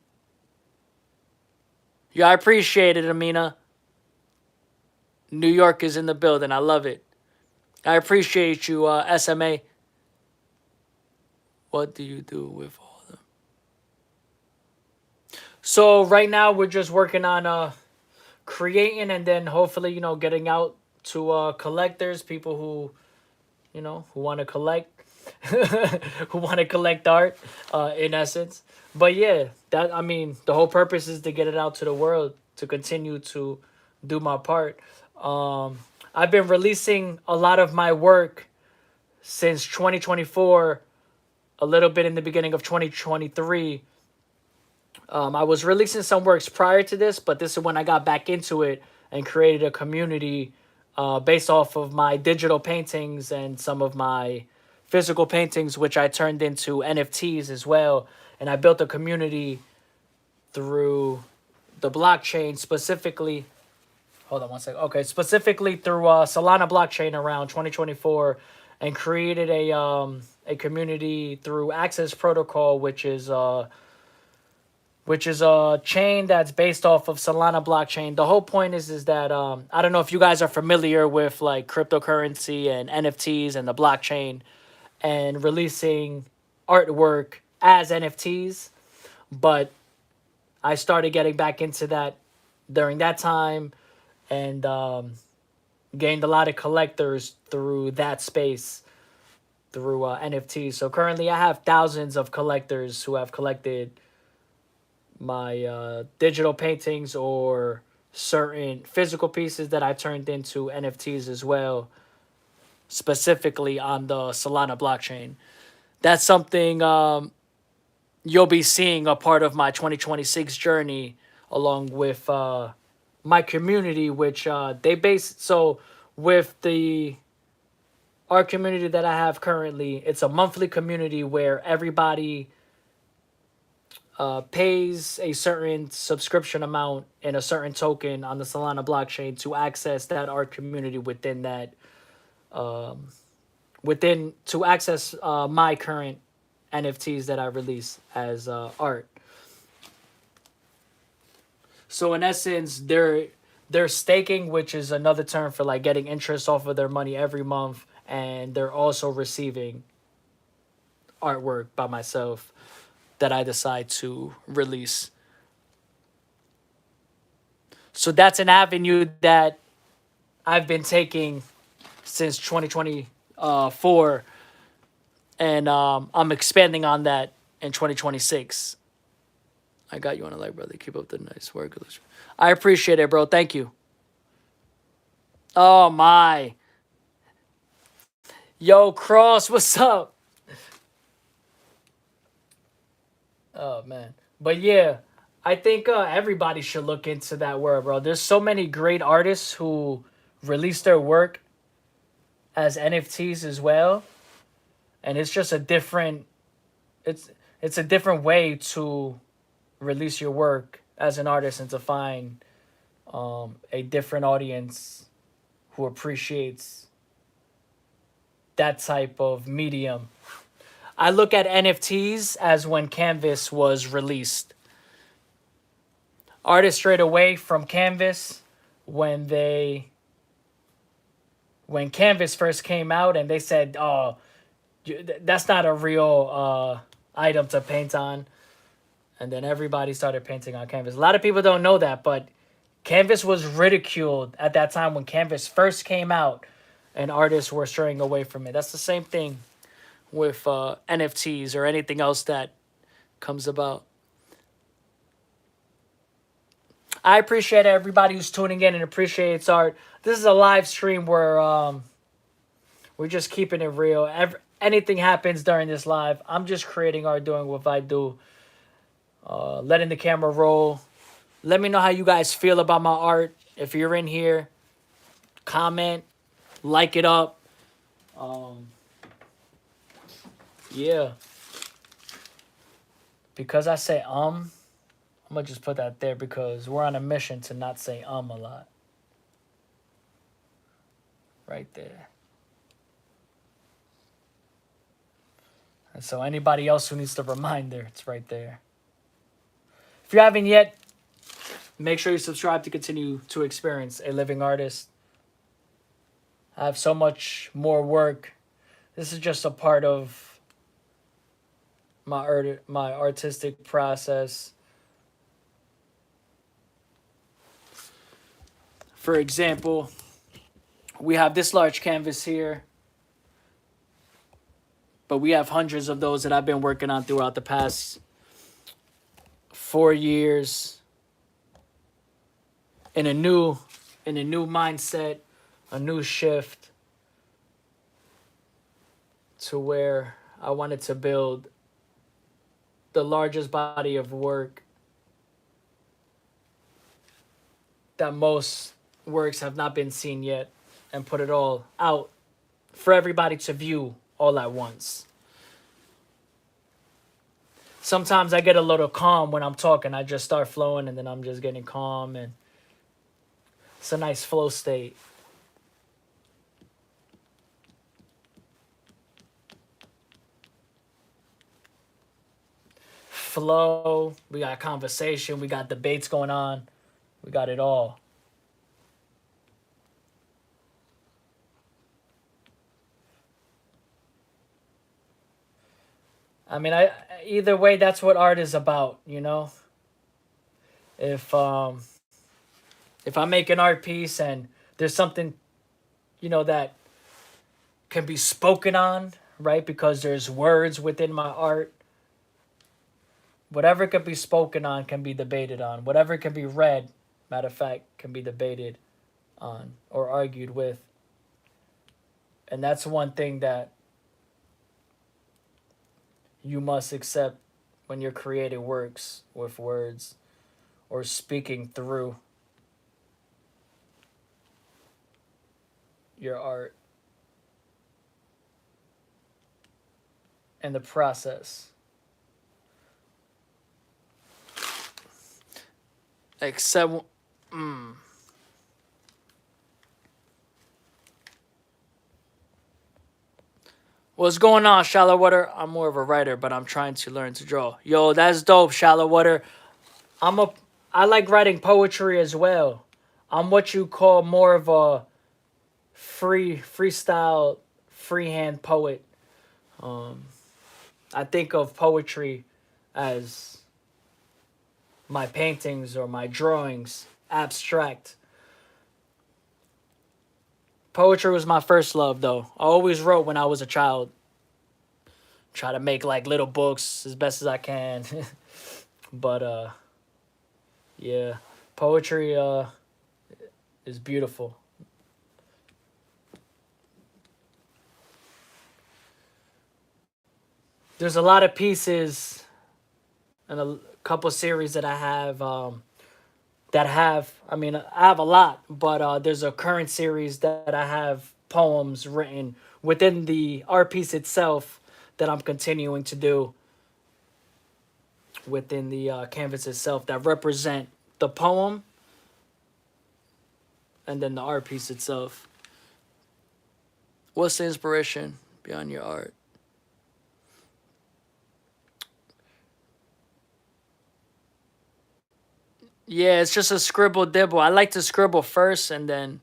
Yeah, I appreciate it, Amina. New York is in the building. I love it. I appreciate you, SMA. What do you do with all of them? So right now we're just working on creating and then hopefully, getting out to collectors, people who want to collect, who want to collect art, in essence. But yeah, the whole purpose is to get it out to the world, to continue to do my part. I've been releasing a lot of my work since 2024, a little bit in the beginning of 2023. I was releasing some works prior to this, but this is when I got back into it and created a community based off of my digital paintings and some of my physical paintings, which I turned into NFTs as well. And I built a community through the blockchain, specifically. Hold on one second. Okay, specifically through Solana blockchain around 2024, and created a community through Access Protocol, which is a chain that's based off of Solana blockchain. The whole point is that I don't know if you guys are familiar with like cryptocurrency and NFTs and the blockchain and releasing artwork as NFTs, but I started getting back into that during that time and gained a lot of collectors through that space, through NFTs. So currently I have thousands of collectors who have collected my digital paintings or certain physical pieces that I turned into NFTs as well, specifically on the Solana blockchain. That's something you'll be seeing a part of my 2026 journey along with my community, which they base. So with the art community that I have currently, it's a monthly community where everybody pays a certain subscription amount and a certain token on the Solana blockchain to access that art community within that, to access my current NFTs that I release as art. So in essence, they're staking, which is another term for like getting interest off of their money every month, and they're also receiving artwork by myself that I decide to release. So that's an avenue that I've been taking since 2024, and I'm expanding on that in 2026. I got you on a like, brother. Keep up the nice work. I appreciate it, bro. Thank you. Oh, my. Yo, Cross, what's up? Oh, man. But, yeah, I think everybody should look into that word, bro. There's so many great artists who release their work as NFTs as well. And it's just a different... It's a different way to release your work as an artist and to find a different audience who appreciates that type of medium. I look at NFTs as when Canvas was released. Artists strayed away from Canvas when Canvas first came out, and they said, "Oh, that's not a real item to paint on." And then everybody started painting on Canvas. A lot of people don't know that, but Canvas was ridiculed at that time when Canvas first came out, and artists were straying away from it. That's the same thing with NFTs or anything else that comes about. I appreciate everybody who's tuning in and appreciates art. This is a live stream where we're just keeping it real. Anything happens during this live, I'm just creating art, doing what I do. Letting the camera roll. Let me know how you guys feel about my art. If you're in here, comment, like it up. Yeah. Because I say I'm going to just put that there because we're on a mission to not say a lot. Right there. And so anybody else who needs the reminder, it's right there. If you haven't yet, make sure you subscribe to continue to experience a living artist. I have so much more work. This is just a part of my artistic process. For example, we have this large canvas here, but we have hundreds of those that I've been working on throughout the past 4 years in a new mindset, a new shift to where I wanted to build the largest body of work that most works have not been seen yet and put it all out for everybody to view all at once. Sometimes I get a little calm when I'm talking. I just start flowing and then I'm just getting calm, and it's a nice flow state. Flow, we got conversation, we got debates going on, we got it all. I mean, either way, that's what art is about, you know. If I make an art piece and there's something, you know, that can be spoken on, right? Because there's words within my art. Whatever can be spoken on can be debated on. Whatever can be read, matter of fact, can be debated on or argued with. And that's one thing that you must accept when you're creating works with words or speaking through your art and the process. Except, What's going on, Shallow Water? I'm more of a writer, but I'm trying to learn to draw. Yo, that's dope, Shallow Water. I like writing poetry as well. I'm what you call more of a freestyle, freehand poet. I think of poetry as my paintings or my drawings, abstract. Poetry was my first love, though. I always wrote when I was a child. Try to make like little books as best as I can. But yeah, poetry is beautiful. There's a lot of pieces and a couple series that I have that have. I mean, I have a lot, but there's a current series that I have poems written within the art piece itself that I'm continuing to do within the canvas itself that represent the poem and then the art piece itself. What's the inspiration behind your art? Yeah, it's just a scribble dibble. I like to scribble first and then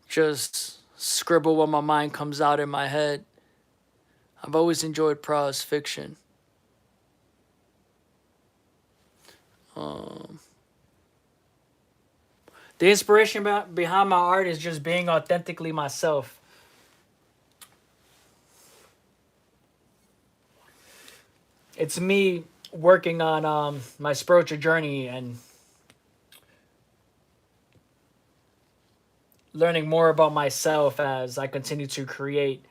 just scribble what my mind comes out in my head. I've always enjoyed prose fiction. Um, the inspiration behind my art is just being authentically myself. It's me working on my spiritual journey and learning more about myself as I continue to create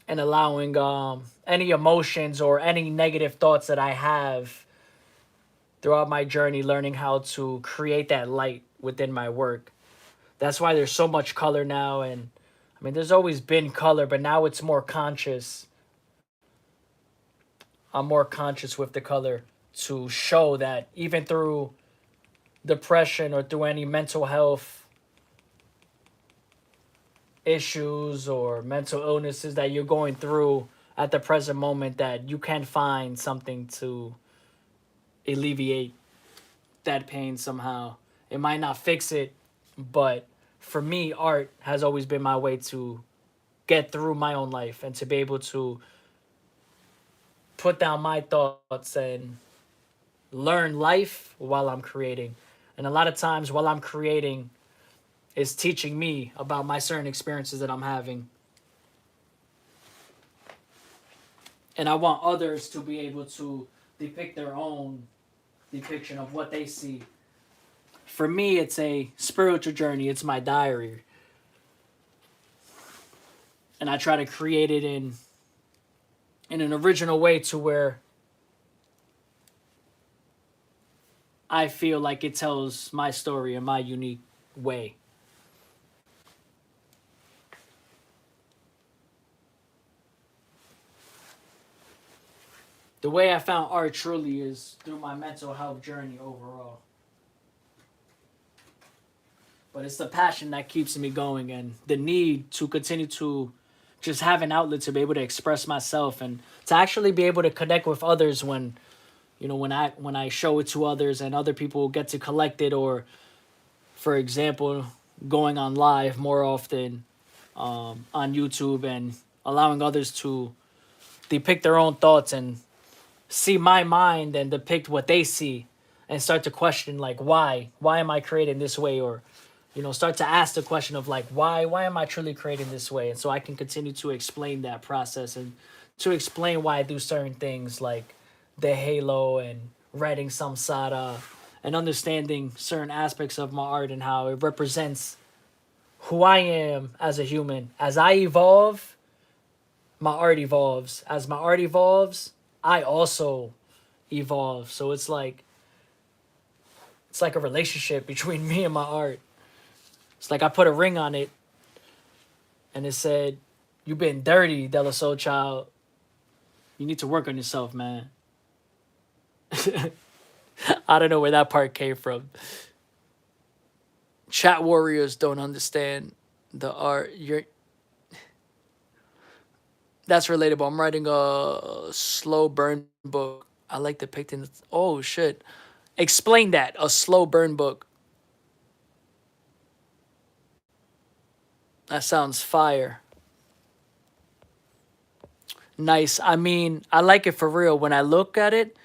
and allowing any emotions or any negative thoughts that I have throughout my journey, learning how to create that light within my work. That's why there's so much color now. And I mean, there's always been color, but now it's more conscious. I'm more conscious with the color to show that even through depression or through any mental health issues or mental illnesses that you're going through at the present moment, that you can find something to alleviate that pain somehow. It might not fix it, but for me, art has always been my way to get through my own life and to be able to put down my thoughts and learn life while I'm creating. And a lot of times while I'm creating is teaching me about my certain experiences that I'm having. And I want others to be able to depict their own depiction of what they see. For me, it's a spiritual journey. It's my diary. And I try to create it in an original way to where I feel like it tells my story in my unique way. The way I found art truly is through my mental health journey overall. But it's the passion that keeps me going and the need to continue to just have an outlet to be able to express myself and to actually be able to connect with others when when I show it to others and other people get to collect it, or for example going on live more often on YouTube and allowing others to depict their own thoughts and see my mind and depict what they see and start to question like why am I creating this way, or start to ask the question of like why am I truly creating this way, and so I can continue to explain that process and to explain why I do certain things like the halo and writing samsara and understanding certain aspects of my art and how it represents who I am as a human. As I evolve, my art evolves. As my art evolves, I also evolve. So it's like a relationship between me and my art. It's like I put a ring on it and it said, "You've been dirty, De La Soul Child. You need to work on yourself, man." I don't know where that part came from. Chat warriors don't understand the art. That's relatable. I'm writing a slow burn book. I like depicting. Oh shit! Explain that. A slow burn book. That sounds fire. Nice. I mean, I like it for real. When I look at it,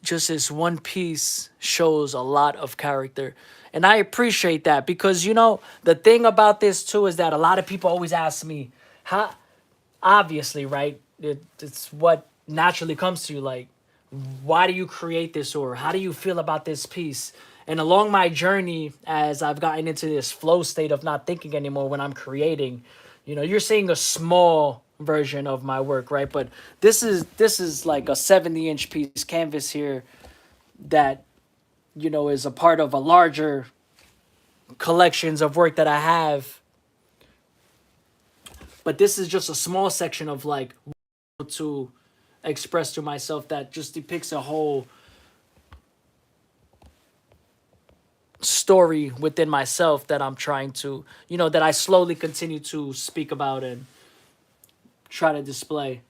just this one piece shows a lot of character. And I appreciate that because, the thing about this too is that a lot of people always ask me, how, obviously, right? It's what naturally comes to you. Like, why do you create this, or how do you feel about this piece? And along my journey, as I've gotten into this flow state of not thinking anymore when I'm creating, you're seeing a small version of my work, right? But this is like a 70-inch piece canvas here that is a part of a larger collections of work that I have. But this is just a small section of like to express to myself that just depicts a whole story within myself that I'm trying to, that I slowly continue to speak about and try to display.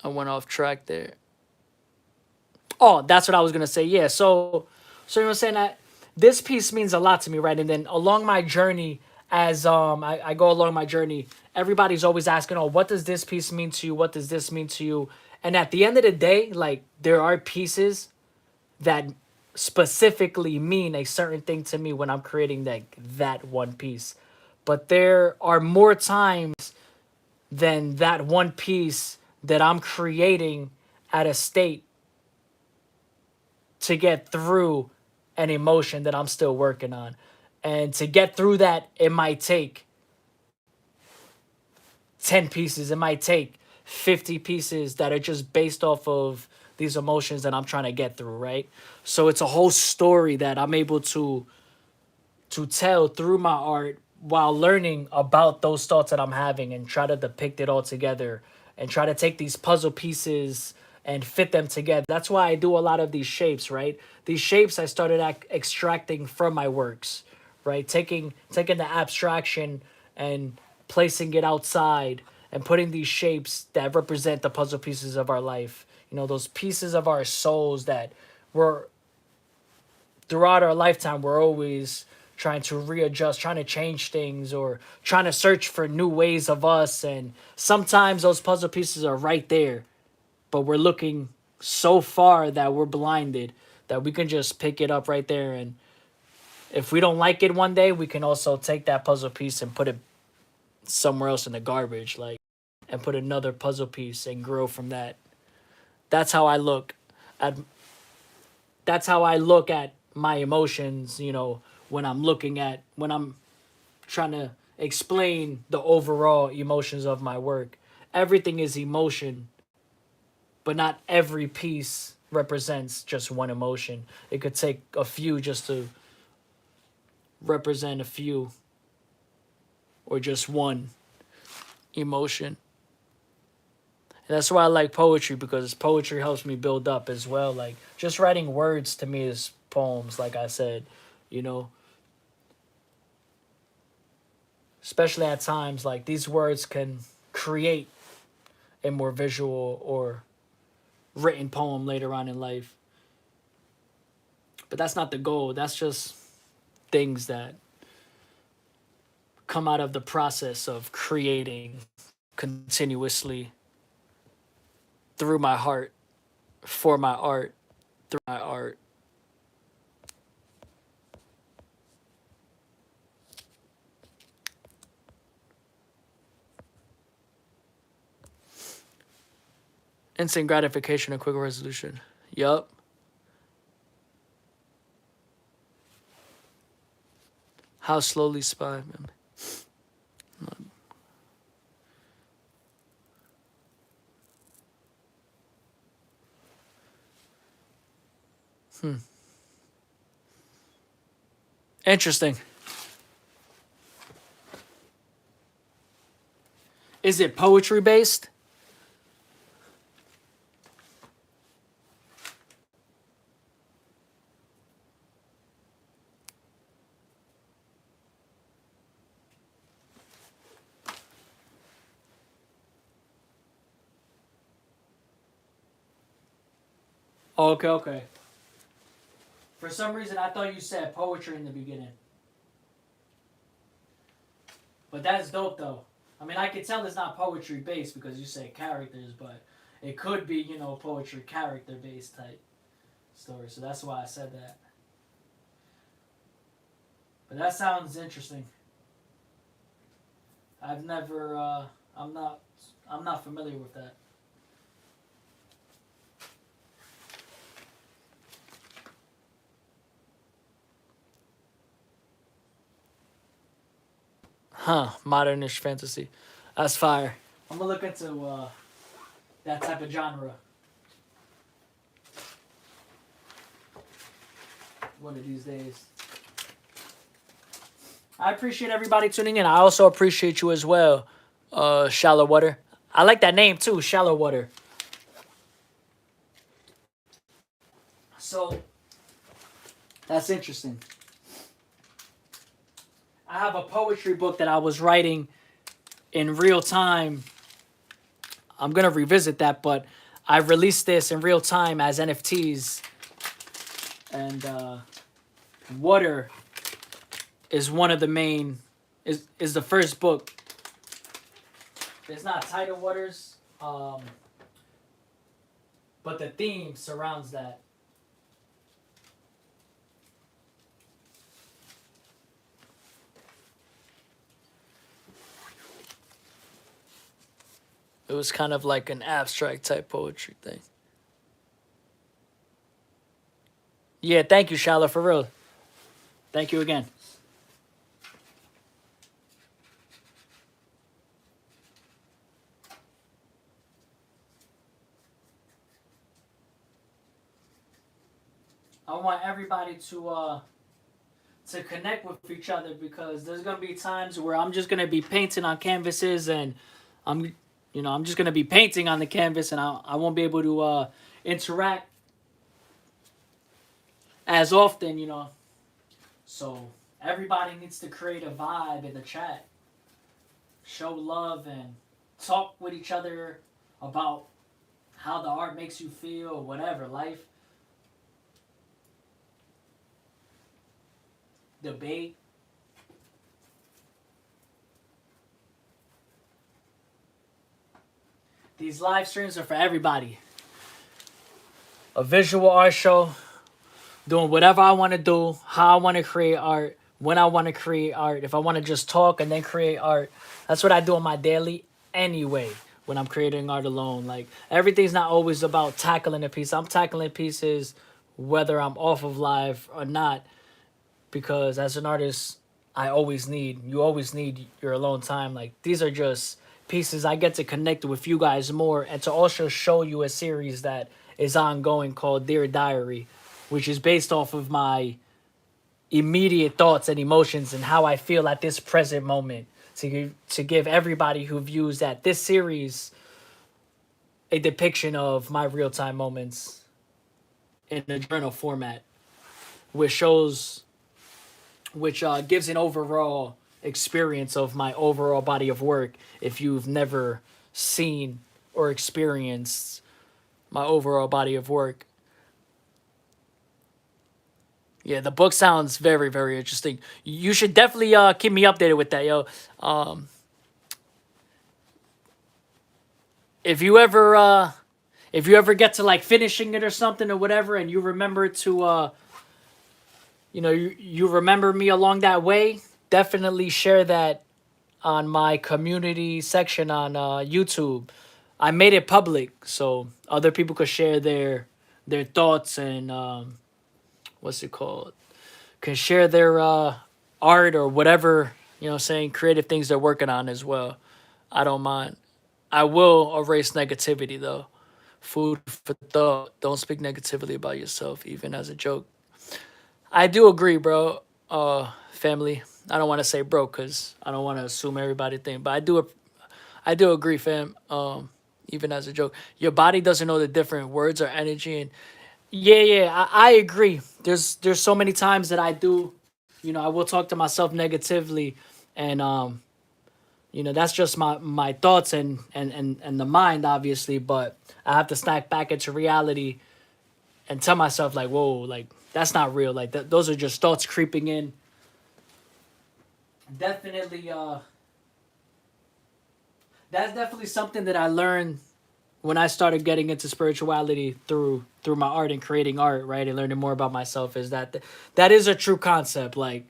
I went off track there. Oh, that's what I was gonna say. Yeah. So you know what I'm saying, that this piece means a lot to me, right? And then along my journey, as I go along my journey, everybody's always asking, "Oh, what does this piece mean to you? What does this mean to you?" And at the end of the day, like there are pieces that specifically mean a certain thing to me when I'm creating that one piece. But there are more times than that one piece that I'm creating at a state to get through an emotion that I'm still working on. And to get through that, it might take 10 pieces, it might take 50 pieces that are just based off of these emotions that I'm trying to get through, right? So it's a whole story that I'm able to tell through my art while learning about those thoughts that I'm having and try to depict it all together and try to take these puzzle pieces and fit them together. That's why I do a lot of these shapes, right? These shapes I started extracting from my works, right? Taking the abstraction and placing it outside and putting these shapes that represent the puzzle pieces of our life. Those pieces of our souls that were throughout our lifetime, we're always trying to readjust, trying to change things, or trying to search for new ways of us. And sometimes those puzzle pieces are right there, but we're looking so far that we're blinded that we can just pick it up right there. And if we don't like it one day, we can also take that puzzle piece and put it somewhere else in the garbage, like, and put another puzzle piece and grow from that. That's how I look at that's how I look at my emotions, when I'm trying to explain the overall emotions of my work. Everything is emotion, but not every piece represents just one emotion. It could take a few just to represent a few or just one emotion. And that's why I like poetry, because poetry helps me build up as well. Like just writing words to me is poems, like I said, you know. Especially at times like these words can create a more visual or written poem later on in life. But that's not the goal. That's just things that come out of the process of creating continuously through my heart, for my art, through my art. Instant gratification and quick resolution. Yup. How slowly spy. Interesting. Is it poetry based? Okay, okay. For some reason, I thought you said poetry in the beginning. But that's dope, though. I mean, I could tell it's not poetry based because you say characters, but it could be, poetry character based type story. So that's why I said that. But that sounds interesting. I've never. I'm not. I'm not familiar with that. Huh? Modernish fantasy. That's fire. I'm gonna look into that type of genre one of these days. I appreciate everybody tuning in. I also appreciate you as well, Shallow Water. I like that name too, Shallow Water. So that's interesting. I have a poetry book that I was writing in real time. I'm gonna revisit that, but I released this in real time as NFTs, and Water is one of the main is the first book. It's not Tidal Waters, but the theme surrounds that. It was kind of like an abstract type poetry thing. Yeah, thank you, Shallow, for real. Thank you again. I want everybody to connect with each other, because there's gonna be times where I'm just gonna be painting on canvases, and I'm I'm just gonna be painting on the canvas, and I won't be able to interact as often, So everybody needs to create a vibe in the chat, show love, and talk with each other about how the art makes you feel, or whatever, life, debate. These live streams are for everybody. A visual art show, doing whatever I want to do, how I want to create art, when I want to create art, if I want to just talk and then create art. That's what I do on my daily anyway when I'm creating art alone. Like, everything's not always about tackling a piece. I'm tackling pieces whether I'm off of live or not, because as an artist, you always need your alone time. Like, these are just pieces I get to connect with you guys more, and to also show you a series that is ongoing called Dear Diary, which is based off of my immediate thoughts and emotions and how I feel at this present moment, to give everybody who views that this series a depiction of my real time moments in a journal format, which shows which gives an overall experience of my overall body of work if you've never seen or experienced my overall body of work. Yeah, the book sounds very, very interesting. You should definitely keep me updated with that, yo. If you ever get to like finishing it or something or whatever, and you remember to you remember me along that way, definitely share that on my community section on YouTube. I made it public so other people could share their thoughts, and what's it called? Can share their art or whatever, saying creative things they're working on as well. I don't mind. I will erase negativity though. Food for thought. Don't speak negatively about yourself, even as a joke. I do agree, bro. Family. I don't want to say bro because I don't want to assume everybody think, but I do agree, fam. Even as a joke, your body doesn't know the different words or energy, and yeah, I agree. There's so many times that I do, I will talk to myself negatively, and that's just my thoughts and the mind, obviously, but I have to snap back into reality and tell myself like, whoa, like that's not real. Like those are just thoughts creeping in. Definitely, that's definitely something that I learned when I started getting into spirituality through my art and creating art, right, and learning more about myself. Is that is a true concept. Like,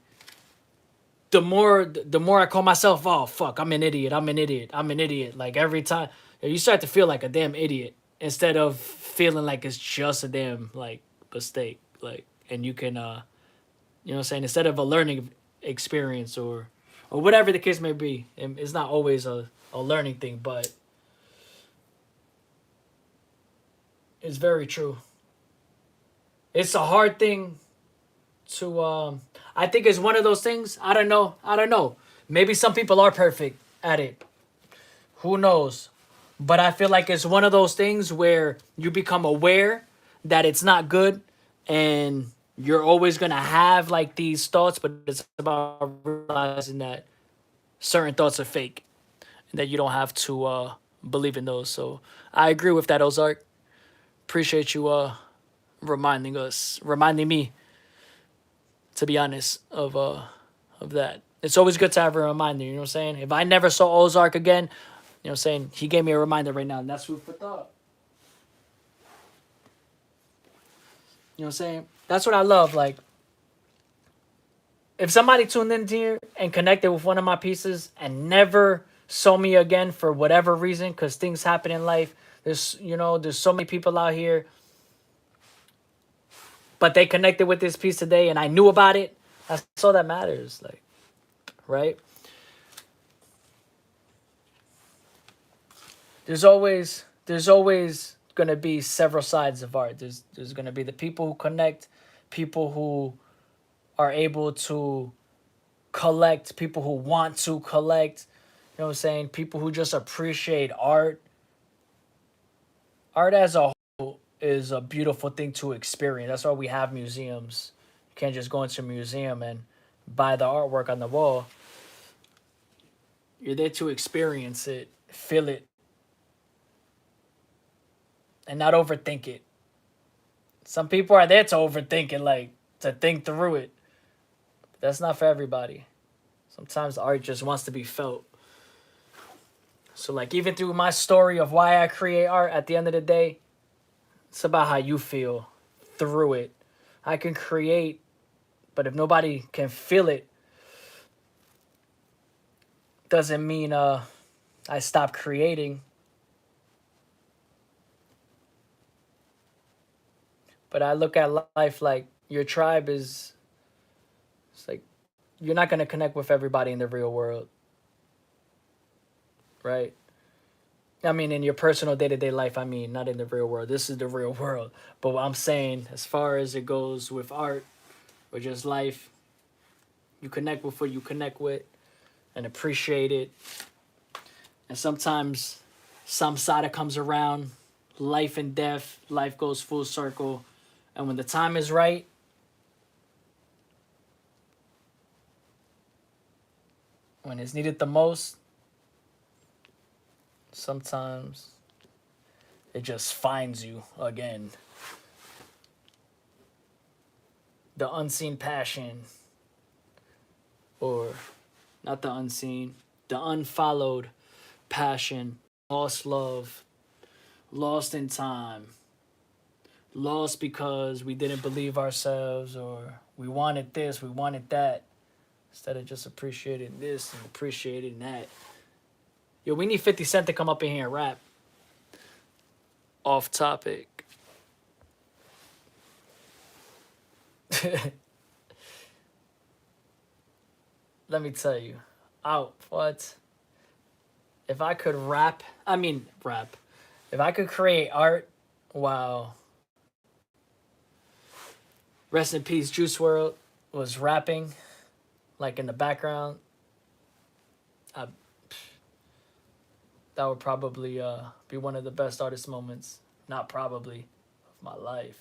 the more I call myself, oh fuck, I'm an idiot, I'm an idiot, I'm an idiot. Like every time you start to feel like a damn idiot instead of feeling like it's just a damn like mistake. Like and you can you know what I'm saying, instead of a learning experience or whatever the case may be. And it's not always a learning thing, but it's very true. It's a hard thing to I think it's one of those things. I don't know. I don't know. Maybe some people are perfect at it. Who knows? But I feel like it's one of those things where you become aware that it's not good and you're always going to have like these thoughts, but it's about realizing that certain thoughts are fake and that you don't have to believe in those. So I agree with that, Ozark. Appreciate you reminding me, to be honest, of that. It's always good to have a reminder, you know what I'm saying? If I never saw Ozark again, you know what I'm saying, he gave me a reminder right now, and that's food for thought. You know what I'm saying? That's what I love. Like, if somebody tuned in here and connected with one of my pieces and never saw me again for whatever reason, because things happen in life, there's so many people out here, but they connected with this piece today and I knew about it, that's all that matters. Like, right? There's always gonna be several sides of art. There's gonna be the people who connect, people who are able to collect, people who want to collect, you know what I'm saying? People who just appreciate art. Art as a whole is a beautiful thing to experience. That's why we have museums. You can't just go into a museum and buy the artwork on the wall. You're there to experience it, feel it, and not overthink it. Some people are there to overthink it, like to think through it. But that's not for everybody. Sometimes art just wants to be felt. So, like, even through my story of why I create art, at the end of the day, it's about how you feel through it. I can create, but if nobody can feel it, doesn't mean I stop creating. But I look at life like your tribe is, it's like, you're not going to connect with everybody in the real world, right? I mean, in your personal day to day life, I mean, not in the real world. This is the real world. But what I'm saying, as far as it goes with art or just life, you connect with what you connect with and appreciate it. And sometimes some side comes around, life and death, life goes full circle. And when the time is right, when it's needed the most, sometimes it just finds you again. The unseen passion, or not the unseen, the unfollowed passion, lost love, lost in time, lost because we didn't believe ourselves or we wanted this, we wanted that, instead of just appreciating this and appreciating that. Yo, we need 50 Cent to come up in here and rap. Off topic. Let me tell you. What? If I could rap. If I could create art, wow. Rest in peace, Juice World was rapping, like in the background. I, that would probably be one of the best artist moments, not probably, of my life.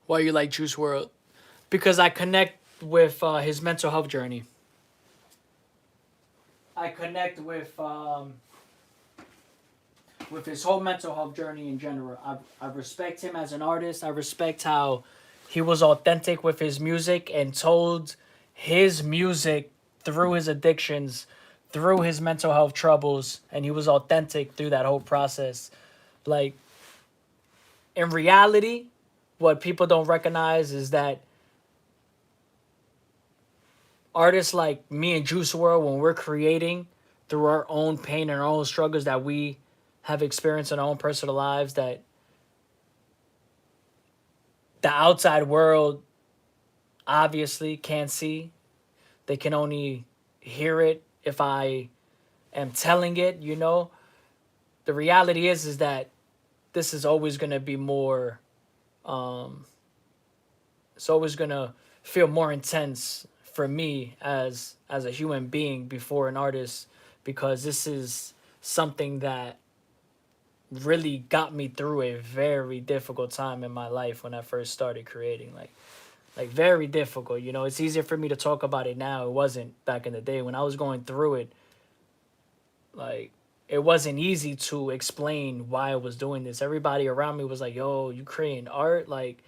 Why you like Juice World? Because I connect with his mental health journey. I connect with his whole mental health journey in general. I respect him as an artist. I respect how he was authentic with his music and told his music through his addictions, through his mental health troubles, and he was authentic through that whole process. Like, in reality, what people don't recognize is that artists like me and Juice World, when we're creating through our own pain and our own struggles that we have experienced in our own personal lives, that the outside world obviously can't see. They can only hear it if I am telling it, you know. The reality is that this is always going to be more um it's always going to feel more intense for me as a human being before an artist, because this is something that really got me through a very difficult time in my life when I first started creating. Like very difficult. You know, it's easier for me to talk about it now. It wasn't back in the day when I was going through it. Like, it wasn't easy to explain why I was doing this. Everybody around me was like, "Yo, you creating art?" Like,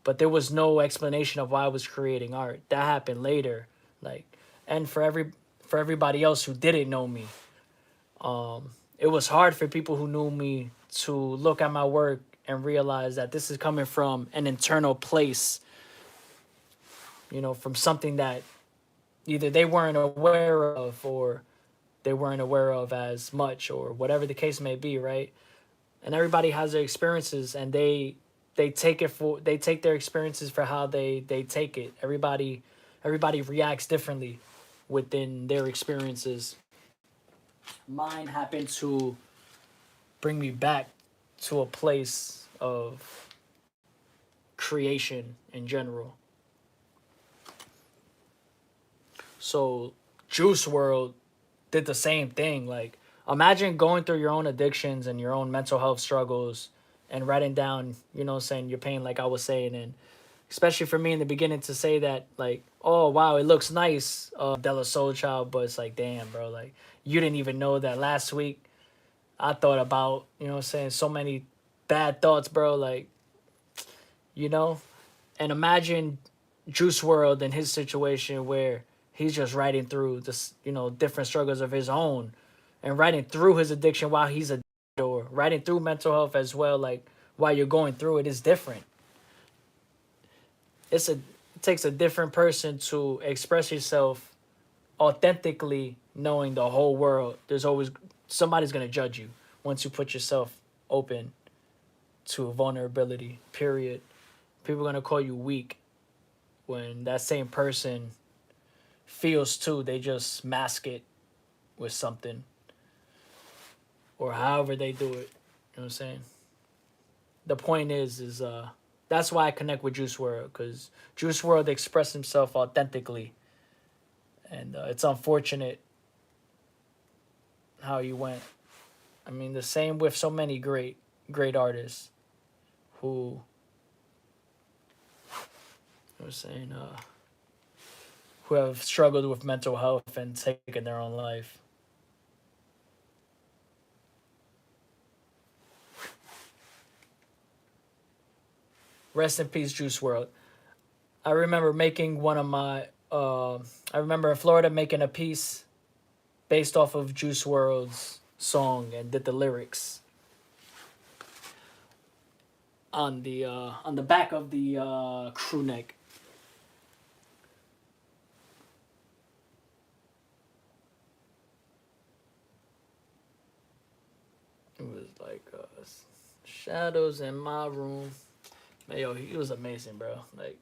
but there was no explanation of why I was creating art. That happened later. Like, and for everybody else who didn't know me, it was hard for people who knew me to look at my work and realize that this is coming from an internal place, you know, from something that either they weren't aware of or they weren't aware of as much, or whatever the case may be, right? And everybody has their experiences, and they take their experiences for how they take it. Everybody reacts differently within their experiences. Mine happened to bring me back to a place of creation in general. So Juice World did the same thing. Like, imagine going through your own addictions and your own mental health struggles and writing down, you know, saying your pain, like I was saying. And especially for me in the beginning to say that, like, oh, wow, it looks nice, Della Soul Child, but it's like, damn, bro, like, you didn't even know that last week I thought about, you know what I'm saying, so many bad thoughts, bro, like, you know? And imagine Juice World in his situation where he's just writing through this, you know, different struggles of his own and writing through his addiction while he's a, or writing through mental health as well. Like, while you're going through it is different. It takes a different person to express yourself authentically, knowing the whole world. There's always somebody's gonna judge you once you put yourself open to vulnerability. Period. People are gonna call you weak when that same person feels too. They just mask it with something or however they do it. You know what I'm saying? The point is that's why I connect with Juice World, because Juice World expressed himself authentically, and it's unfortunate how he went. I mean, the same with so many great artists who, I was saying, who have struggled with mental health and taken their own life. Rest in peace, Juice World. I remember making one of my. I remember in Florida making a piece based off of Juice World's song and did the lyrics on the back of the crew neck. It was like shadows in my room. Man, yo, he was amazing, bro. Like,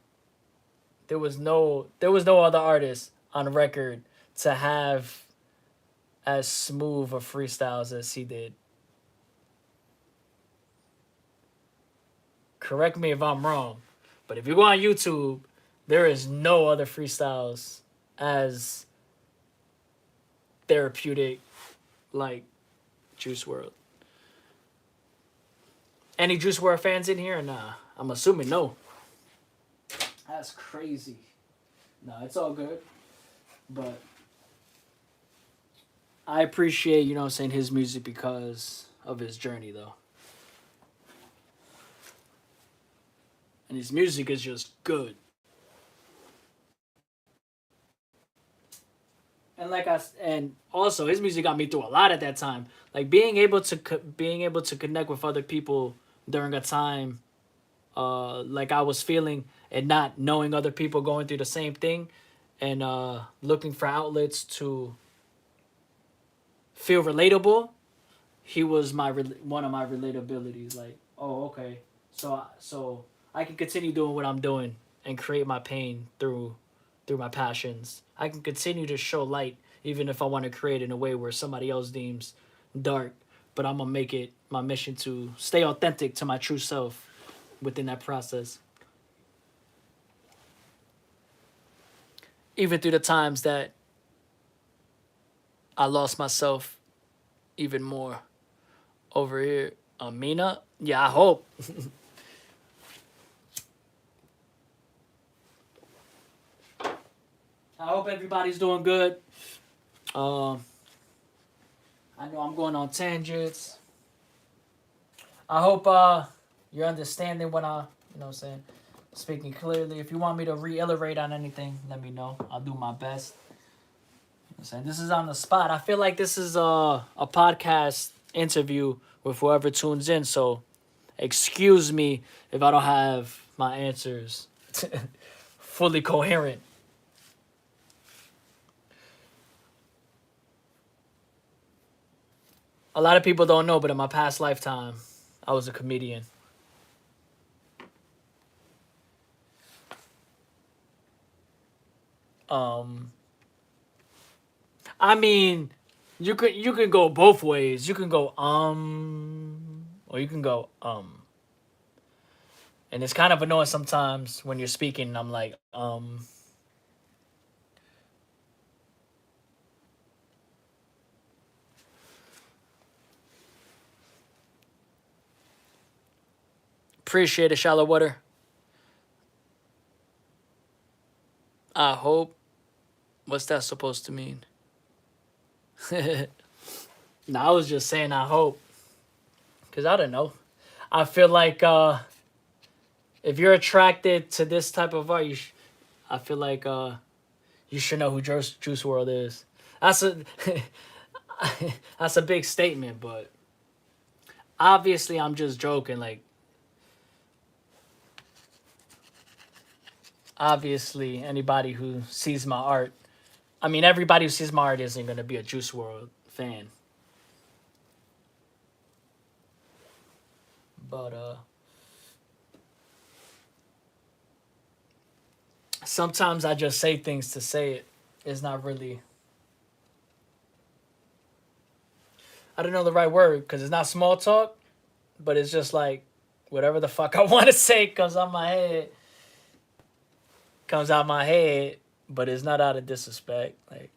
there was no other artist on record to have as smooth of freestyles as he did. Correct me if I'm wrong, but if you go on YouTube, there is no other freestyles as therapeutic like Juice World. Any Juice World fans in here? Nah, I'm assuming no. That's crazy. No, it's all good. But I appreciate, you know what I'm saying, his music because of his journey, though. And his music is just good. And and also his music got me through a lot at that time. Like being able to connect with other people during a time like I was feeling, and not knowing other people going through the same thing, and looking for outlets to feel relatable. He was one of my relatabilities. Like, oh, okay, so I can continue doing what I'm doing and create my pain through my passions. I can continue to show light even if I want to create in a way where somebody else deems dark, but I'm gonna make it my mission to stay authentic to my true self within that process. Even through the times that I lost myself even more. Over here, Amina. Yeah, I hope. I hope everybody's doing good. Um, I know I'm going on tangents. I hope you're understanding what you know what I'm saying, speaking clearly. If you want me to reiterate on anything, let me know. I'll do my best. You know what I'm saying, this is on the spot. I feel like this is a podcast interview with whoever tunes in. So excuse me if I don't have my answers fully coherent. A lot of people don't know, but in my past lifetime, I was a comedian. Um, I mean, you can go both ways. You can go or you can go and it's kind of annoying sometimes when you're . I'm like appreciate it, shallow water. I hope. What's that supposed to mean? No, I was just saying I hope, cause I don't know. I feel like if you're attracted to this type of art, I feel like you should know who Juice World is. That's a that's a big statement, but obviously I'm just joking. Like, obviously anybody who sees my art, I mean everybody who sees my art isn't gonna be a Juice World fan. But sometimes I just say things to say it. It's not really, I don't know the right word because it's not small talk, but it's just like whatever the fuck I want to say comes out my head, but it's not out of disrespect. Like,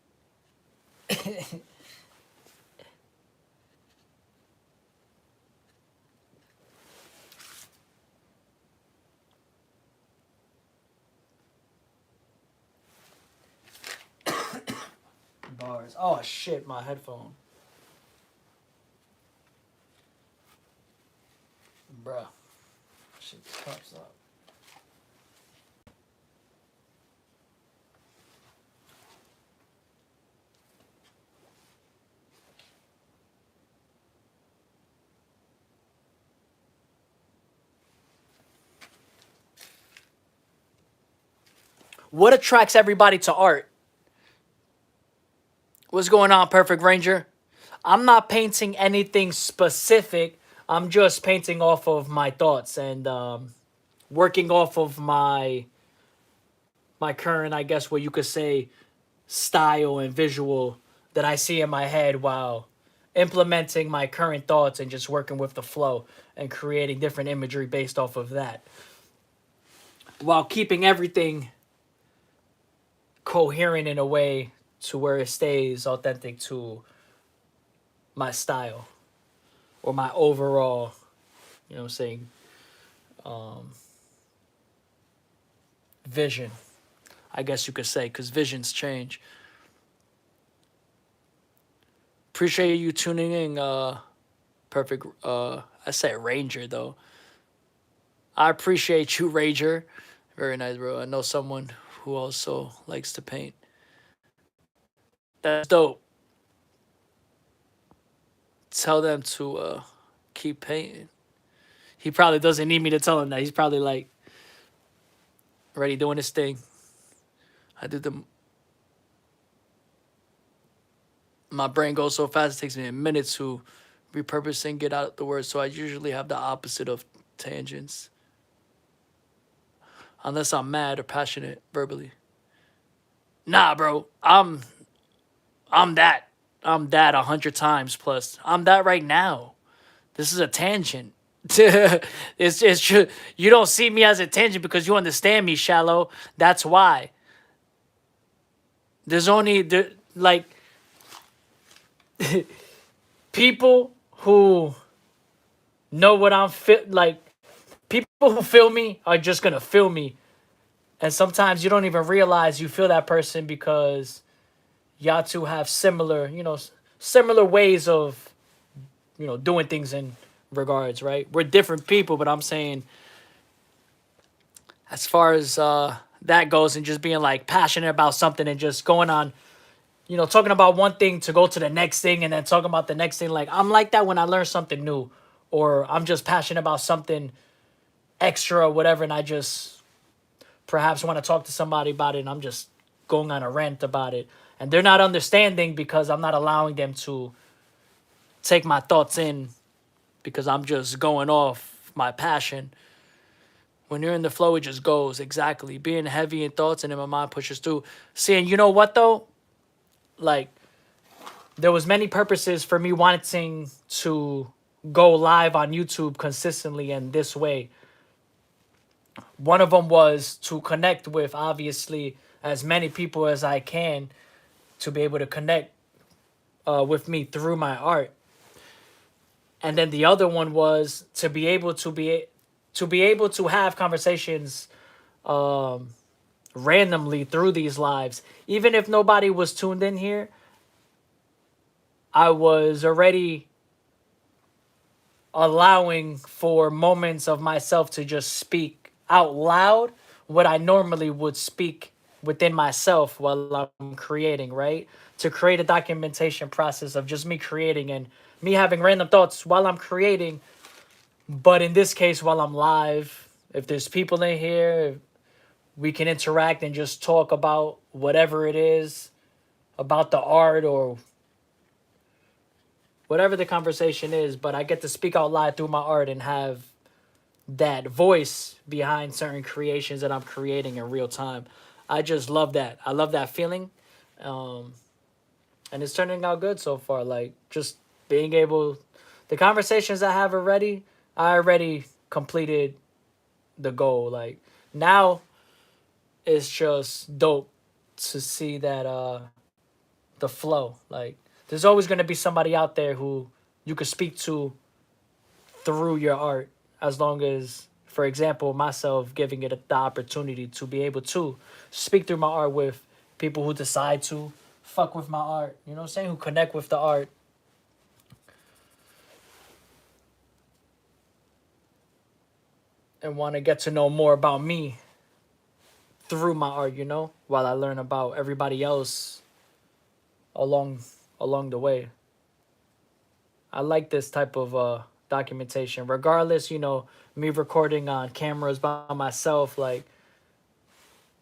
bars. Oh shit, my headphone, bruh. Shit pops up. What attracts everybody to art? What's going on, Perfect Ranger? I'm not painting anything specific. I'm just painting off of my thoughts and working off of my current, I guess, what you could say, style and visual that I see in my head while implementing my current thoughts and just working with the flow and creating different imagery based off of that while keeping everything coherent in a way to where it stays authentic to my style or my overall, you know what I'm saying, um, vision, I guess you could say, because visions change. Appreciate you tuning in. Perfect. I said Ranger though. I appreciate you, Ranger. Very nice, bro. I know someone who also likes to paint. That's dope. Tell them to keep painting. He probably doesn't need me to tell him that. He's probably like already doing his thing. I did the. My brain goes so fast it takes me a minute to repurpose and get out the words. So I usually have the opposite of tangents, unless I'm mad or passionate verbally. Nah, bro. I'm that. I'm that 100 times plus. I'm that right now. This is a tangent. It's true. You don't see me as a tangent because you understand me shallow. That's why. There's only like people who know what I'm like people who feel me are just gonna feel me. And sometimes you don't even realize you feel that person because y'all two have similar, similar ways of, doing things in regards, right? We're different people, but I'm saying as far as that goes and just being like passionate about something and just going on, talking about one thing to go to the next thing and then talking about the next thing. Like I'm like that when I learn something new or I'm just passionate about something extra or whatever. And I just perhaps want to talk to somebody about it. And I'm just going on a rant about it. And they're not understanding because I'm not allowing them to take my thoughts in because I'm just going off my passion. When you're in the flow, it just goes. Exactly. Being heavy in thoughts and then my mind pushes through. Seeing, you know what though? Like, there was many purposes for me wanting to go live on YouTube consistently in this way. One of them was to connect with, obviously, as many people as I can to be able to connect with me through my art. And then the other one was to be able to have conversations randomly through these lives. Even if nobody was tuned in here, I was already allowing for moments of myself to just speak out loud what I normally would speak within myself while I'm creating, right? To create a documentation process of just me creating and me having random thoughts while I'm creating. But in this case, while I'm live, if there's people in here, we can interact and just talk about whatever it is, about the art or whatever the conversation is. But I get to speak out loud through my art and have that voice behind certain creations that I'm creating in real time. I just love that. I love that feeling. And it's turning out good so far. Like, just being able, the conversations I have already, I already completed the goal. Like, now it's just dope to see that the flow. Like, there's always going to be somebody out there who you could speak to through your art, as long as, for example, myself giving it the opportunity to be able to speak through my art with people who decide to fuck with my art, you know what I'm saying, who connect with the art. And want to get to know more about me through my art, while I learn about everybody else along along the way. I like this type of documentation. Regardless, me recording on cameras by myself, like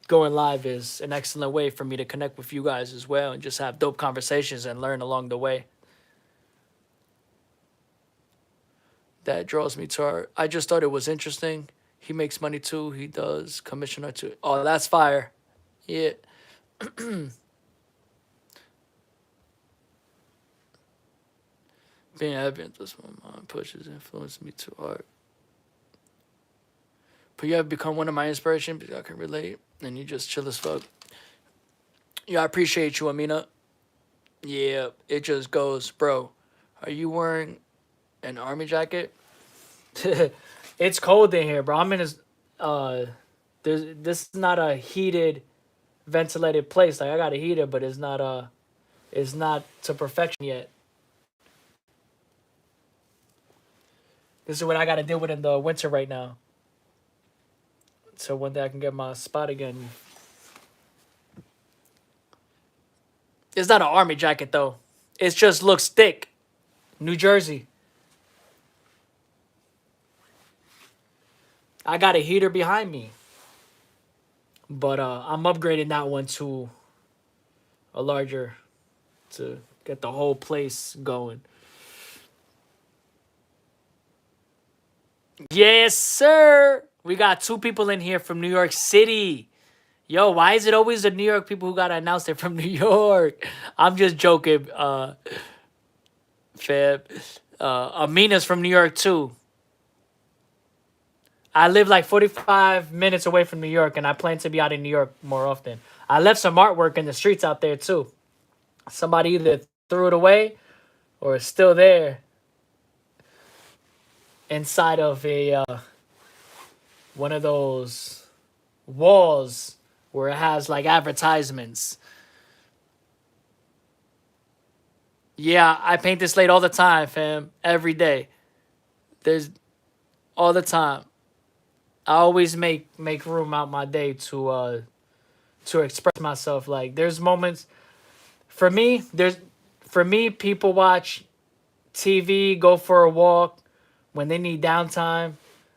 going live is an excellent way for me to connect with you guys as well and just have dope conversations and learn along the way. That draws me to art. I just thought it was interesting. He makes money too. He does commissioner too. Oh, that's fire. Yeah. Being evident, this one mind pushes influenced me to art. But you have become one of my inspirations because I can relate. And you just chill as fuck. Yeah, I appreciate you, Amina. Yeah, it just goes, bro. Are you wearing an army jacket? It's cold in here, bro. I'm in this. This is not a heated, ventilated place. Like I got a heater, but it's not to perfection yet. This is what I got to deal with in the winter right now. So one day I can get my spot again. It's not an army jacket though. It just looks thick. New Jersey. I got a heater behind me, but I'm upgrading that one to a larger to get the whole place going. Yes, sir. We got two people in here from New York City. Yo, why is it always the New York people who gotta announce they're from New York? I'm just joking, fam. Amina's from New York too. I live like 45 minutes away from New York, and I plan to be out in New York more often. I left some artwork in the streets out there too. Somebody either threw it away or it's still there inside of a one of those walls where it has like advertisements. Yeah, I paint this slate all the time, fam. Every day. There's all the time. I always make room out my day to express myself. Like there's moments for me, people watch TV, go for a walk when they need downtime.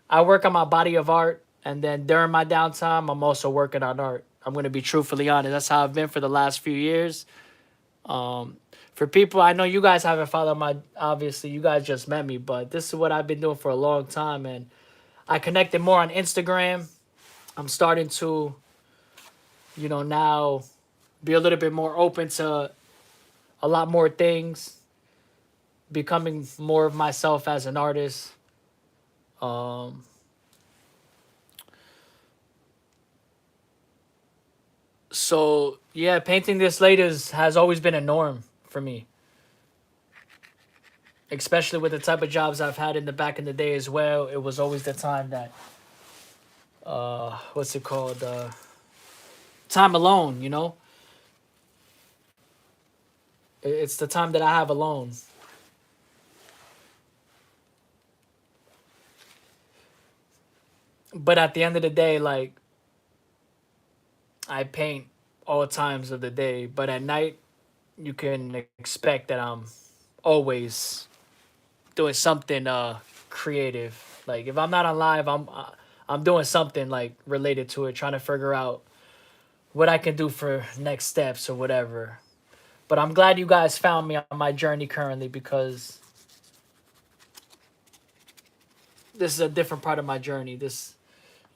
I work on my body of art, and then during my downtime, I'm also working on art. I'm gonna be truthfully honest. That's how I've been for the last few years. For people, I know you guys haven't followed my. Obviously, you guys just met me, but this is what I've been doing for a long time, and I connected more on Instagram. I'm starting to, now be a little bit more open to a lot more things, becoming more of myself as an artist. Um, so yeah, painting this late has always been a norm for me, especially with the type of jobs I've had in the back in the day as well. It was always the time that what's it called? Time alone, It's the time that I have alone. But at the end of the day, like I paint all times of the day, but at night you can expect that I'm always doing something creative. Like if I'm not on live, I'm doing something like related to it, trying to figure out what I can do for next steps or whatever. But I'm glad you guys found me on my journey currently because this is a different part of my journey. This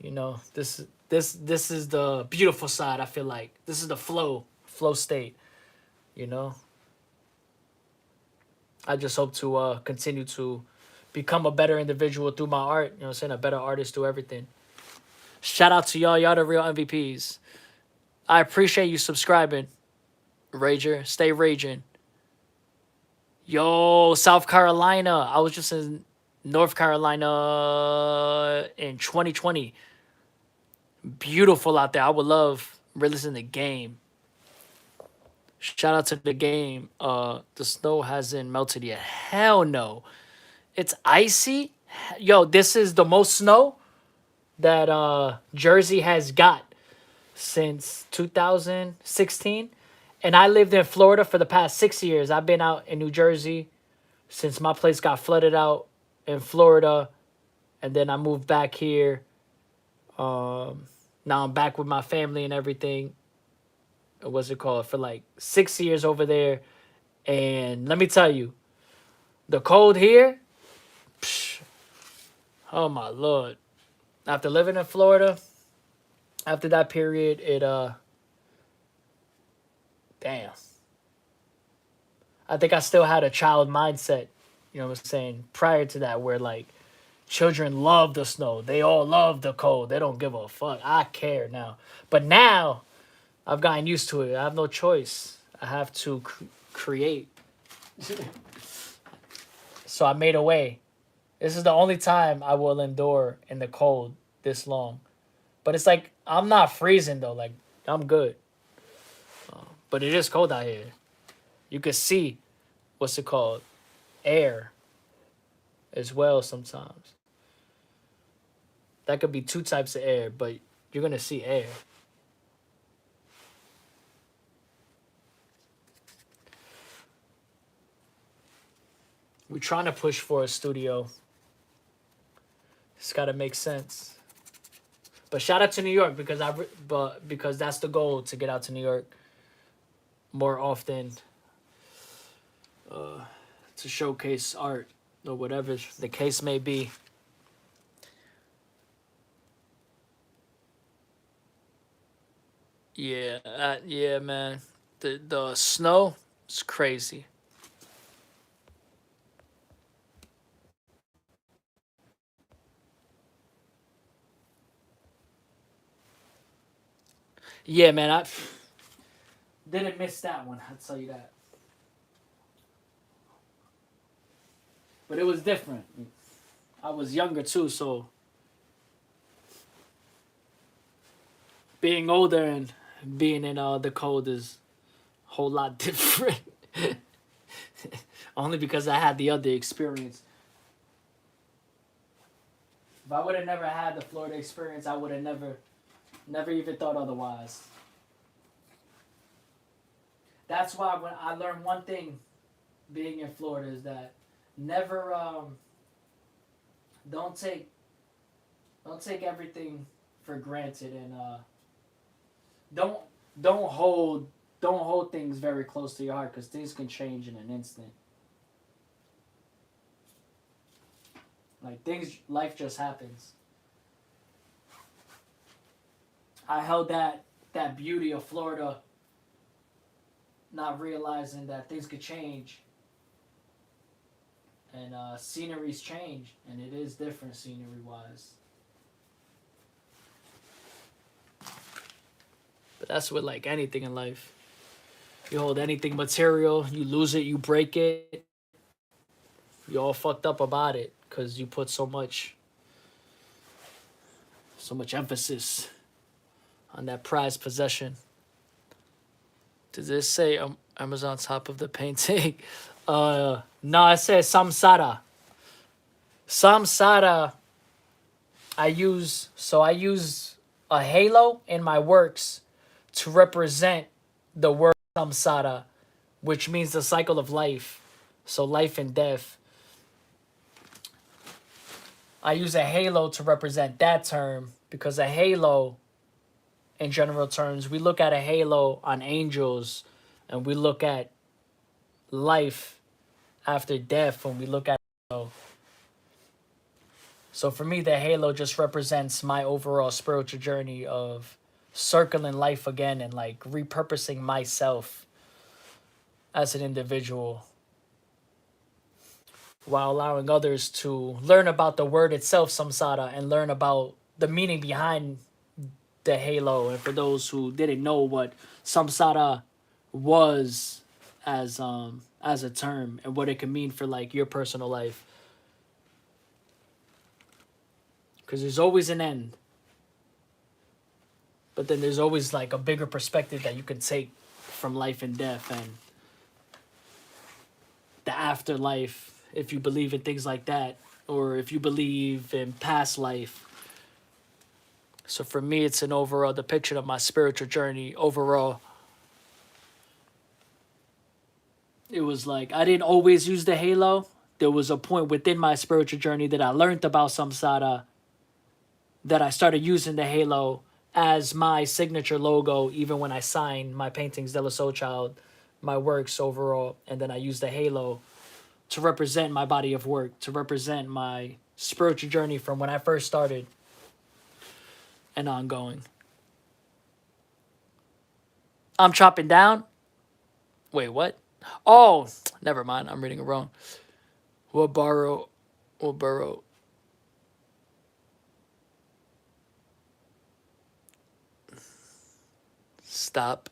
is the beautiful side. I feel like this is the flow state. You know, I just hope to continue to become a better individual through my art. You know what I'm saying? A better artist through everything. Shout out to y'all. Y'all the real MVPs. I appreciate you subscribing. Rager. Stay raging. Yo, South Carolina. I was just in North Carolina in 2020. Beautiful out there. I would love releasing the game. Shout out to the game. The snow hasn't melted yet. Hell no. It's icy. Yo, this is the most snow that Jersey has got since 2016. And I lived in Florida for the past 6 years. I've been out in New Jersey since my place got flooded out in Florida. And then I moved back here. Now I'm back with my family and everything. What's it called? For like 6 years over there. And let me tell you, the cold here, psh, oh my Lord. After living in Florida, after that period, damn. I think I still had a child mindset, you know what I'm saying, prior to that, where like children love the snow. They all love the cold. They don't give a fuck. I care now. But now I've gotten used to it. I have no choice. I have to create. So I made a way. This is the only time I will endure in the cold this long But it's like I'm not freezing though. Like I'm good. But it is cold out here. You could see what's it called? Air as well sometimes. That could be two types of air, but you're gonna see air. We're trying to push for a studio. It's got to make sense. But shout out to New York because that's the goal, to get out to New York more often, to showcase art or whatever the case may be. Yeah, yeah, man. The snow is crazy. Yeah, man. I didn't miss that one. I'll tell you that. But it was different. I was younger too, so being older and being in the cold is a whole lot different. Only because I had the other experience. If I would have never had the Florida experience, I would have never even thought otherwise. That's why when I learned one thing being in Florida is that never don't take don't take everything for granted, and don't don't hold don't hold things very close to your heart, because things can change in an instant. Like things, life just happens. I held that beauty of Florida, not realizing that things could change, and sceneries change, and it is different scenery wise. But that's with like anything in life. You hold anything material, you lose it, you break it, you're all fucked up about it because you put so much emphasis on that prized possession. Does this say Amazon top of the painting? No, it says samsara. Samsara. I use a halo in my works to represent the word samsara, which means the cycle of life. So life and death. I use a halo to represent that term because a halo, in general terms, we look at a halo on angels, and we look at life after death when we look at it. So for me, the halo just represents my overall spiritual journey of circling life again and like repurposing myself as an individual, while allowing others to learn about the word itself, samsara, and learn about the meaning behind the halo. And for those who didn't know what samsara was as a term and what it can mean for like your personal life, because there's always an end, but then there's always like a bigger perspective that you can take from life and death and the afterlife, if you believe in things like that, or if you believe in past life. So for me, it's an overall depiction of my spiritual journey. Overall, it was like I didn't always use the halo. There was a point within my spiritual journey that I learned about samsara, that I started using the halo as my signature logo, even when I sign my paintings, De La Soul Child, my works overall. And then I use the halo to represent my body of work, to represent my spiritual journey from when I first started and ongoing. I'm chopping down. Wait, what? Oh, never mind. I'm reading it wrong. We'll borrow. Stop.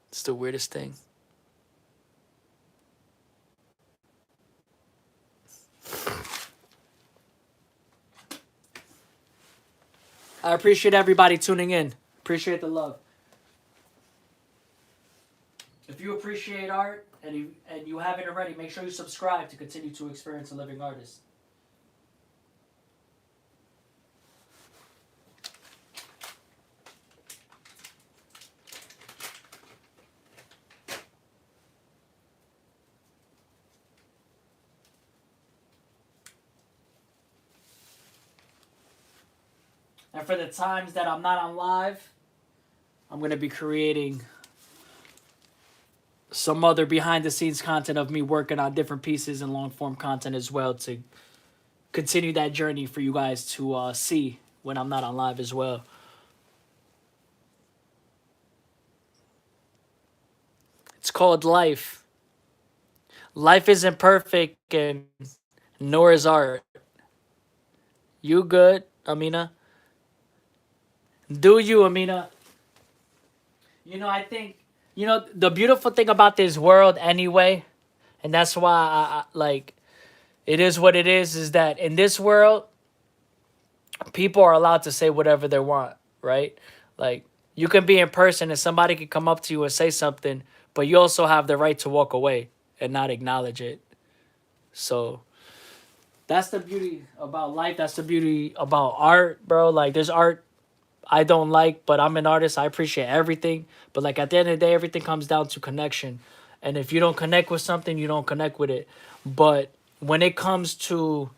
It's the weirdest thing. I appreciate everybody tuning in. Appreciate the love. If you appreciate art and you haven't already, make sure you subscribe to continue to experience a living artist. And for the times that I'm not on live, I'm going to be creating some other behind the scenes content of me working on different pieces and long form content as well to continue that journey for you guys to see when I'm not on live as well. It's called life. Life isn't perfect, and nor is art. You good, Amina? Do you, Amina? You know, I think, the beautiful thing about this world anyway, and that's why like, it is what it is that in this world, people are allowed to say whatever they want, right? Like, you can be in person and somebody can come up to you and say something, but you also have the right to walk away and not acknowledge it. So that's the beauty about life. That's the beauty about art, bro. Like, there's art I don't like, but I'm an artist. I appreciate everything. But like, at the end of the day, everything comes down to connection. And if you don't connect with something, you don't connect with it. But when it comes to,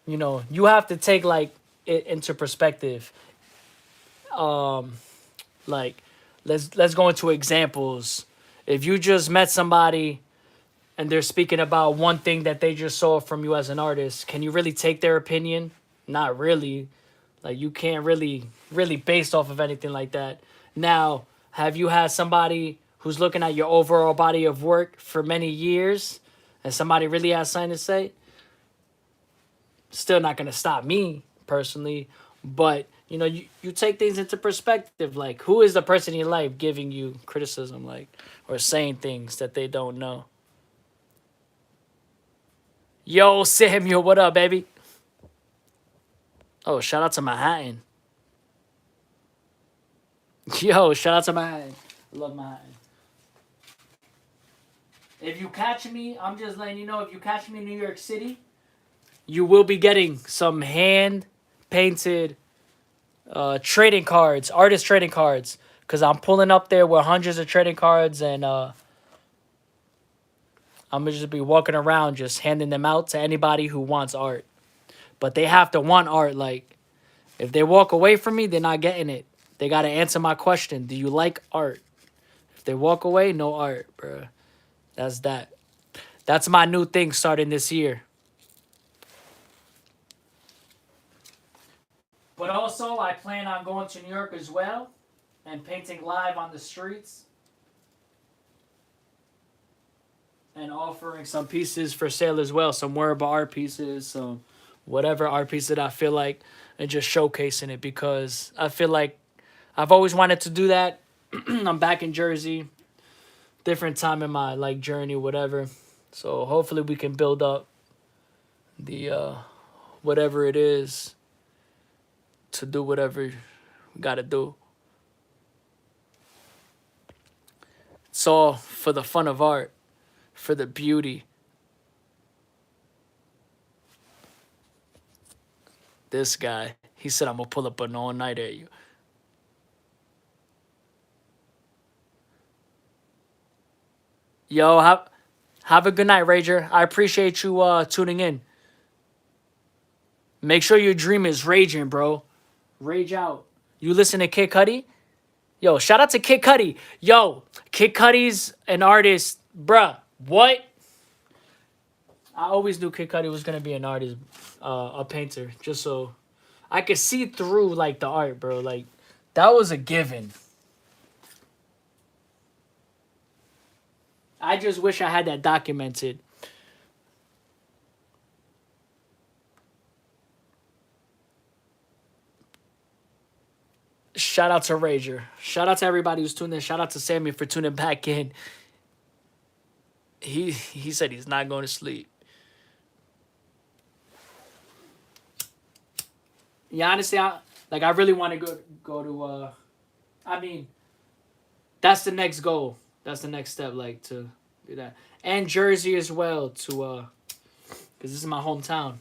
you have to take like it into perspective. Like, let's go into examples. If you just met somebody and they're speaking about one thing that they just saw from you as an artist, can you really take their opinion? Not really. Like, you can't really based off of anything like that. Now, have you had somebody who's looking at your overall body of work for many years and somebody really has something to say? Still not going to stop me personally, but you take things into perspective. Like, who is the person in your life giving you criticism, like, or saying things that they don't know? Yo, Samuel, what up, baby? Oh, shout out to Manhattan. Yo, shout out to Manhattan. I love Manhattan. If you catch me, I'm just letting you know, if you catch me in New York City, you will be getting some hand painted trading cards, artist trading cards, because I'm pulling up there with hundreds of trading cards, and I'm gonna just be walking around just handing them out to anybody who wants art. But they have to want art. Like, if they walk away from me, they're not getting it. They gotta answer my question: do you like art? If they walk away, no art, bro. That's that. That's my new thing starting this year. But also, I plan on going to New York as well and painting live on the streets and offering some pieces for sale as well. Some wearable art pieces, some whatever art piece that I feel like, and just showcasing it, because I feel like I've always wanted to do that. I'm back in Jersey, different time in my like journey, whatever. So hopefully we can build up the whatever it is to do whatever we gotta do. It's all for the fun of art, for the beauty. This guy, he said, I'm gonna pull up an all-nighter at you. Yo, have a good night, Rager. I appreciate you tuning in. Make sure your dream is raging, bro. Rage out. You listen to Kid Cudi? Yo, shout out to Kid Cudi. Yo, Kid Cudi's an artist, bruh. What? I always knew Kid Cudi was gonna be an artist, a painter, just so I could see through like the art, bro. Like, that was a given. I just wish I had that documented. Shout out to Rager. Shout out to everybody who's tuned in. Shout out to Sammy for tuning back in. He said he's not going to sleep. Yeah, honestly, Like I really want to go to. I mean, that's the next goal. That's the next step. Like to do that, and Jersey as well to because this is my hometown.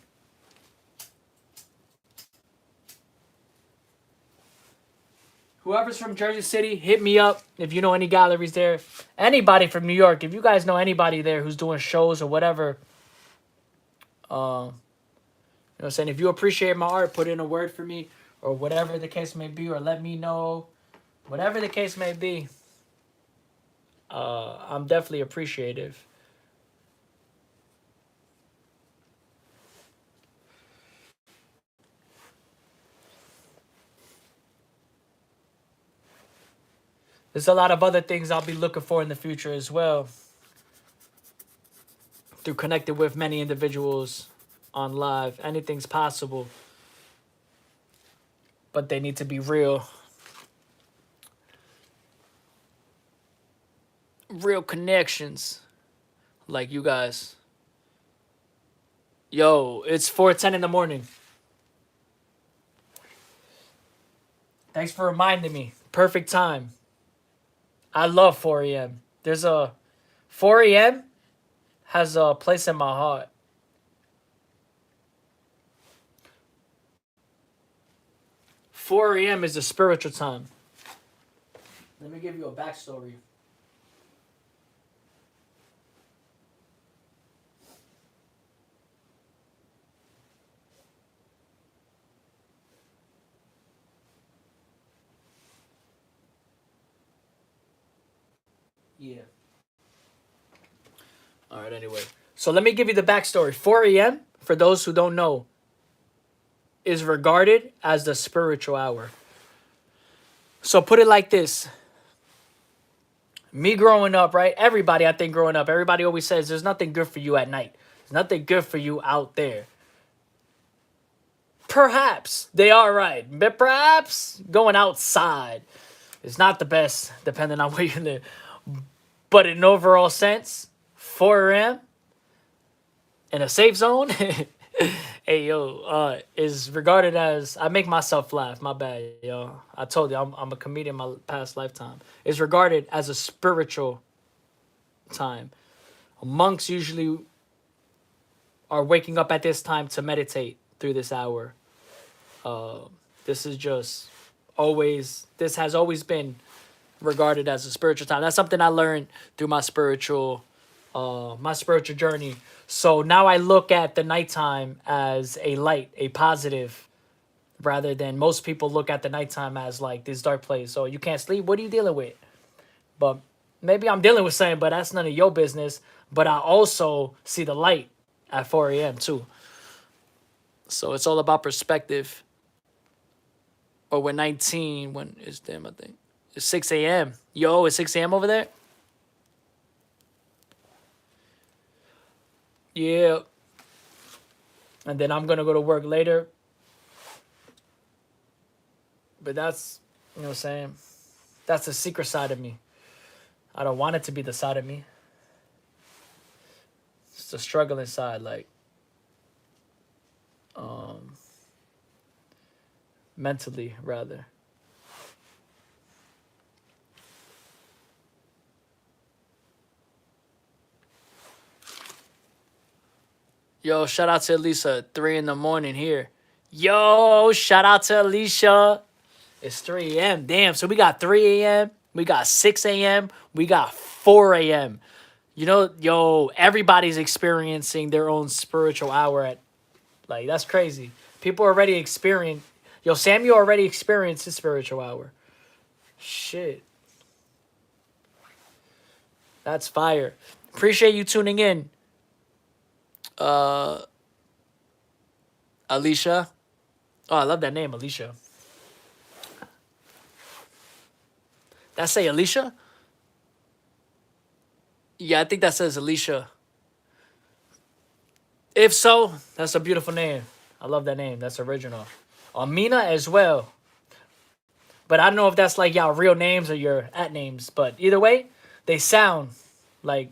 Whoever's from Jersey City, hit me up if you know any galleries there. Anybody from New York, if you guys know anybody there who's doing shows or whatever, you know what I'm saying? If you appreciate my art, put in a word for me or whatever the case may be, or let me know, whatever the case may be. I'm definitely appreciative. There's a lot of other things I'll be looking for in the future as well. Through connecting with many individuals on live. Anything's possible. But they need to be real. Real connections. Like you guys. Yo, it's 4:10 in the morning. Thanks for reminding me. Perfect time. I love 4 a.m. There's a 4 a.m. has a place in my heart. Four a.m. is a spiritual time. Let me give you a backstory. Yeah. All right, anyway. So let me give you the backstory. 4 a.m., for those who don't know, is regarded as the spiritual hour. So put it like this. Me growing up, right? Everybody, I think, growing up, everybody always says there's nothing good for you at night. There's nothing good for you out there. Perhaps they are right. But perhaps going outside is not the best, depending on where you live. But in an overall sense, 4 a.m. in a safe zone, hey yo, is regarded as, I make myself laugh. My bad, yo. I told you I'm a comedian in my past lifetime. Is regarded as a spiritual time. Monks usually are waking up at this time to meditate through this hour. This is just always. This has always been regarded as a spiritual time. That's something I learned through my spiritual journey. So now I look at the nighttime as a light, a positive, rather than most people look at the nighttime as like this dark place. So you can't sleep. What are you dealing with? But maybe I'm dealing with something, but that's none of your business. But I also see the light at 4 a.m. too. So it's all about perspective. Or when 19, when is them, I think. It's 6 a.m. Yo, it's 6 a.m. over there? Yeah. And then I'm going to go to work later. But that's, you know what I'm saying? That's the secret side of me. I don't want it to be the side of me. It's the struggling side, like, mentally, rather. Yo, shout out to Elisa, 3 in the morning here. Yo, shout out to Alicia. It's 3 a.m. Damn, so we got 3 a.m., we got 6 a.m., we got 4 a.m. You know, yo, everybody's experiencing their own spiritual hour at, like, that's crazy. People already experience. Yo, Samuel already experienced his spiritual hour. Shit. That's fire. Appreciate you tuning in. Alicia. Oh, I love that name, Alicia. That say Alicia? Yeah, I think that says Alicia. If so, that's a beautiful name. I love that name. That's original. Amina as well. But I don't know if that's like y'all real names or your at names. But either way, they sound like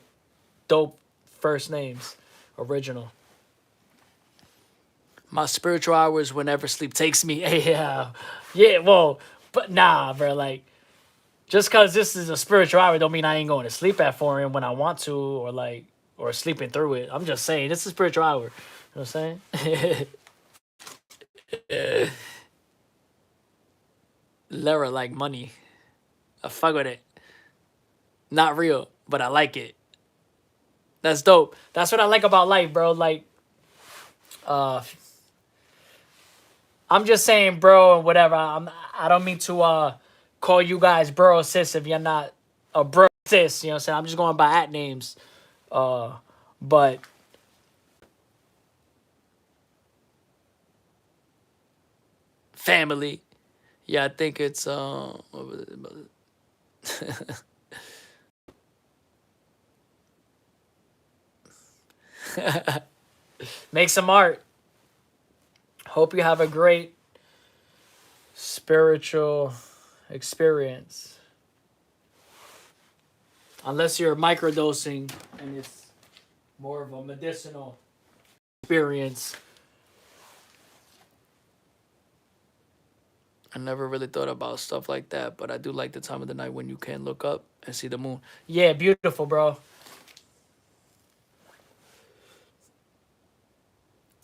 dope first names. Original. My spiritual hours whenever sleep takes me. Yeah. Yeah, well, but nah, bro. Like, just cause this is a spiritual hour, don't mean I ain't going to sleep at 4 a.m. when I want to, or like, or sleeping through it. I'm just saying this is a spiritual hour. You know what I'm saying? Lara like money. I fuck with it. Not real, but I like it. That's dope. That's what I like about life, bro. Like, uh, I'm just saying, bro, and whatever. I don't mean to call you guys bro or sis if you're not a bro sis. You know what I'm saying? I'm just going by at names. Uh, but family. Yeah, I think it's what was it? Make some art. Hope you have a great spiritual experience. Unless you're microdosing and it's more of a medicinal experience. I never really thought about stuff like that, but I do like the time of the night when you can look up and see the moon. Yeah, beautiful, bro.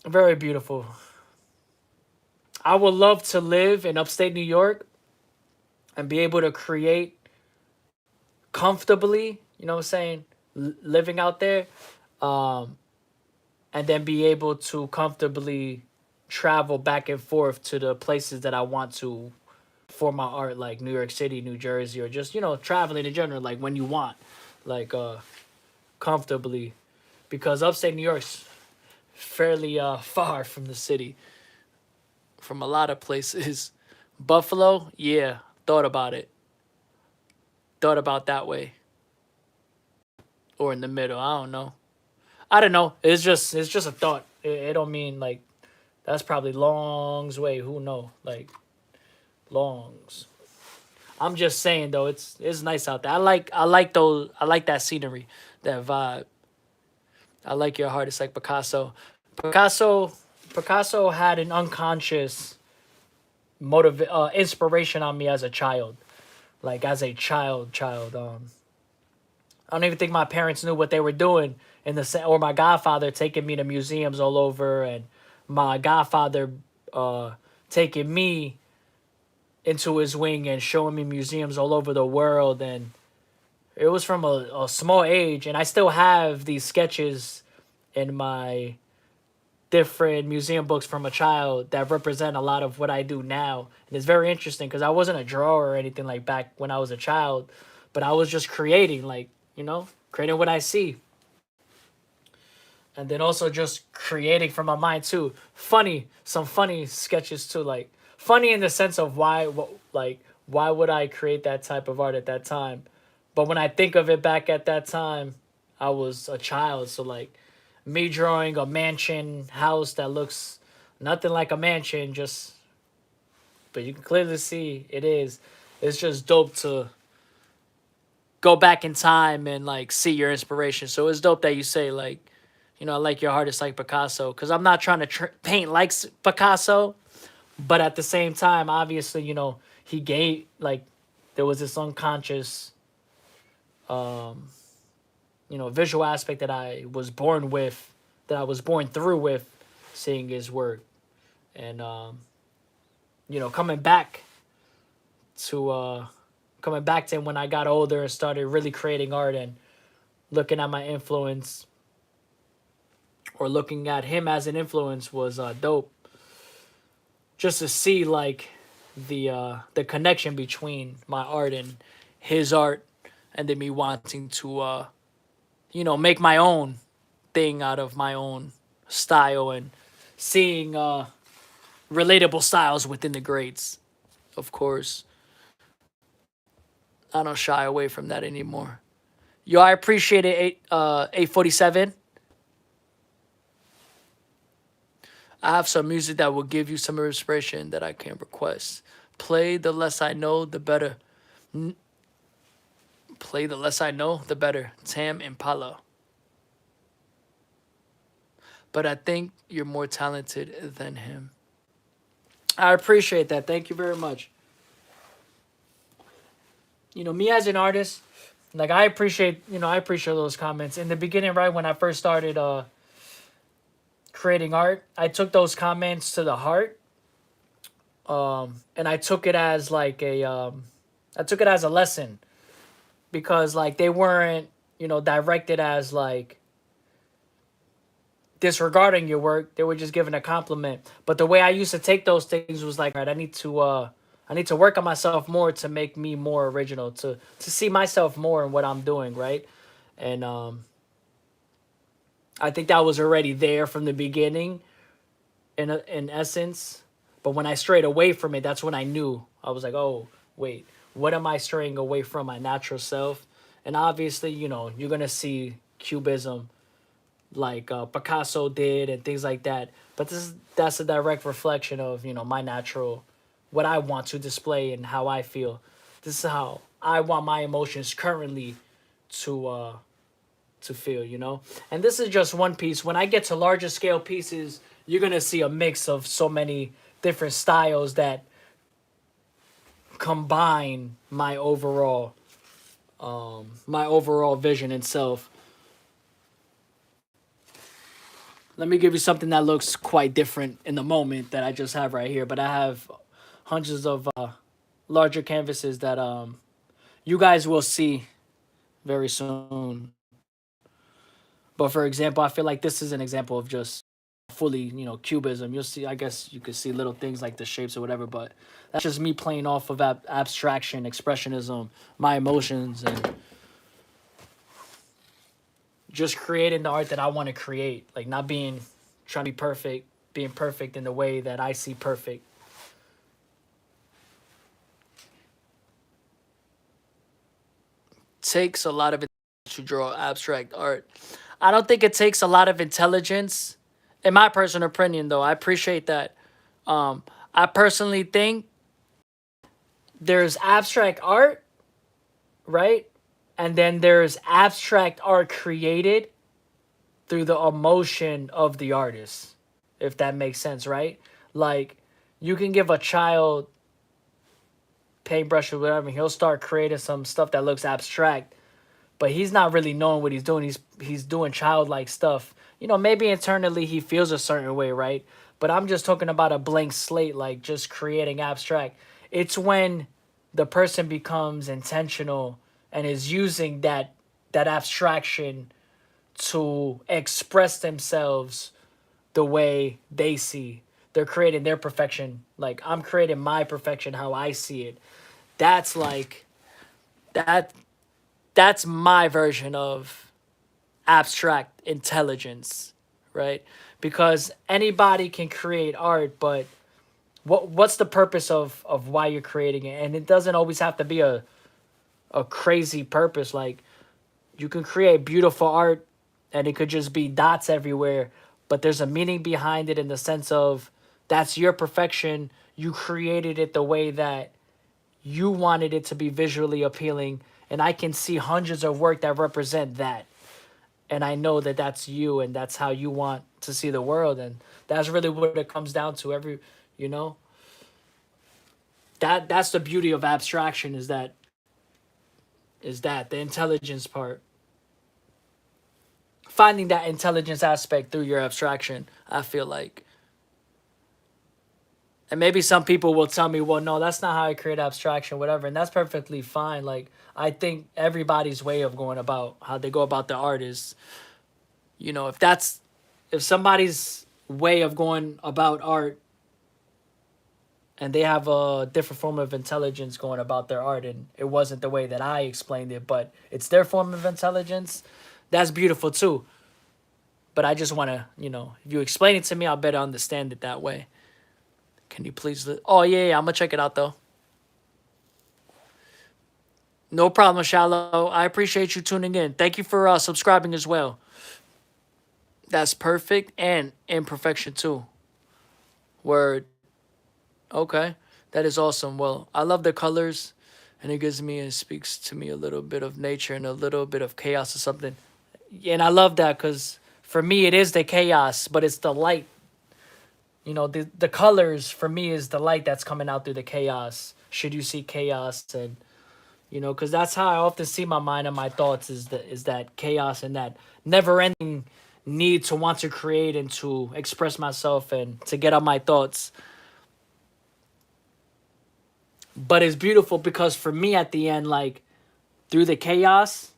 Very beautiful. I would love to live in upstate New York and be able to create comfortably, you know what I'm saying, living out there, um, and then be able to comfortably travel back and forth to the places that I want to for my art, like New York City, New Jersey, or just, you know, traveling in general, like when you want, like comfortably, because upstate New York's fairly far from the city, from a lot of places. Buffalo, yeah, thought about it, thought about that way, or in the middle. I don't know. I don't know. It's just a thought. It don't mean like that's probably longs way. Who know? Like longs. I'm just saying though, it's nice out there. I like those. I like that scenery, that vibe. I like your heart. It's like Picasso. Picasso Picasso had an unconscious inspiration on me as a child. Like as a child. I don't even think my parents knew what they were doing or my godfather taking me to museums all over, and my godfather uh taking me into his wing and showing me museums all over the world. And it was from a small age, and I still have these sketches in my different museum books from a child that represent a lot of what I do now. And it's very interesting because I wasn't a drawer or anything like back when I was a child, but I was just creating, like, you know, creating what I see. And then also just creating from my mind too. Some funny sketches too, like funny in the sense of why would I create that type of art at that time? But when I think of it back at that time, I was a child, so like me drawing a mansion house that looks nothing like a mansion, just but you can clearly see it is. It's just dope to go back in time and like see your inspiration. So it's dope that you say like, you know, I like your artist like Picasso, because I'm not trying to paint like Picasso, but at the same time, obviously, you know, he gave like there was this unconscious, um, you know, visual aspect that I was born with, that I was born through with, seeing his work, and you know, to coming back to him when I got older and started really creating art and looking at my influence, or looking at him as an influence, was dope. Just to see like the connection between my art and his art, and then me wanting to you know, make my own thing out of my own style, and seeing relatable styles within the greats. Of course, I don't shy away from that anymore. Yo, I appreciate it. 847. I have some music that will give you some inspiration that I can request. Play the less I know, the better. Play the less I know, the better. Tam Impala. But I think you're more talented than him. I appreciate that. Thank you very much. You know, me as an artist, like I appreciate those comments. In the beginning, right when I first started creating art, I took those comments to the heart. And I took it as like I took it as a lesson because like they weren't, directed as like disregarding your work. They were just giving a compliment. But the way I used to take those things was like, right, I need to work on myself more to make me more original, to see myself more in what I'm doing, right? And I think that was already there from the beginning in essence. But when I strayed away from it, that's when I knew. I was like, oh, wait, what am I straying away from my natural self? And obviously, you're going to see cubism like Picasso did and things like that. But that's a direct reflection of, my natural, what I want to display and how I feel. This is how I want my emotions currently to feel. And this is just one piece. When I get to larger scale pieces, you're going to see a mix of so many different styles that combine my overall vision and self. Let me give you something that looks quite different in the moment that I just have right here, but I have hundreds of larger canvases that you guys will see very soon. But for example, I feel like this is an example of just fully, cubism. You'll see, I guess you could see little things like the shapes or whatever, but that's just me playing off of abstraction, expressionism, my emotions, and just creating the art that I want to create. Like not trying to be perfect, being perfect in the way that I see perfect. Takes a lot of it to draw abstract art. I don't think it takes a lot of intelligence. In my personal opinion, though, I appreciate that. Um, I personally think there's abstract art, right? And then there's abstract art created through the emotion of the artist, if that makes sense, right? Like, you can give a child paintbrush or whatever, and he'll start creating some stuff that looks abstract, but he's not really knowing what he's doing. He's doing childlike stuff. Maybe internally he feels a certain way, right? But I'm just talking about a blank slate, like just creating abstract. It's when the person becomes intentional and is using that abstraction to express themselves the way they see. They're creating their perfection. Like I'm creating my perfection how I see it. That's like that that's my version of abstract intelligence, right? Because anybody can create art, but what's the purpose of why you're creating it? And it doesn't always have to be a crazy purpose. Like you can create beautiful art and it could just be dots everywhere, but there's a meaning behind it in the sense of that's your perfection. You created it the way that you wanted it to be visually appealing, and I can see hundreds of work that represent that, and I know that that's you and that's how you want to see the world, and that's really what it comes down to. You know that's the beauty of abstraction, is that the intelligence part, finding that intelligence aspect through your abstraction. I feel like, and maybe some people will tell me, well, no, that's not how I create abstraction, whatever. And that's perfectly fine. Like, I think everybody's way of going about how they go about the art is, if somebody's way of going about art and they have a different form of intelligence going about their art and it wasn't the way that I explained it, but it's their form of intelligence, that's beautiful too. But I just want to, if you explain it to me, I'll better understand it that way. Can you please? Oh, yeah, I'm going to check it out, though. No problem, Shallow. I appreciate you tuning in. Thank you for subscribing as well. That's perfect and imperfection, too. Word. Okay. That is awesome. Well, I love the colors, and it speaks to me a little bit of nature and a little bit of chaos or something. And I love that because for me, it is the chaos, but it's the light. You know, the colors for me is the light that's coming out through the chaos. Should you see chaos, and you know, because that's how I often see my mind and my thoughts is that chaos and that never ending need to want to create and to express myself and to get out my thoughts. But it's beautiful because for me at the end, like through the chaos,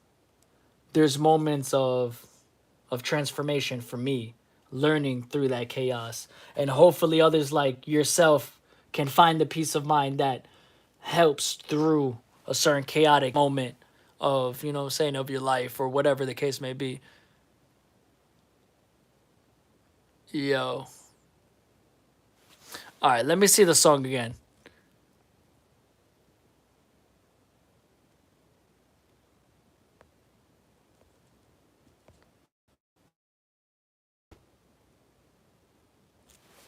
there's moments of transformation for me, learning through that chaos. And hopefully others like yourself can find the peace of mind that helps through a certain chaotic moment of, you know, saying of your life or whatever the case may be. Yo. All right, let me see the song again.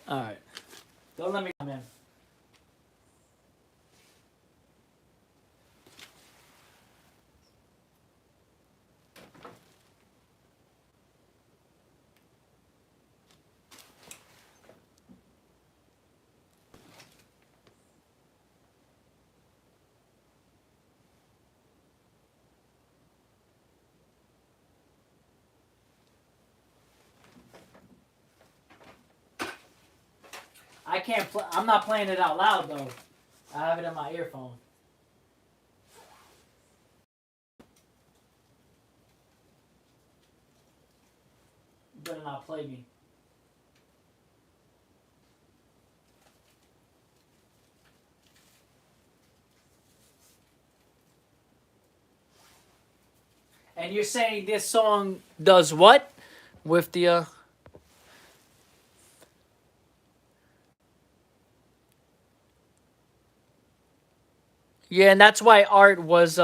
All right. Don't let me come in. I can't play. I'm not playing it out loud though. I have it in my earphone. You better not play me. And you're saying this song does what with the? Yeah, and that's why art was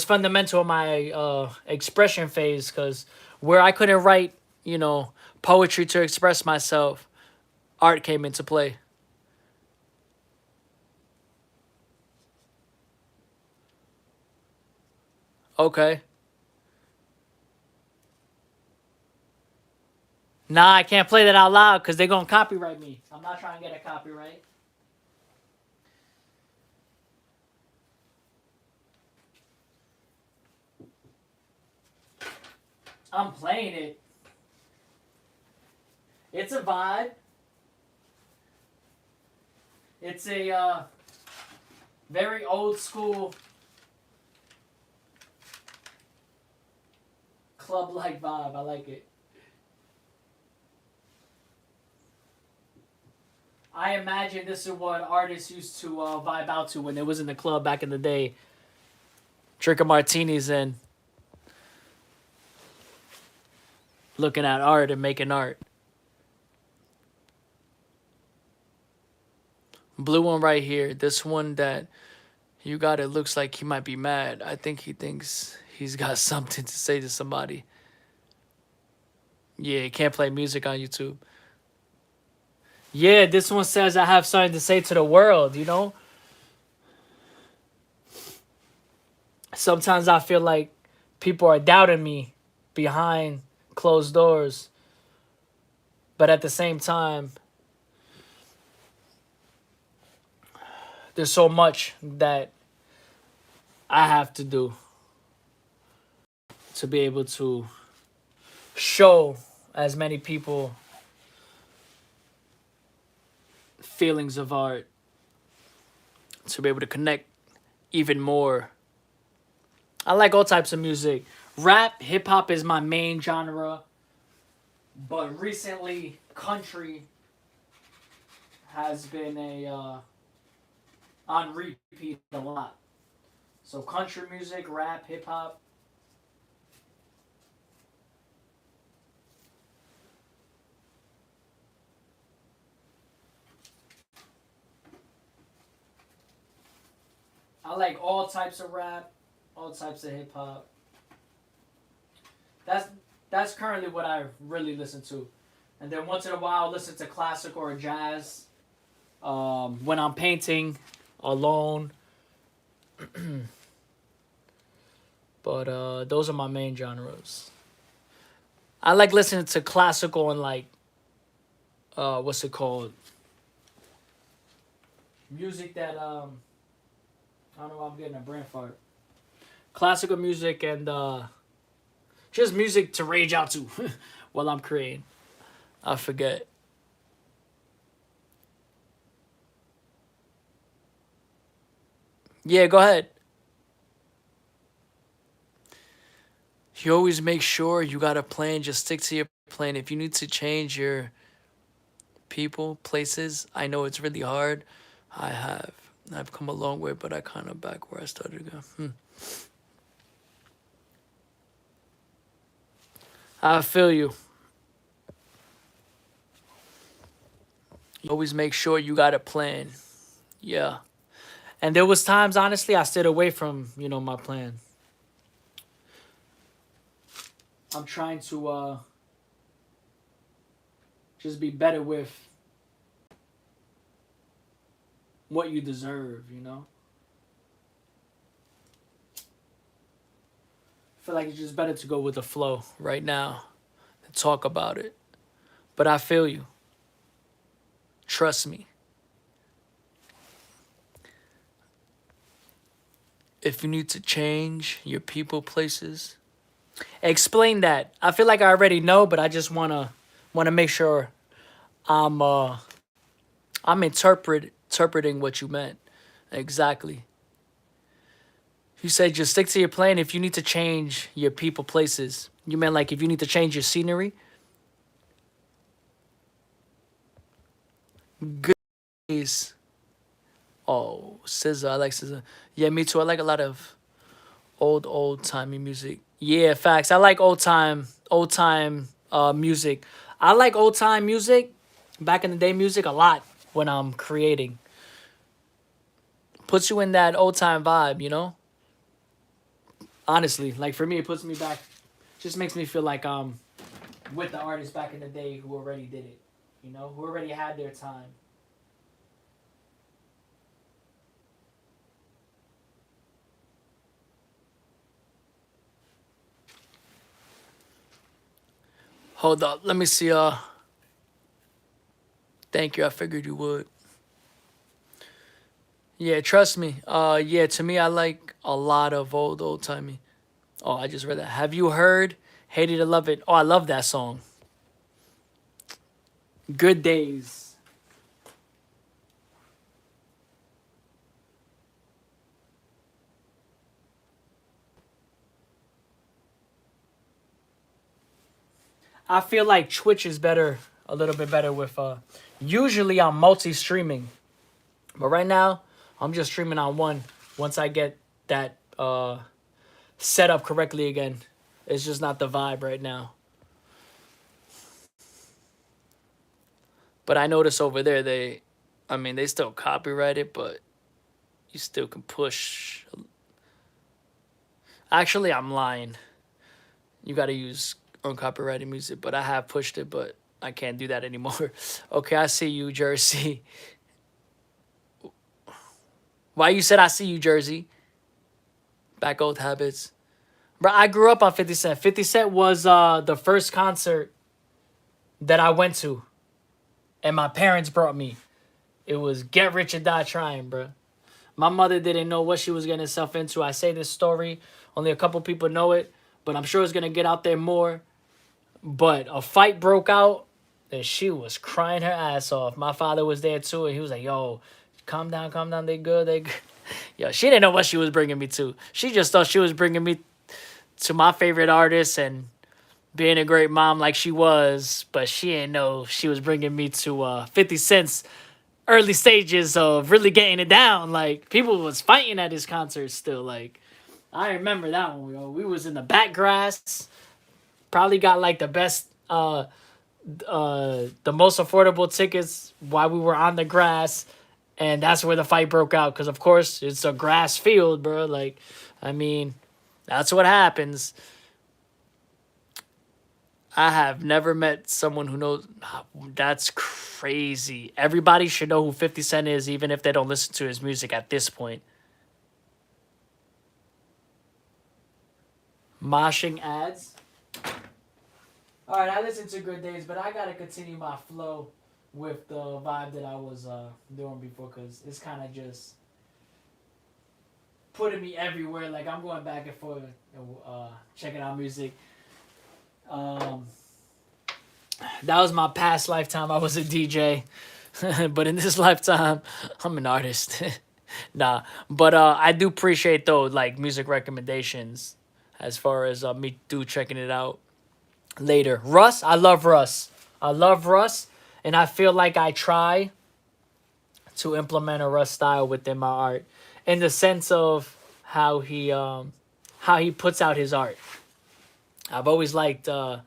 fundamental in my expression phase, because where I couldn't write, you know, poetry to express myself, art came into play. Okay. Nah, I can't play that out loud because they're gonna copyright me. I'm not trying to get a copyright. I'm playing it. It's a vibe. It's a very old school club like vibe. I like it. I imagine this is what artists used to vibe out to when it was in the club back in the day, drinking martinis and looking at art and making art. Blue one right here. This one that you got, it looks like he might be mad. I think he thinks he's got something to say to somebody. Yeah, he can't play music on YouTube. Yeah, this one says I have something to say to the world, you know? Sometimes I feel like people are doubting me behind closed doors. But at the same time, there's so much that I have to do to be able to show as many people feelings of art, to be able to connect even more. I like all types of music. Rap, hip hop is my main genre, but recently country has been a on repeat a lot. So country music, rap, hip hop. I like all types of rap, all types of hip hop. That's that's currently what I really listen to. And then once in a while, I'll listen to classic or jazz. When I'm painting alone. But those are my main genres. I like listening to classical and like what's it called? Music that I don't know why I'm getting a brain fart. Classical music and just music to rage out to while I'm creating. I forget. Yeah, go ahead. You always make sure you got a plan. Just stick to your plan. If you need to change your people, places, I know it's really hard. I have. I've come a long way, but I kind of back where I started again. I feel you. You always make sure you got a plan. Yeah. And there was times, honestly, I stayed away from, my plan. I'm trying to just be better with what you deserve. I feel like it's just better to go with the flow right now and talk about it. But I feel you. Trust me. If you need to change your people, places, explain that. I feel like I already know, but I just wanna make sure I'm I'm interpreting what you meant. Exactly. You said just stick to your plan. If you need to change your people, places, you meant like if you need to change your scenery. Good days. Oh, SZA. I like SZA. Yeah, me too. I like a lot of old timey music. Yeah, facts. I like old time music. I like old time music, back in the day music a lot when I'm creating. Puts you in that old time vibe. Honestly, like for me, it puts me back. Just makes me feel like with the artists back in the day who already did it. Who already had their time. Hold up, let me see. Thank you. I figured you would. Yeah, trust me. Yeah, to me, I like a lot of old timey. Oh, I just read that. Have you heard "Hate It or Love It"? Oh, I love that song. Good days. I feel like Twitch is better, a little bit better with. Usually I'm multi-streaming, but right now I'm just streaming on one. Once I get that set up correctly again, it's just not the vibe right now. But I notice over there I mean, they still copyright it, but you still can push. Actually, I'm lying. You got to use uncopyrighted music, but I have pushed it, but I can't do that anymore. Okay, I see you, Jersey. Why you said I see you, Jersey? Back old habits. Bro, I grew up on 50 Cent. 50 Cent was the first concert that I went to, and my parents brought me. It was Get Rich or Die Trying, bro. My mother didn't know what she was getting herself into. I say this story, only a couple people know it, but I'm sure it's gonna get out there more. But a fight broke out, and she was crying her ass off. My father was there too, and he was like, "Yo, calm down, they good, they good." Yo, she didn't know what she was bringing me to. She just thought she was bringing me to my favorite artist and being a great mom like she was, but she didn't know she was bringing me to 50 Cent's early stages of really getting it down. Like, people was fighting at his concert still. Like, I remember that one. We was in the back grass. Probably got like the best, the most affordable tickets while we were on the grass, and that's where the fight broke out. Because of course it's a grass field, bro. Like, I mean, that's what happens. I have never met someone who knows. That's crazy. Everybody should know who 50 Cent is, even if they don't listen to his music at this point. Moshing ads. All right, I listen to Good Days, but I gotta continue my flow. with the vibe that I was doing before, because it's kind of just putting me everywhere. Like I'm going back and forth, checking out music. Um, that was my past lifetime. I was a DJ, but in this lifetime, I'm an artist. Nah, but I do appreciate though like music recommendations as far as me do checking it out later. Russ, I love Russ. I love Russ, and I feel like I try to implement a Russ style within my art, in the sense of how he puts out his art. I've always liked I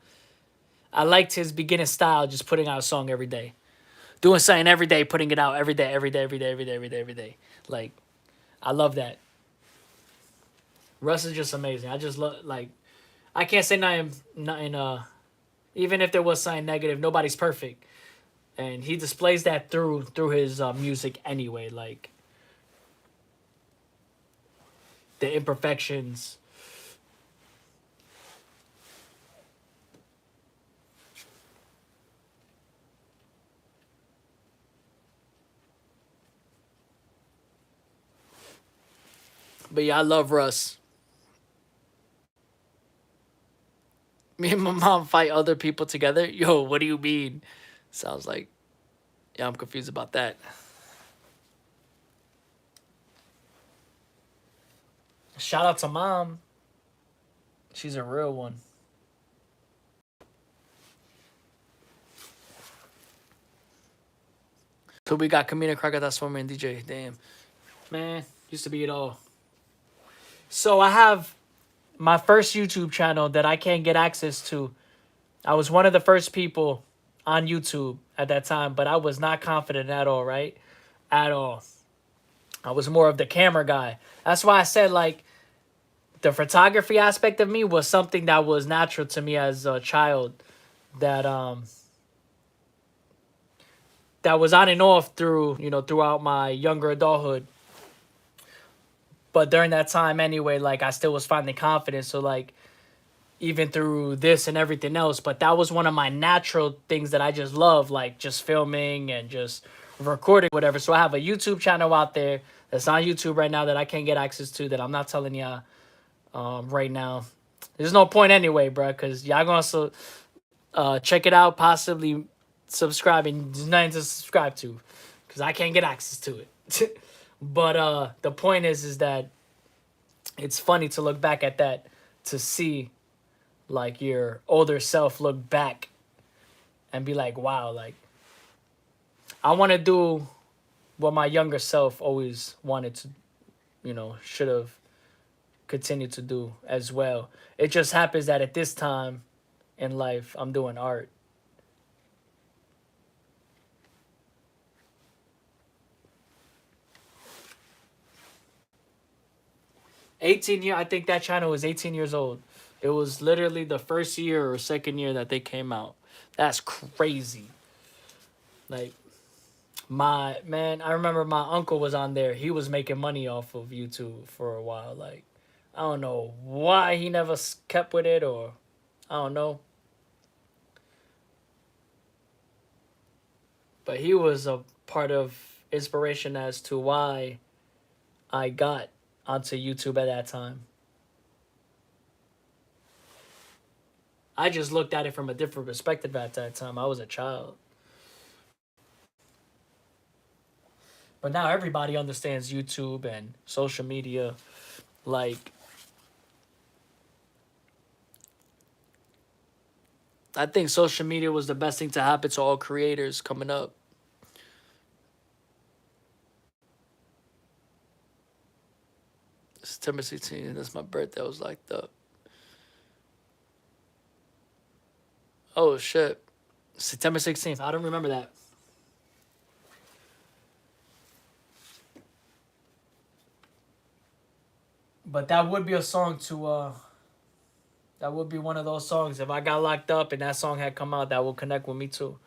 liked his beginning style, just putting out a song every day, doing something every day, putting it out every day, every day, every day, every day, every day, every day. Like I love that. Russ is just amazing. I just love like I can't say nothing. Even if there was something negative, nobody's perfect, and he displays that through his music anyway. Like the imperfections. But yeah, I love Russ. Me and my mom fight other people together. Yo, what do you mean? Sounds like, yeah, I'm confused about that. Shout out to mom. She's a real one. So we got Kamina Cracker, that's Swimmer and DJ. Damn. Man, used to be it all. So I have my first YouTube channel that I can't get access to. I was one of the first people on YouTube at that time, but I was not confident at all, right? At all. I was more of the camera guy. That's why I said, like, the photography aspect of me was something that was natural to me as a child, that that was on and off through, throughout my younger adulthood. But during that time anyway, like I still was finding confidence. So like even through this and everything else, but that was one of my natural things that I just love, like just filming and just recording, whatever. So I have a YouTube channel out there that's on YouTube right now that I can't get access to, that I'm not telling y'all right now. There's no point anyway, bro, because y'all gonna also check it out, possibly subscribing. There's nothing to subscribe to because I can't get access to it. But the point is that it's funny to look back at that, to see like your older self look back and be like, wow, like I want to do what my younger self always wanted to, should have continued to do as well. It just happens that at this time in life, I'm doing art. 18 year, I think that channel was 18 years old. It was literally the first year or second year that they came out. That's crazy. Like my man, I remember my uncle was on there. He was making money off of YouTube for a while. Like I don't know why he never kept with it, or I don't know. But he was a part of inspiration as to why I got onto YouTube at that time. I just looked at it from a different perspective at that time. I was a child. But now everybody understands YouTube and social media. Like, I think social media was the best thing to happen to all creators coming up. September 16th, that's my birthday. I was like, oh shit. September 16th. I don't remember that. But that would be a song to that would be one of those songs. If I got locked up and that song had come out, that would connect with me too.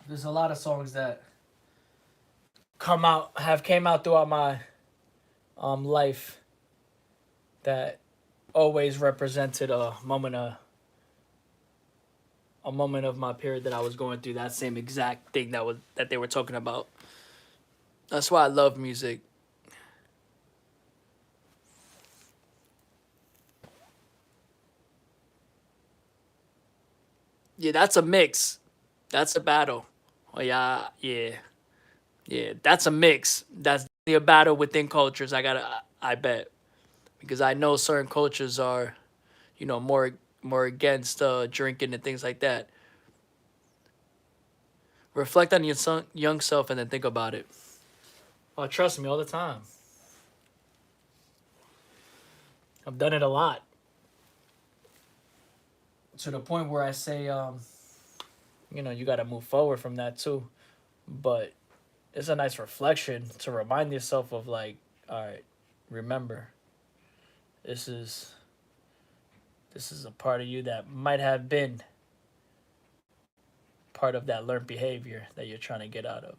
There's a lot of songs that came out throughout my life that always represented a moment of my period that I was going through that same exact thing that they were talking about. That's why I love music. Yeah, that's a mix. That's a battle. Oh yeah, yeah, yeah. That's a mix. That's a battle within cultures. I bet because I know certain cultures are, more against drinking and things like that. Reflect on your young self and then think about it. Oh, trust me, all the time. I've done it a lot to the point where I say, you got to move forward from that too. But it's a nice reflection to remind yourself of like, all right, remember, this is this is a part of you that might have been part of that learned behavior that you're trying to get out of,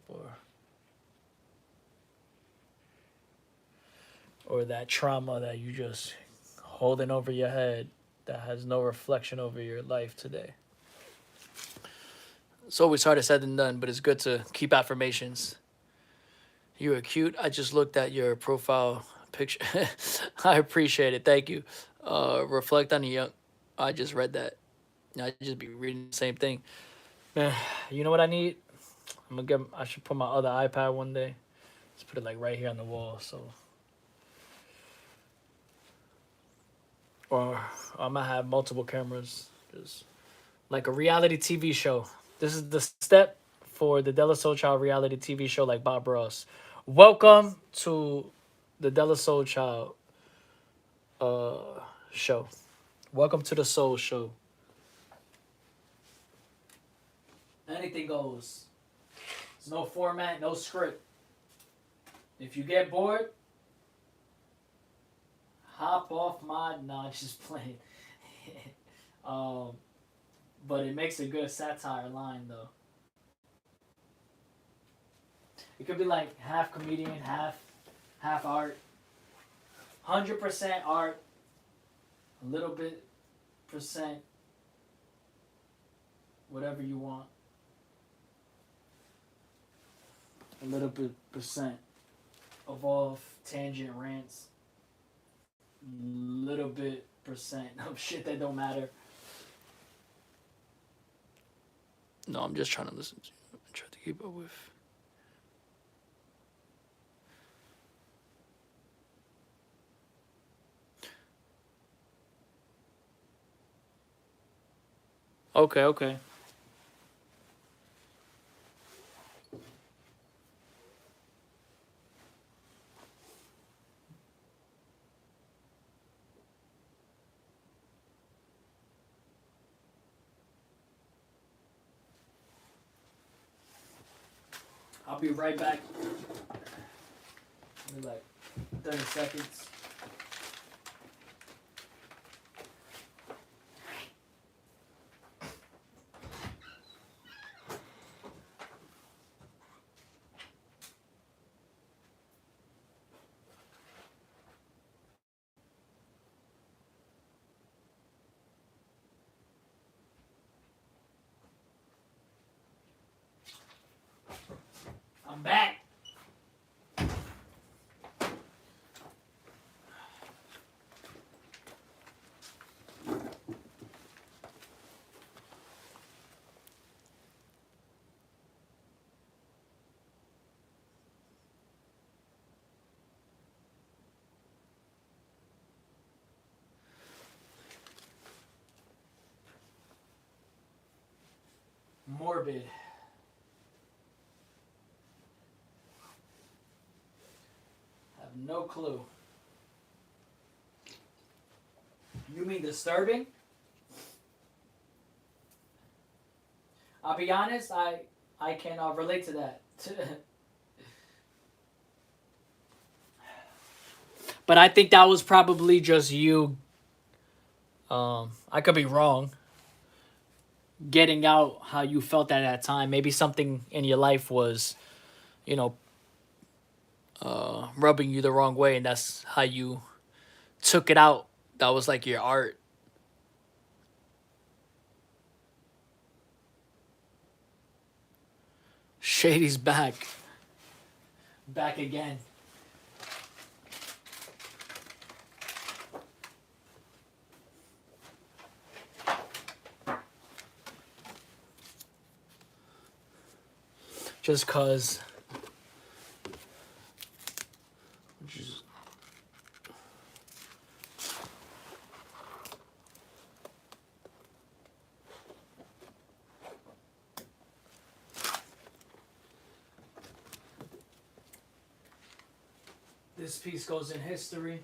or that trauma that you just holding over your head that has no reflection over your life today. It's always harder said than done, but it's good to keep affirmations. You are cute. I just looked at your profile picture. I appreciate it. Thank you. Reflect on the young. I just read that. I just be reading the same thing. Man, you know what I need? I should put my other iPad one day. Let's put it like right here on the wall. So, or I'm gonna have multiple cameras, just like a reality TV show. This is the step for the Della Soul Child reality TV show, like Bob Ross. Welcome to the Della Soul Child show. Welcome to the Soul Show. Anything goes. There's no format, no script. If you get bored, hop off my. Nah, just playing. um, but it makes a good satire line though. It could be like half comedian, half art, 100% art, a little bit percent whatever you want, a little bit percent of all tangent rants, little bit percent of shit that don't matter. No, I'm just trying to listen to you. Try to keep up with. Okay, okay. I'll be right back. Maybe like 30 seconds. I'm back. Morbid. Have no clue. You mean disturbing? I'll be honest, I can relate to that. But I think that was probably just you. I could be wrong. getting out how you felt at that time. Maybe something in your life was, you know, rubbing you the wrong way, and that's how you took it out. That was like your art. Shady's back. Back again. Just cause this piece goes in history.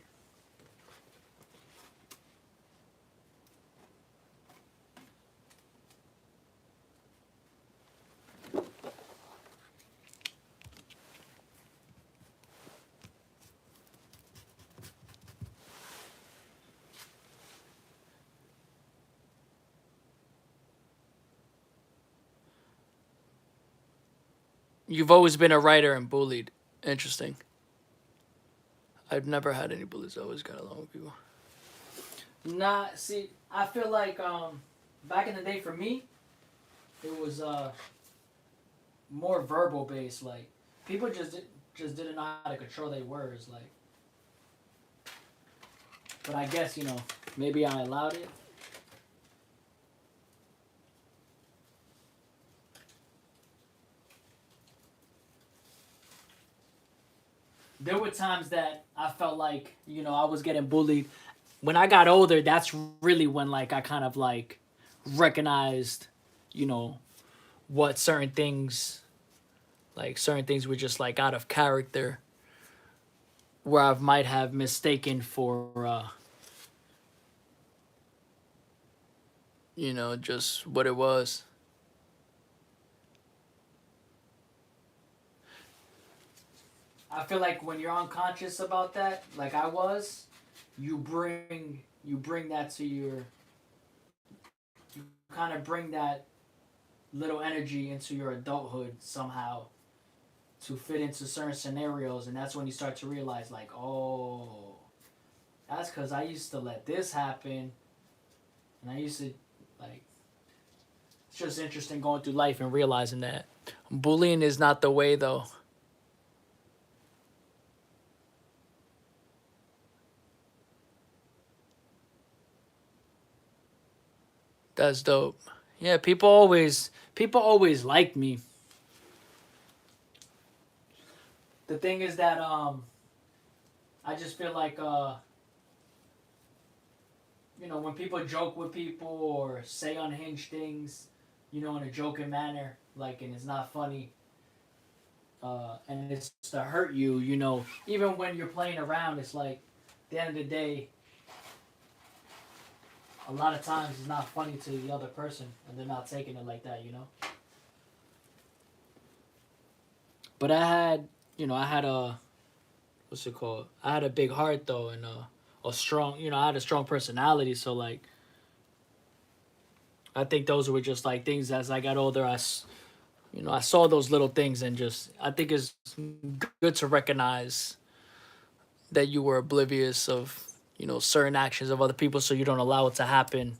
You've always been a writer and bullied. Interesting. I've never had any bullies. I always got along with people. Nah, see, I feel like back in the day for me, it was more verbal based. Like people just didn't know how to control their words. Like, but I guess maybe I allowed it. There were times that I felt like I was getting bullied. When I got older, that's really when like I kind of like recognized, you know, what certain things were just like out of character, where I might have mistaken for just what it was. I feel like when you're unconscious about that, like I was, you bring that to you kind of bring that little energy into your adulthood somehow to fit into certain scenarios, and that's when you start to realize like, oh, that's because I used to let this happen, and I used to like. It's just interesting going through life and realizing that bullying is not the way though. That's dope. Yeah, people always liked me. The thing is that I just feel like when people joke with people or say unhinged things, in a joking manner, like, and it's not funny, and it's to hurt you, even when you're playing around, it's like at the end of the day, a lot of times it's not funny to the other person, and they're not taking it like that. But I had a what's it called? I had a big heart though, and a strong, I had a strong personality. So like, I think those were just like things as I got older. I saw those little things and just I think it's good to recognize that you were oblivious of certain actions of other people, so you don't allow it to happen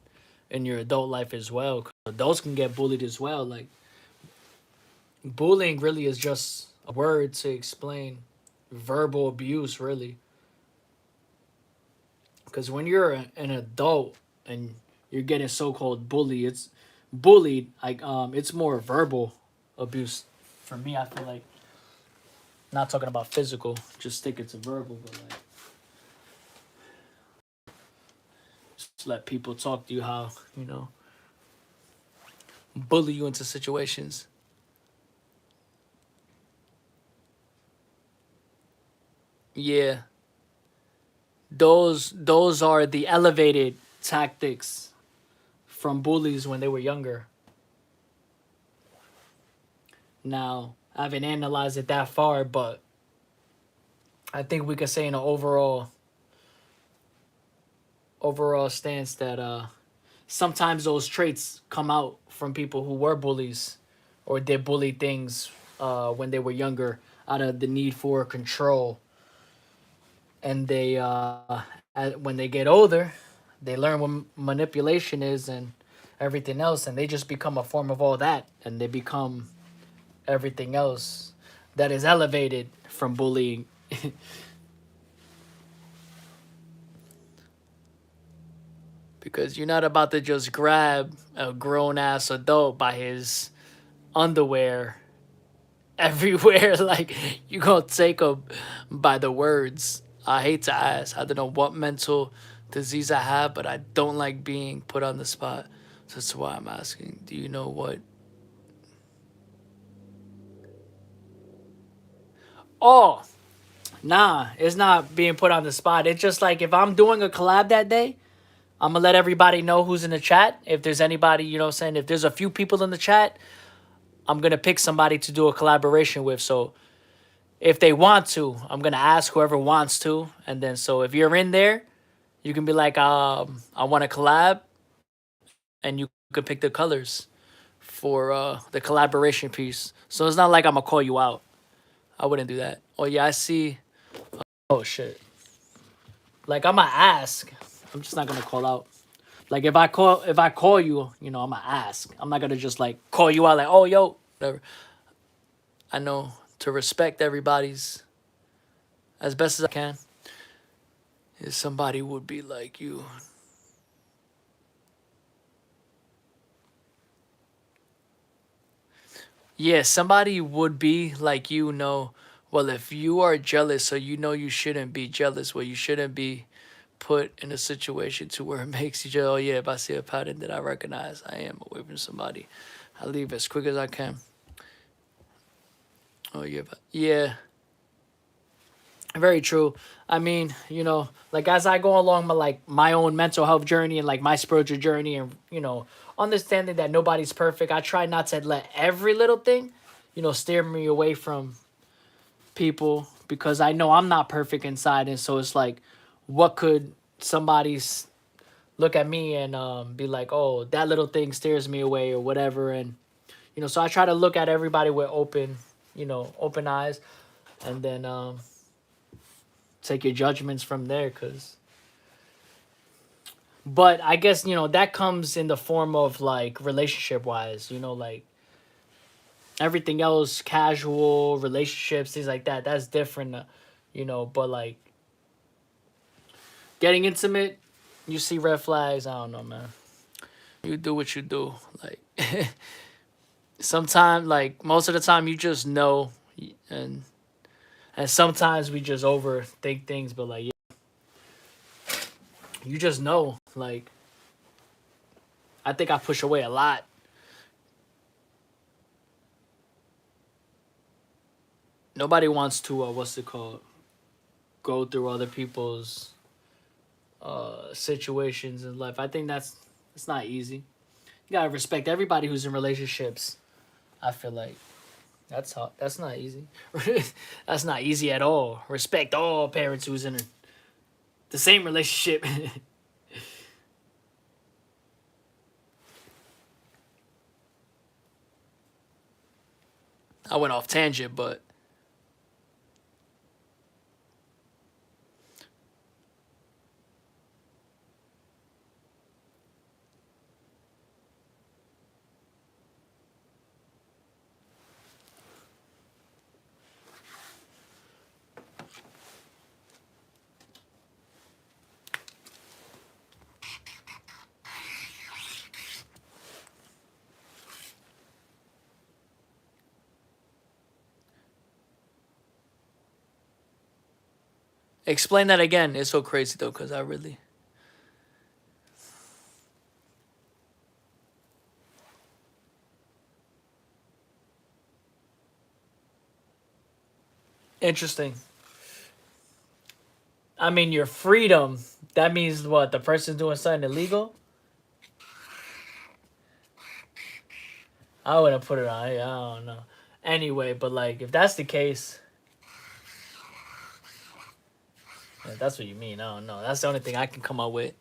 in your adult life as well. 'Cause adults can get bullied as well. Like bullying really is just a word to explain verbal abuse, really. Because when you're an adult and you're getting so-called bullied, like it's more verbal abuse. For me, I feel like not talking about physical, just stick it to verbal, but like just let people talk to you how bully you into situations. Yeah, those are the elevated tactics from bullies when they were younger. Now, I haven't analyzed it that far, but I think we could say in an overall stance that sometimes those traits come out from people who were bullies or did bully things when they were younger out of the need for control. And when they get older, they learn what manipulation is and everything else, and they just become a form of all that, and they become everything else that is elevated from bullying. Because you're not about to just grab a grown ass adult by his underwear everywhere. Like, you gonna take him by the words. I hate to ask. I don't know what mental disease I have, but I don't like being put on the spot. So that's why I'm asking. Do you know what? Oh, nah, it's not being put on the spot. It's just like if I'm doing a collab that day, I'm gonna let everybody know who's in the chat. If there's anybody, you know what I'm saying? If there's a few people in the chat, I'm gonna pick somebody to do a collaboration with. So if they want to, I'm gonna ask whoever wants to. And then so if you're in there, you can be like, I want to collab, and you could pick the colors for the collaboration piece. So it's not like I'm gonna call you out. I wouldn't do that. Oh yeah, I see. Oh shit. Like I'm gonna ask. I'm just not gonna call out. Like if I call you, you know, I'm gonna ask. I'm not gonna just like call you out like, oh yo, whatever. I know to respect everybody's as best as I can. If somebody would be like you. Yeah, somebody would be like you know, well, if you are jealous, so you know you shouldn't be jealous, well, you shouldn't be put in a situation to where it makes you jealous. Oh, yeah, if I see a pattern that I recognize, I am away from somebody. I leave as quick as I can. Oh, yeah, but yeah, very true. I mean, you know, like as I go along my own mental health journey and like my spiritual journey, and you know, understanding that nobody's perfect, I try not to let every little thing, you know, steer me away from people because I know I'm not perfect inside, and so it's like, what could somebody's look at me and be like, oh, that little thing steers me away or whatever, and you know, so I try to look at everybody with open, you know, open eyes, and then take your judgments from there, cause. But I guess you know that comes in the form of like relationship wise, you know, like everything else, casual relationships, things like that. That's different, you know. But like getting intimate, you see red flags. I don't know, man. You do what you do. Like sometimes, like most of the time, you just know, and sometimes we just overthink things. But like, yeah, you just know. Like I think I push away a lot. Nobody wants to what's it called? Go through other people's situations in life. I think that's it's not easy. You gotta respect everybody who's in relationships. I feel like that's hard. That's not easy. That's not easy at all. Respect all parents who's in the same relationship. I went off tangent, but explain that again. It's so crazy though, cause I really interesting. I mean, your freedom. That means what? The person's doing something illegal. I wouldn't put it on. I don't know. Anyway, but like, if that's the case, if that's what you mean. I don't know. That's the only thing I can come up with.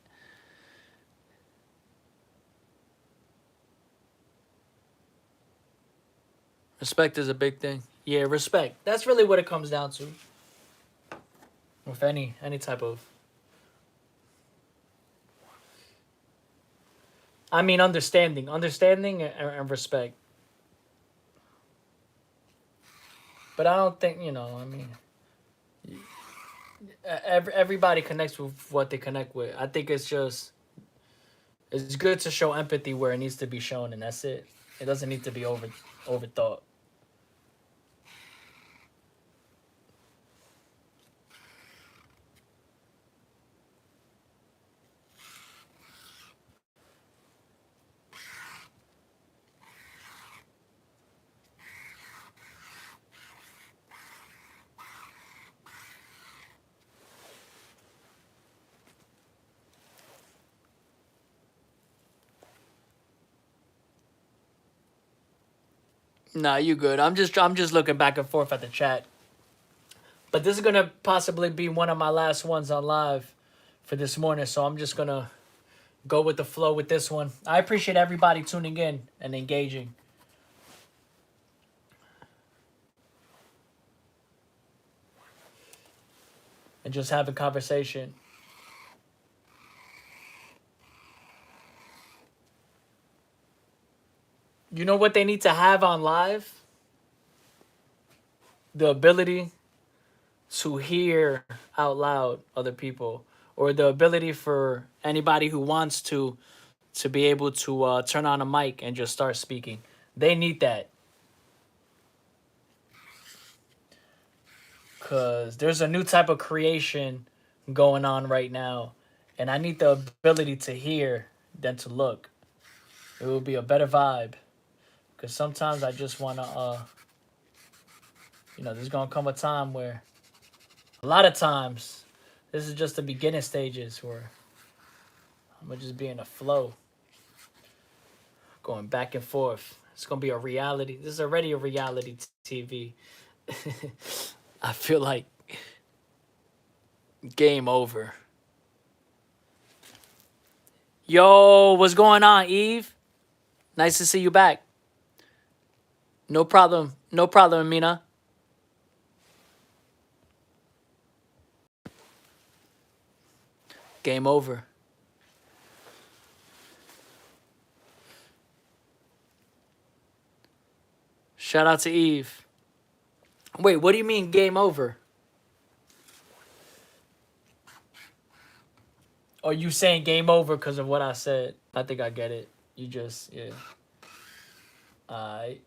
Respect is a big thing. Yeah, respect. That's really what it comes down to. With any type of, I mean, understanding and respect. But I don't think, I mean, everybody connects with what they connect with. I think it's good to show empathy where it needs to be shown, and that's it. It doesn't need to be overthought. Nah, you good. I'm just looking back and forth at the chat. But this is gonna possibly be one of my last ones on live for this morning, so I'm just gonna go with the flow with this one. I appreciate everybody tuning in and engaging and just having conversation. You know what they need to have on live? The ability to hear out loud other people, or the ability for anybody who wants to be able to turn on a mic and just start speaking. They need that, because there's a new type of creation going on right now, and I need the ability to hear than to look. It will be a better vibe, because sometimes I just want to there's gonna come a time where, a lot of times, this is just the beginning stages where I'm gonna just be in a flow, going back and forth. It's gonna be a reality. This is already a reality TV. I feel like game over. Yo, what's going on, Eve? Nice to see you back. No problem. No problem, Amina. Game over. Shout out to Eve. Wait, what do you mean game over? Are you saying game over because of what I said? I think I get it. You just, yeah. Alright.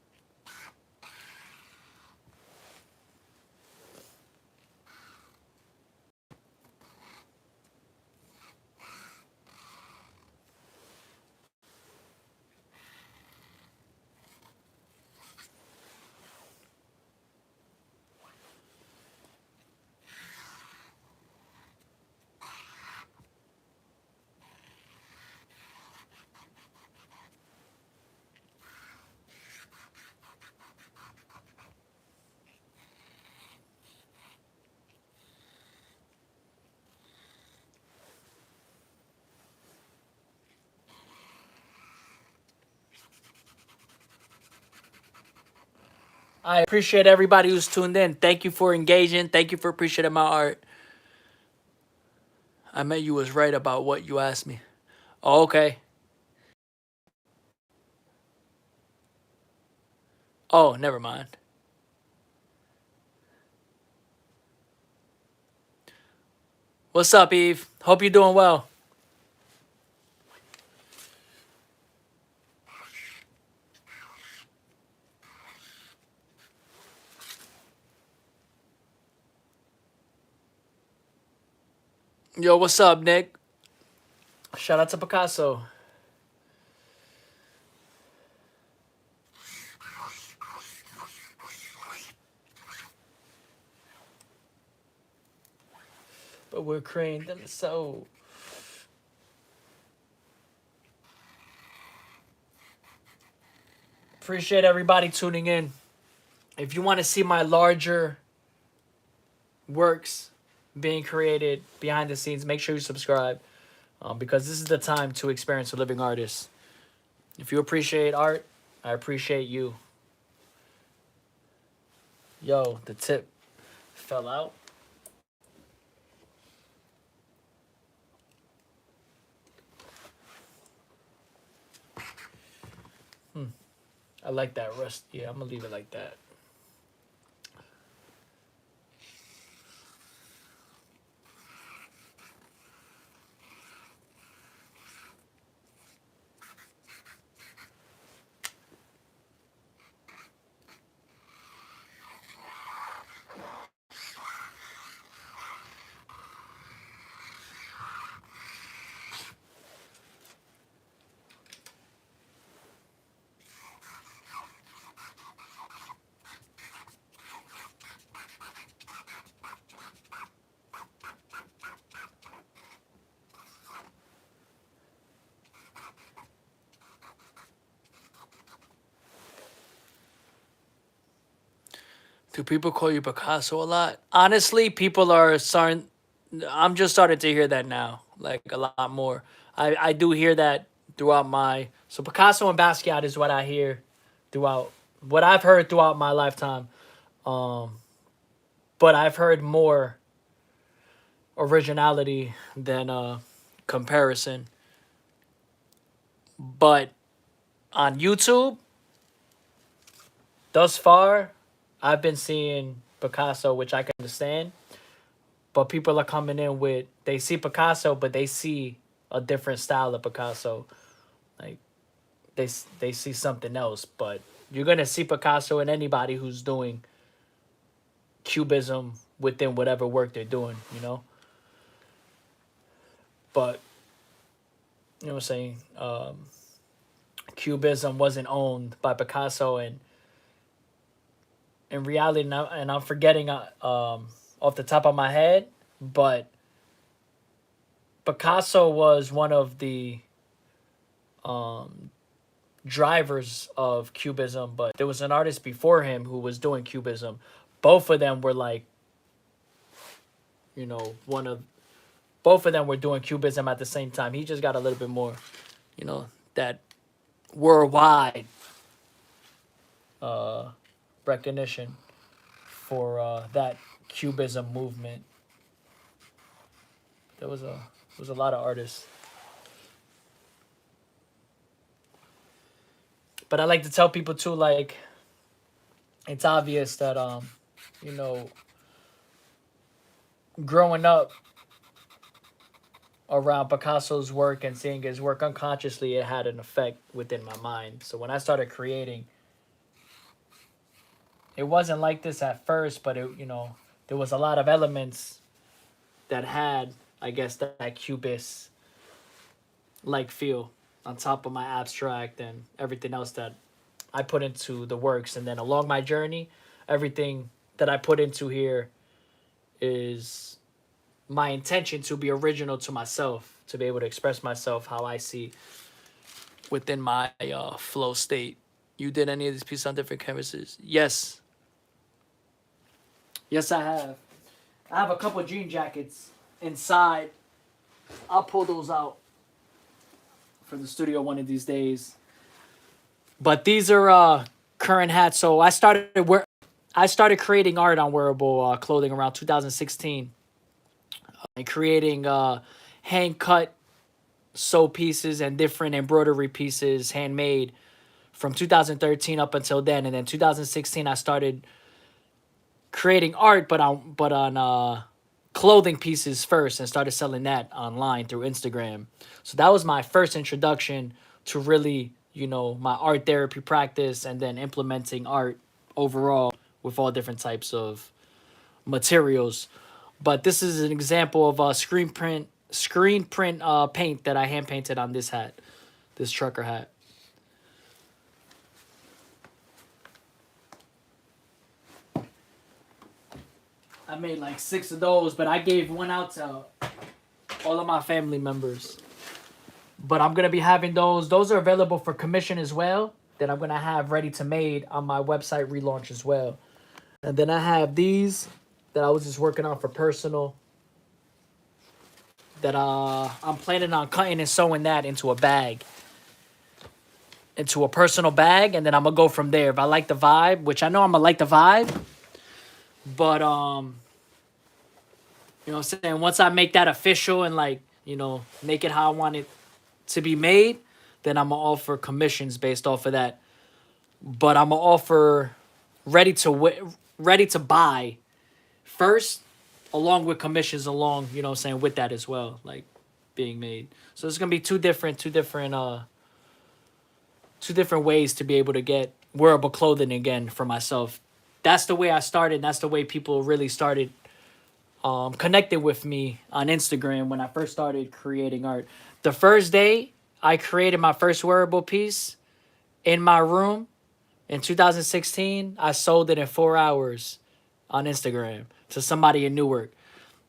I appreciate everybody who's tuned in. Thank you for engaging. Thank you for appreciating my art. I meant you was right about what you asked me. Oh, okay. Oh, never mind. What's up, Eve? Hope you're doing well. Yo, what's up, Nick? Shout out to Picasso. But we're creating them so. Appreciate everybody tuning in. If you want to see my larger works being created behind the scenes, make sure you subscribe, because this is the time to experience a living artist. If you appreciate art, I appreciate you. Yo, the tip fell out. I like that rust. Yeah, I'm gonna leave it like that. Do people call you Picasso a lot? Honestly, people are starting. I'm just starting to hear that now, like a lot more. I do hear that throughout my. So Picasso and Basquiat is what I hear throughout what I've heard throughout my lifetime. Um, but I've heard more originality than comparison. But on YouTube, thus far, I've been seeing Picasso, which I can understand. But people are coming in with they see Picasso, but they see a different style of Picasso. Like they see something else. But you're gonna see Picasso in anybody who's doing cubism within whatever work they're doing. But you know what I'm saying. Cubism wasn't owned by Picasso, and in reality, now, and I'm forgetting off the top of my head, but Picasso was one of the um, drivers of Cubism, but there was an artist before him who was doing Cubism. Both of them were like, one of both of them were doing Cubism at the same time. He just got a little bit more, that worldwide uh, recognition for that Cubism movement. There was a lot of artists. But I like to tell people too, like, it's obvious that you know, growing up around Picasso's work and seeing his work unconsciously, it had an effect within my mind. So when I started creating, it wasn't like this at first, but there was a lot of elements that had, I guess, that cubist like feel on top of my abstract and everything else that I put into the works. And then along my journey, everything that I put into here is my intention to be original to myself, to be able to express myself how I see within my flow state. You did any of these pieces on different canvases? Yes. Yes, I have. I have a couple of jean jackets inside. I'll pull those out for the studio one of these days. But these are current hats. So I started creating art on wearable clothing around 2016, and creating hand cut sew pieces and different embroidery pieces handmade from 2013 up until then. And then 2016 I started creating art, but on clothing pieces first, and started selling that online through Instagram. So that was my first introduction to really, my art therapy practice, and then implementing art overall with all different types of materials. But this is an example of a screen print paint that I hand painted on this hat, this trucker hat. I made like 6 of those, but I gave one out to all of my family members. But I'm gonna be having those. Those are available for commission as well. That I'm gonna have ready to made on my website relaunch as well. And then I have these that I was just working on for personal. That I'm planning on cutting and sewing that into a bag, into a personal bag, and then I'm gonna go from there. If I like the vibe, which I know I'm gonna like the vibe, But you know what I'm saying, once I make that official and like, you know, make it how I want it to be made, then I'm gonna offer commissions based off of that. But I'm gonna offer ready to ready to buy first, along with commissions along, you know what I'm saying, with that as well, like being made. So it's gonna be two different ways to be able to get wearable clothing again for myself. That's the way I started. That's the way people really started connected with me on Instagram when I first started creating art. The first day I created my first wearable piece in my room in 2016, I sold it in 4 hours on Instagram to somebody in Newark.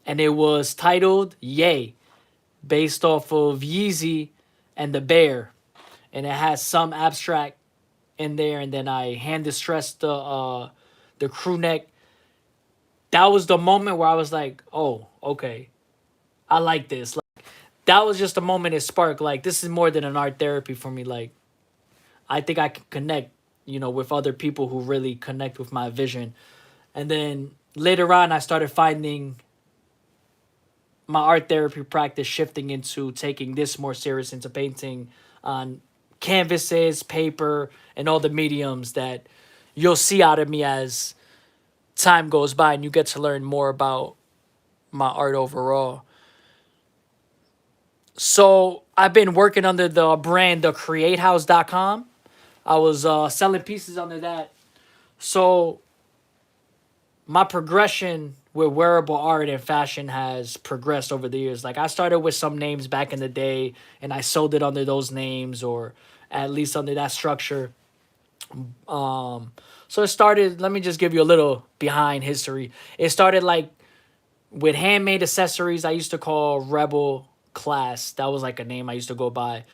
And it was titled Yay, based off of Yeezy and the Bear. And it has some abstract in there. And then I hand distressed the crew neck. That was the moment where I was like, oh, okay, I like this. Like, that was just a moment it sparked. Like, this is more than an art therapy for me. Like, I think I can connect, you know, with other people who really connect with my vision. And then later on, I started finding my art therapy practice shifting into taking this more serious, into painting on canvases, paper, and all the mediums that you'll see out of me as time goes by and you get to learn more about my art overall. So I've been working under the brand thecreatehouse.com. I was selling pieces under that. So my progression with wearable art and fashion has progressed over the years. Like, I started with some names back in the day and I sold it under those names, or at least under that structure. So it started, let me just give you a little behind history. It started like with handmade accessories I used to call Rebel Class. That was like a name I used to go by.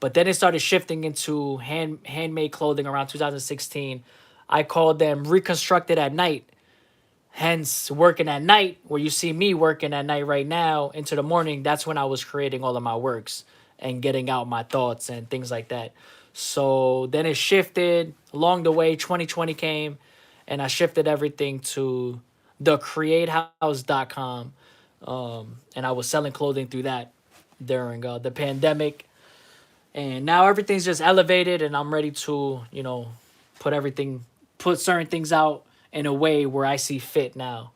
But then it started shifting into handmade clothing around 2016. I called them Reconstructed at Night. Hence, working at night, where you see me working at night right now into the morning, that's when I was creating all of my works and getting out my thoughts and things like that. So then it shifted along the way. 2020 came and I shifted everything to thecreatehouse.com. And I was selling clothing through that during the pandemic. And now everything's just elevated and I'm ready to, you know, put certain things out in a way where I see fit now.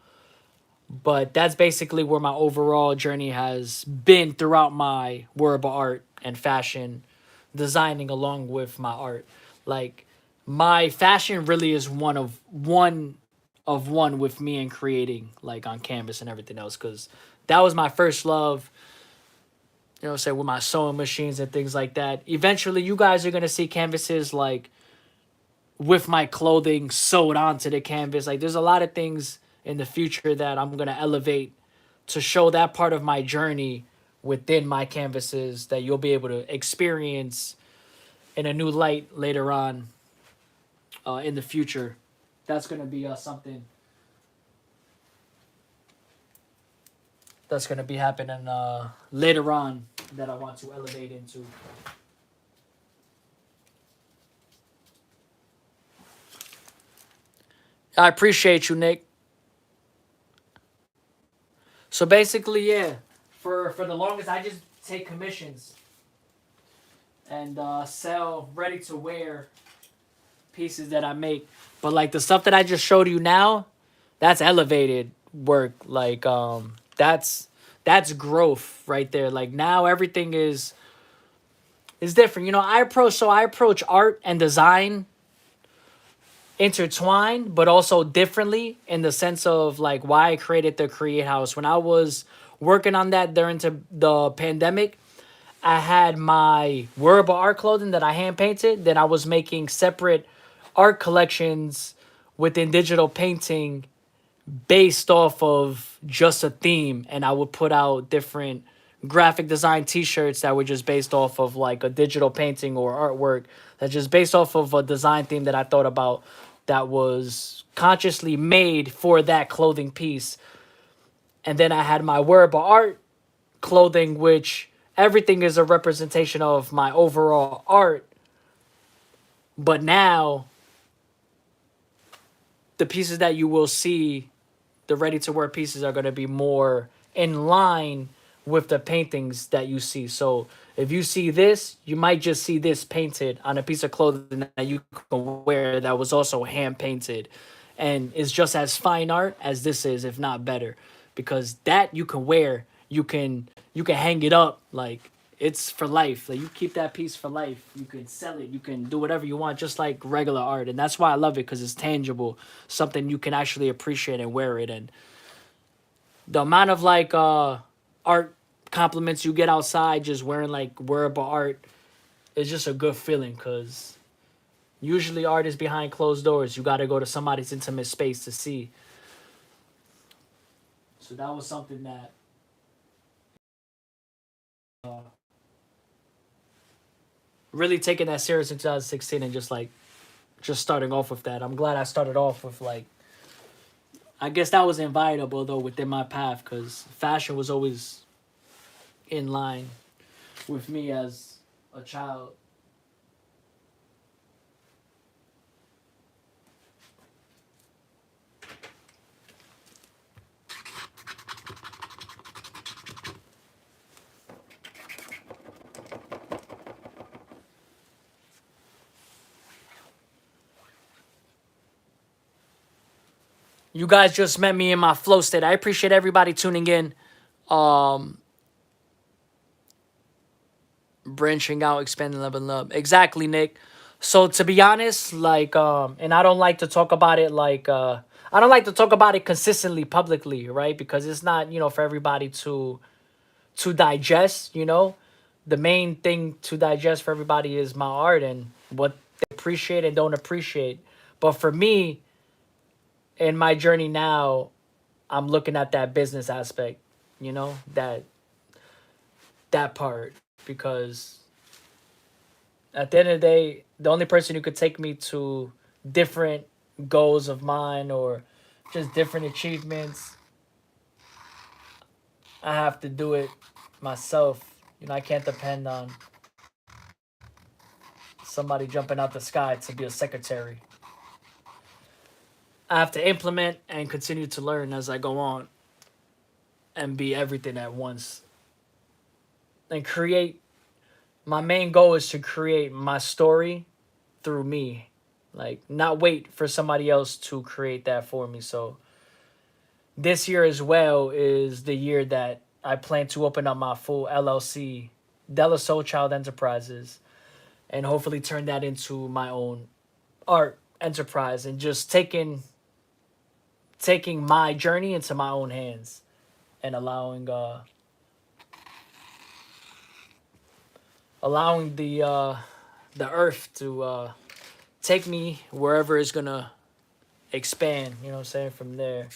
But that's basically where my overall journey has been throughout my wearable art and fashion designing along with my art. Like, my fashion really is one of one with me and creating like on canvas and everything else, because that was my first love, you know, say with my sewing machines and things like that. Eventually you guys are gonna see canvases like with my clothing sewed onto the canvas. Like, there's a lot of things in the future that I'm gonna elevate to show that part of my journey within my canvases that you'll be able to experience in a new light later on in the future. That's gonna be something that's gonna be happening later on that I want to elevate into. I appreciate you, Nick. So basically, yeah, for the longest, I just take commissions and sell ready to wear pieces that I make. But like the stuff that I just showed you now, that's elevated work. Like that's growth right there. Like, now everything is different. You know, I approach art and design intertwined, but also differently, in the sense of like why I created the Create House. When I was working on that during the pandemic, I had my wearable art clothing that I hand painted. Then I was making separate art collections within digital painting based off of just a theme. And I would put out different graphic design t-shirts that were just based off of like a digital painting or artwork that just based off of a design theme that I thought about, that was consciously made for that clothing piece. And then I had my wearable art clothing, which everything is a representation of my overall art. But now the pieces that you will see the ready-to-wear pieces are going to be more in line with the paintings that you see. So if you see this, you might just see this painted on a piece of clothing that you can wear that was also hand painted, and is just as fine art as this is, if not better, because that you can wear, you can hang it up, like it's for life. Like you keep that piece for life. You can sell it. You can do whatever you want, just like regular art, and that's why I love it, because it's tangible, something you can actually appreciate and wear it. And the amount of like art compliments you get outside just wearing like wearable art is just a good feeling, because usually art is behind closed doors. You got to go to somebody's intimate space to see. So that was something that uh, really taking that serious in 2016, and just starting off with that. I'm glad I started off with like, I guess that was inevitable though within my path, because fashion was always in line with me as a child. You guys just met me in my flow state. I appreciate everybody tuning in. Um, Branching out, expanding, leveling up. Exactly, Nick. So to be honest, like, and I don't like to talk about it like, I don't like to talk about it consistently publicly, right? Because it's not, for everybody to digest. The main thing to digest for everybody is my art and what they appreciate and don't appreciate. But for me, in my journey now, I'm looking at that business aspect, that part, because at the end of the day, the only person who could take me to different goals of mine, or just different achievements, I have to do it myself. I can't depend on somebody jumping out the sky to be a secretary. I have to implement and continue to learn as I go on, and be everything at once, and create. My main goal is to create my story through me, like not wait for somebody else to create that for me. So this year as well is the year that I plan to open up my full LLC, Della Soul Child Enterprises, and hopefully turn that into my own art enterprise, and just taking my journey into my own hands, and allowing the earth to take me wherever it's gonna expand. You know what I'm saying? From there.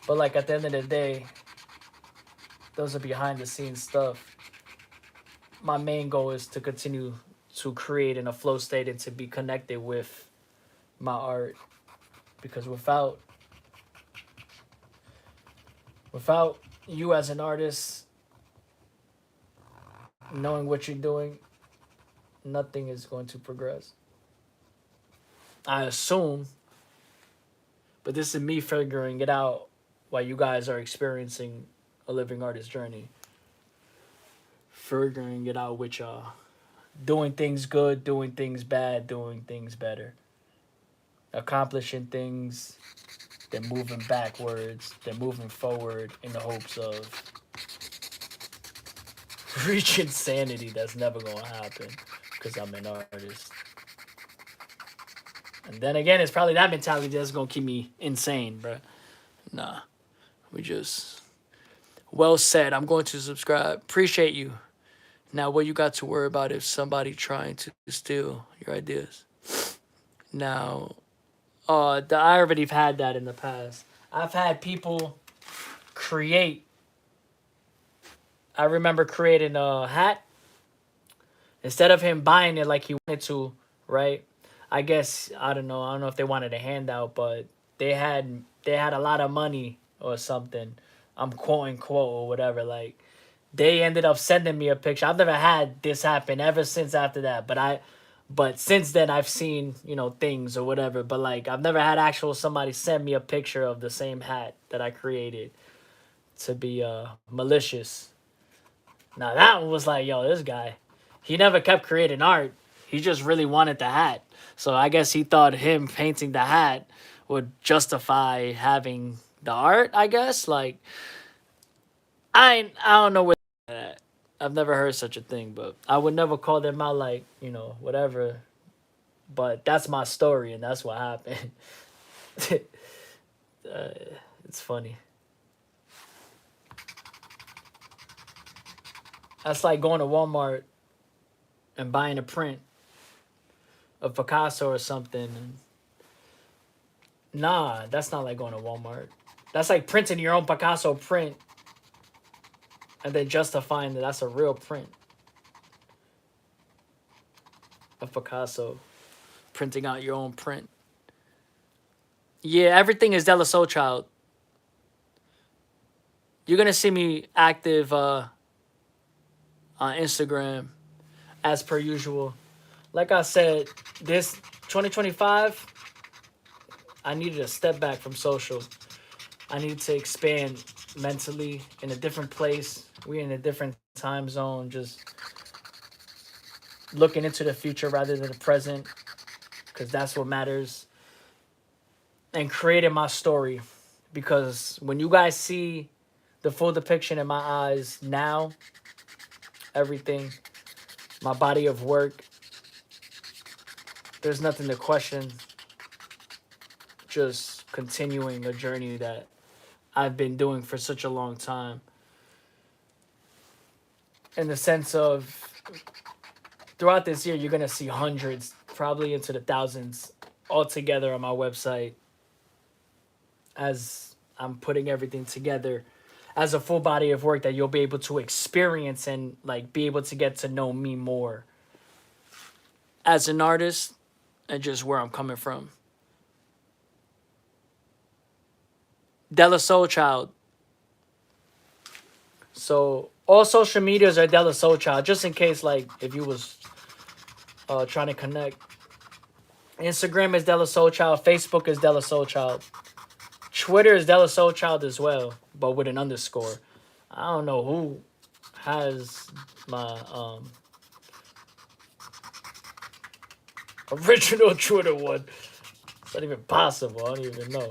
But like at the end of the day, those are behind the scenes stuff. My main goal is to continue to create in a flow state, and to be connected with my art, because without you as an artist knowing what you're doing, nothing is going to progress. I assume, but this is me figuring it out while you guys are experiencing a living artist journey. Figuring it out with y'all. Doing things good, doing things bad, doing things better. Accomplishing things, then moving backwards, then moving forward in the hopes of reaching sanity. That's never gonna happen, because I'm an artist. And then again, it's probably that mentality that's gonna keep me insane, bro. Nah, we just well said. I'm going to subscribe. Appreciate you. Now, what you got to worry about if somebody trying to steal your ideas? Now, I already had that in the past. I've had people create. I remember creating a hat. Instead of him buying it like he wanted to, right? I guess I don't know. I don't know if they wanted a handout, but they had a lot of money or something. I'm quoting quote or whatever. Like they ended up sending me a picture. I've never had this happen ever since after that, But since then, I've seen, you know, things or whatever. But like, I've never had actual somebody send me a picture of the same hat that I created to be malicious. Now that one was like, yo, this guy, he never kept creating art. He just really wanted the hat. So I guess he thought him painting the hat would justify having the art. I guess like I don't know where that. I've never heard such a thing, but I would never call them out like, you know, whatever. But that's my story, and that's what happened. uh, it's funny. That's like going to Walmart and buying a print of Picasso or something. And nah, that's not like going to Walmart. That's like printing your own Picasso print and then justifying that that's a real print of Picasso. Printing out your own print. Yeah, everything is De La Soul Child. You're gonna see me active on Instagram as per usual. Like I said, this 2025, I needed a step back from social. I needed to expand mentally in a different place. We're in a different time zone, just looking into the future rather than the present, because that's what matters. And creating my story. Because when you guys see the full depiction in my eyes now, everything, my body of work, there's nothing to question. Just continuing a journey that I've been doing for such a long time. In the sense of throughout this year, you're going to see hundreds, probably into the thousands, all together on my website as I'm putting everything together as a full body of work that you'll be able to experience and like be able to get to know me more as an artist and just where I'm coming from. De La Soul Child. So all social medias are De La Soul Child, just in case like if you was trying to connect. Instagram is De La Soul Child. Facebook is De La Soul Child. Twitter is De La Soul Child as well, but with an underscore. I don't know who has my original Twitter one. It's not even possible. I don't even know.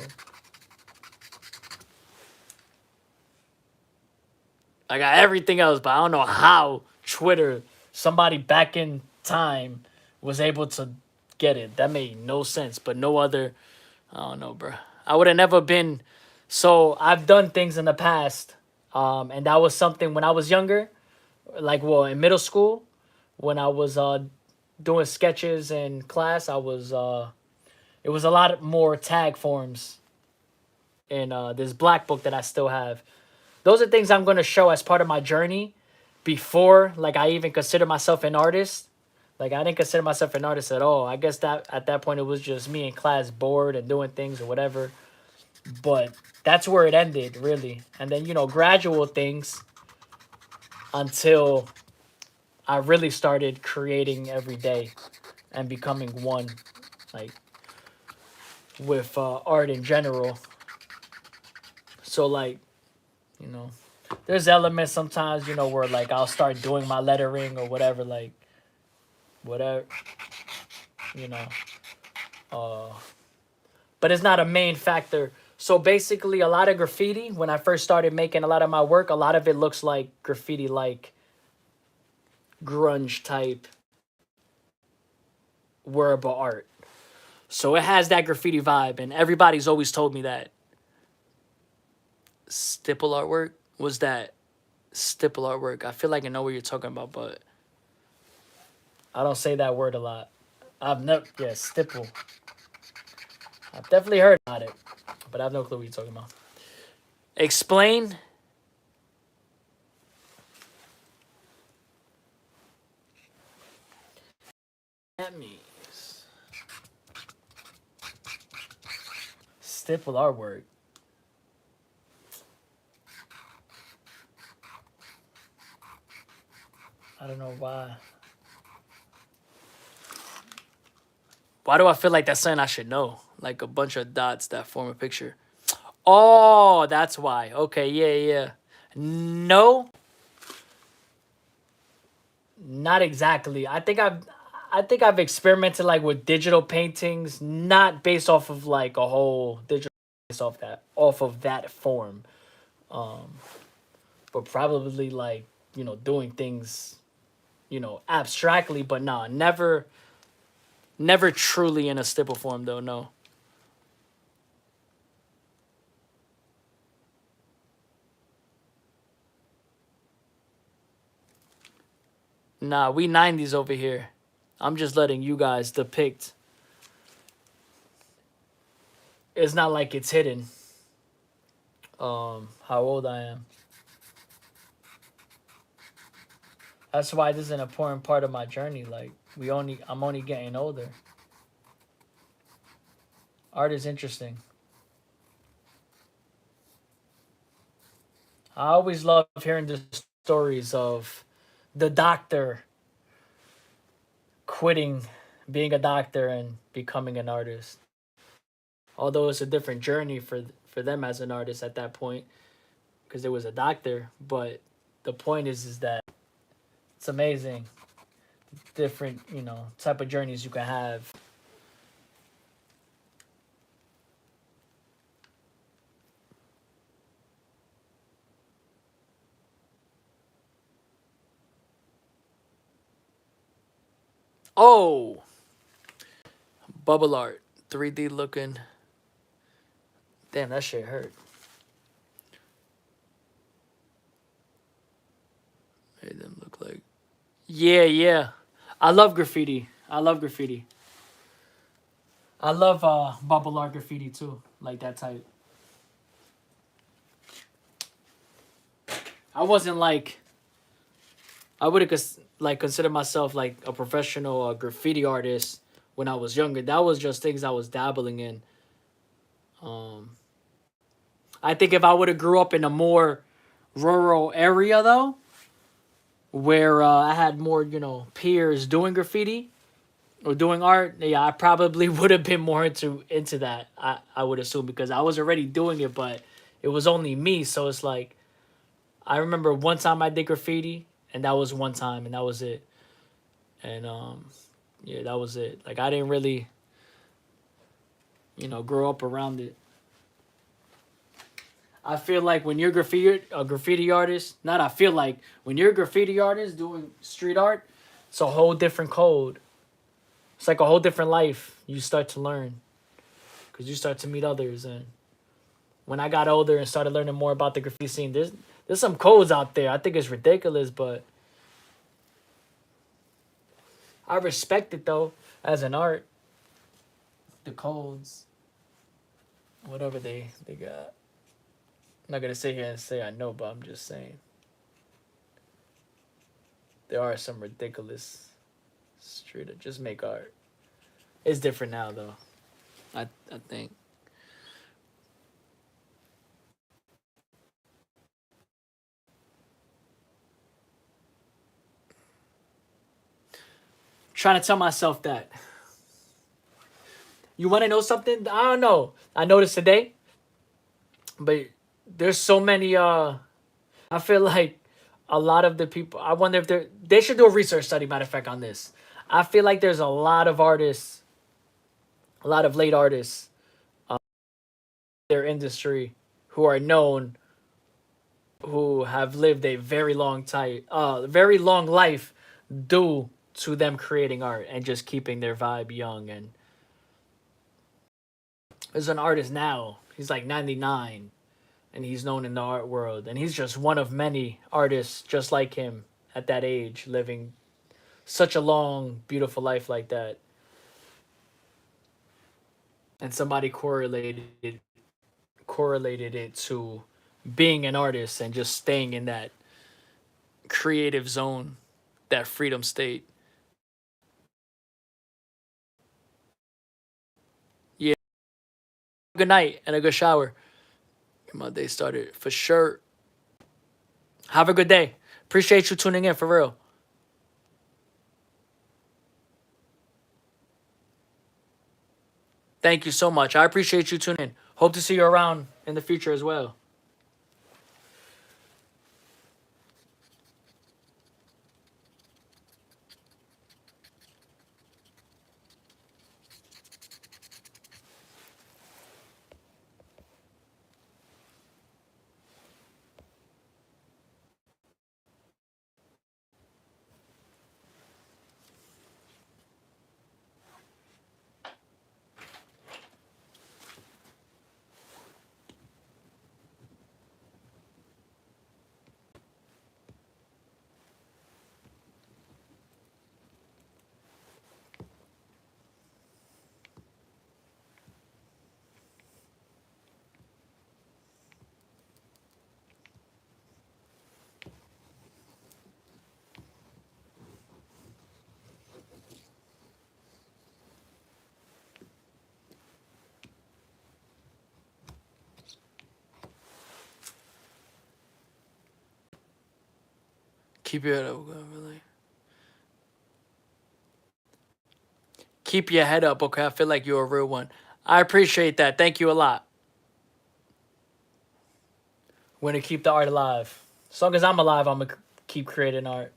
I got everything else, but I don't know how Twitter, somebody back in time, was able to get it. That made no sense. But no other, I don't know, bro. I would have never been. So I've done things in the past, and that was something when I was younger, like well in middle school, when I was doing sketches in class. It was a lot more tag forms in this black book that I still have. Those are things I'm going to show as part of my journey before like I even consider myself an artist. Like I didn't consider myself an artist at all. I guess that at that point it was just me in class bored and doing things or whatever. But that's where it ended really. And then, you know, gradual things until I really started creating every day and becoming one like with art in general. So like, you know, there's elements sometimes, you know, where like I'll start doing my lettering or whatever, like whatever, you know. Uh, but it's not a main factor. So basically, a lot of graffiti, when I first started making a lot of my work, a lot of it looks like graffiti, like grunge type wearable art. So it has that graffiti vibe, and everybody's always told me that. Stipple artwork? Was that stipple artwork? I feel like I know what you're talking about, but I don't say that word a lot. I've never, yeah, stipple. I've definitely heard about it, but I have no clue what you're talking about. Explain. That means stipple artwork. I don't know why. Why do I feel like that's something I should know? Like a bunch of dots that form a picture. Oh, that's why. Okay, yeah, yeah. No, not exactly. I think I've experimented like with digital paintings, not based off of like a whole digital based off of that form. Um, but probably like, doing things, abstractly, but nah, never truly in a stipple form though, no. Nah, we 90s over here. I'm just letting you guys depict. It's not like it's hidden. How old I am. That's why this is an important part of my journey. Like I'm only getting older. Art is interesting. I always love hearing the stories of the doctor quitting being a doctor and becoming an artist. Although it's a different journey for them as an artist at that point because it was a doctor, but the point is that it's amazing different, type of journeys you can have. Oh, bubble art, 3D looking. Damn, that shit hurt. Made them look like. Yeah, yeah. I love graffiti. I love graffiti. I love bubble art graffiti too, like that type. I wasn't like I would have like considered myself like a professional graffiti artist when I was younger. That was just things I was dabbling in. Um, I think if I would have grew up in a more rural area though, where I had more peers doing graffiti or doing art, yeah, I probably would have been more into that. I would assume because I was already doing it, but it was only me. So it's like I remember one time I did graffiti, and that was one time, and that was it. And yeah, that was it. Like I didn't really, grow up around it. I feel like when you're a graffiti artist, not I feel like when you're a graffiti artist doing street art, it's a whole different code. It's like a whole different life you start to learn because you start to meet others. And when I got older and started learning more about the graffiti scene, there's some codes out there. I think it's ridiculous, but I respect it though as an art. The codes, whatever they got. I'm not gonna sit here and say I know, but I'm just saying there are some ridiculous street that just make art. It's different now though. I think. Trying to tell myself that. You want to know something? I don't know. I noticed today, but there's so many. I feel like a lot of the people. I wonder if they should do a research study. Matter of fact, on this, I feel like there's a lot of artists, a lot of late artists, their industry, who are known, who have lived a very long life, due to them creating art and just keeping their vibe young. And there's an artist now. He's like 99 and he's known in the art world, and he's just one of many artists just like him at that age living such a long beautiful life like that. And somebody correlated it to being an artist and just staying in that creative zone, that freedom state. Yeah, good night and a good shower. Get my day started for sure. Have a good day. Appreciate you tuning in for real. Thank you so much. I appreciate you tuning in. Hope to see you around in the future as well. Keep your head up, really. Keep your head up, okay? I feel like you're a real one. I appreciate that. Thank you a lot. We're gonna keep the art alive. As long as I'm alive, I'm gonna keep creating art.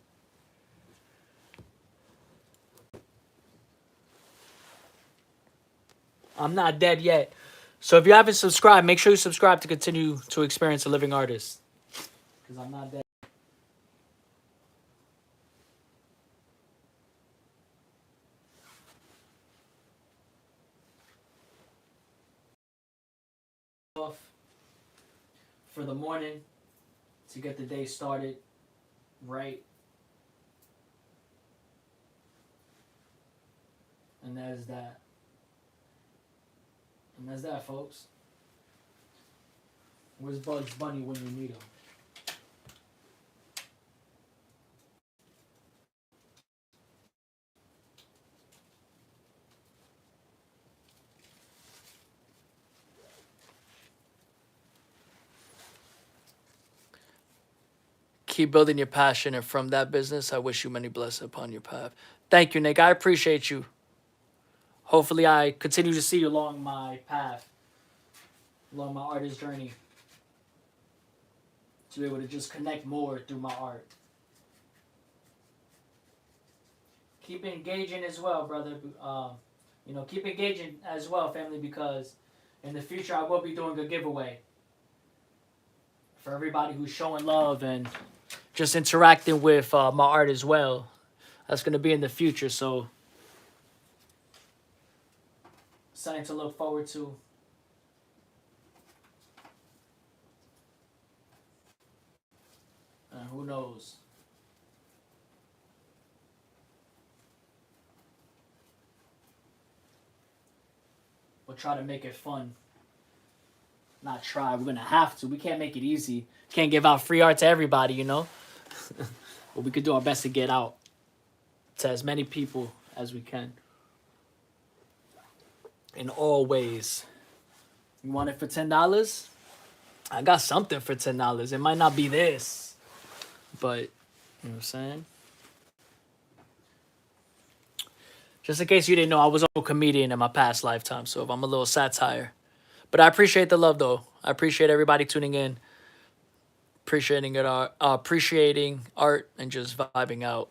I'm not dead yet. So if you haven't subscribed, make sure you subscribe to continue to experience a living artist. Because I'm not dead. Off for the morning to get the day started right. And that is that. And that's that, folks. Where's Bugs Bunny when you need him? Keep building your passion, and from that business, I wish you many blessings upon your path. Thank you, Nick. I appreciate you. Hopefully, I continue to see you along my path, along my artist journey, to be able to just connect more through my art. Keep engaging as well, brother. Keep engaging as well, family, because in the future I will be doing a giveaway for everybody who's showing love and just interacting with my art as well. That's going to be in the future, so something to look forward to. Who knows? We'll try to make it fun. Not try. We're going to have to. We can't make it easy. Can't give out free art to everybody, you know? But we could do our best to get out to as many people as we can. In all ways. You want it for $10? I got something for $10. It might not be this, but you know what I'm saying? Just in case you didn't know, I was a comedian in my past lifetime, so if I'm a little satire. But I appreciate the love, though. I appreciate everybody tuning in, appreciating art, and just vibing out.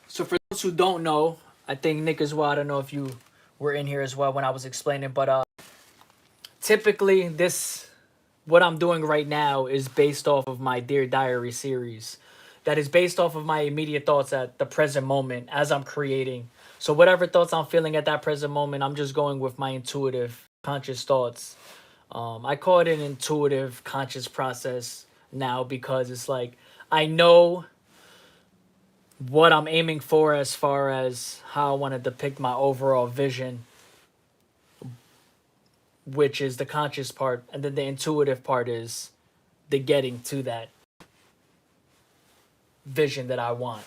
So for those who don't know, I think Nick as well, I don't know if you were in here as well when I was explaining, but typically what I'm doing right now is based off of my Dear Diary series. That is based off of my immediate thoughts at the present moment as I'm creating. So whatever thoughts I'm feeling at that present moment, I'm just going with my intuitive, conscious thoughts. I call it an intuitive, conscious process now because it's like I know what I'm aiming for as far as how I want to depict my overall vision which is the conscious part, and then the intuitive part is the getting to that vision that I want,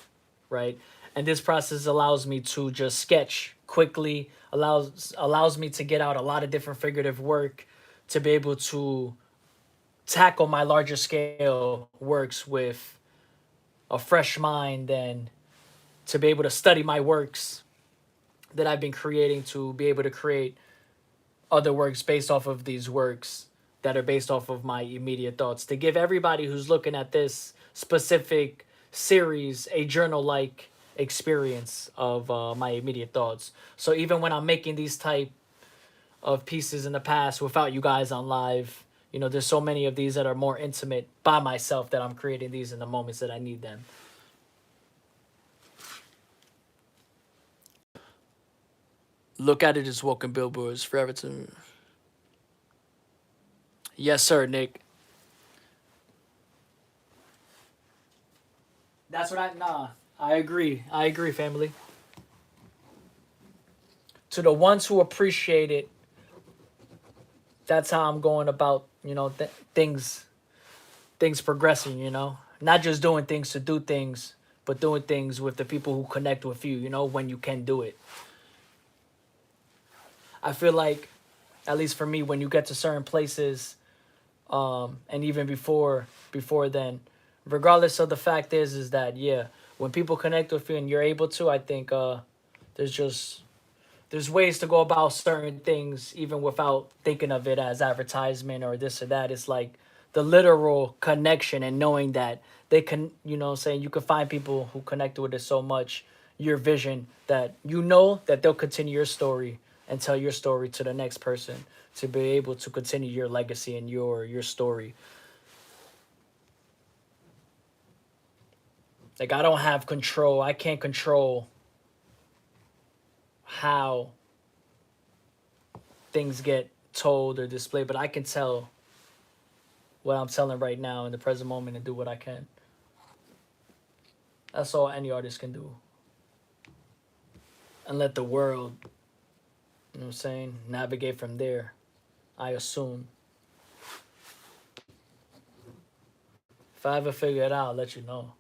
right? And this process allows me to just sketch quickly, allows me to get out a lot of different figurative work, to be able to tackle my larger scale works with a fresh mind, and to be able to study my works that I've been creating, to be able to create other works based off of these works that are based off of my immediate thoughts, to give everybody who's looking at this specific series a journal like experience of my immediate thoughts. So even when I'm making these type of pieces in the past without you guys on live, you know, there's so many of these that are more intimate by myself, that I'm creating these in the moments that I need them. Look at it as walking billboards forever to. Yes, sir, Nick. That's what I nah. I agree. I agree, family. To the ones who appreciate it, that's how I'm going about, you know, things progressing, you know. Not just doing things to do things, but doing things with the people who connect with you, you know, when you can do it. I feel like, at least for me, when you get to certain places, and even before then, regardless of the fact is that, yeah, when people connect with you and you're able to, I think there's just there's ways to go about certain things even without thinking of it as advertisement or this or that. It's like the literal connection, and knowing that they can, you know, saying you can find people who connect with it so much, your vision, that you know that they'll continue your story and tell your story to the next person, to be able to continue your legacy and your story. Like, I don't have control. I can't control how things get told or displayed, but I can tell what I'm telling right now in the present moment and do what I can. That's all any artist can do. And let the world, you know what I'm saying, navigate from there, I assume. If I ever figure it out, I'll let you know.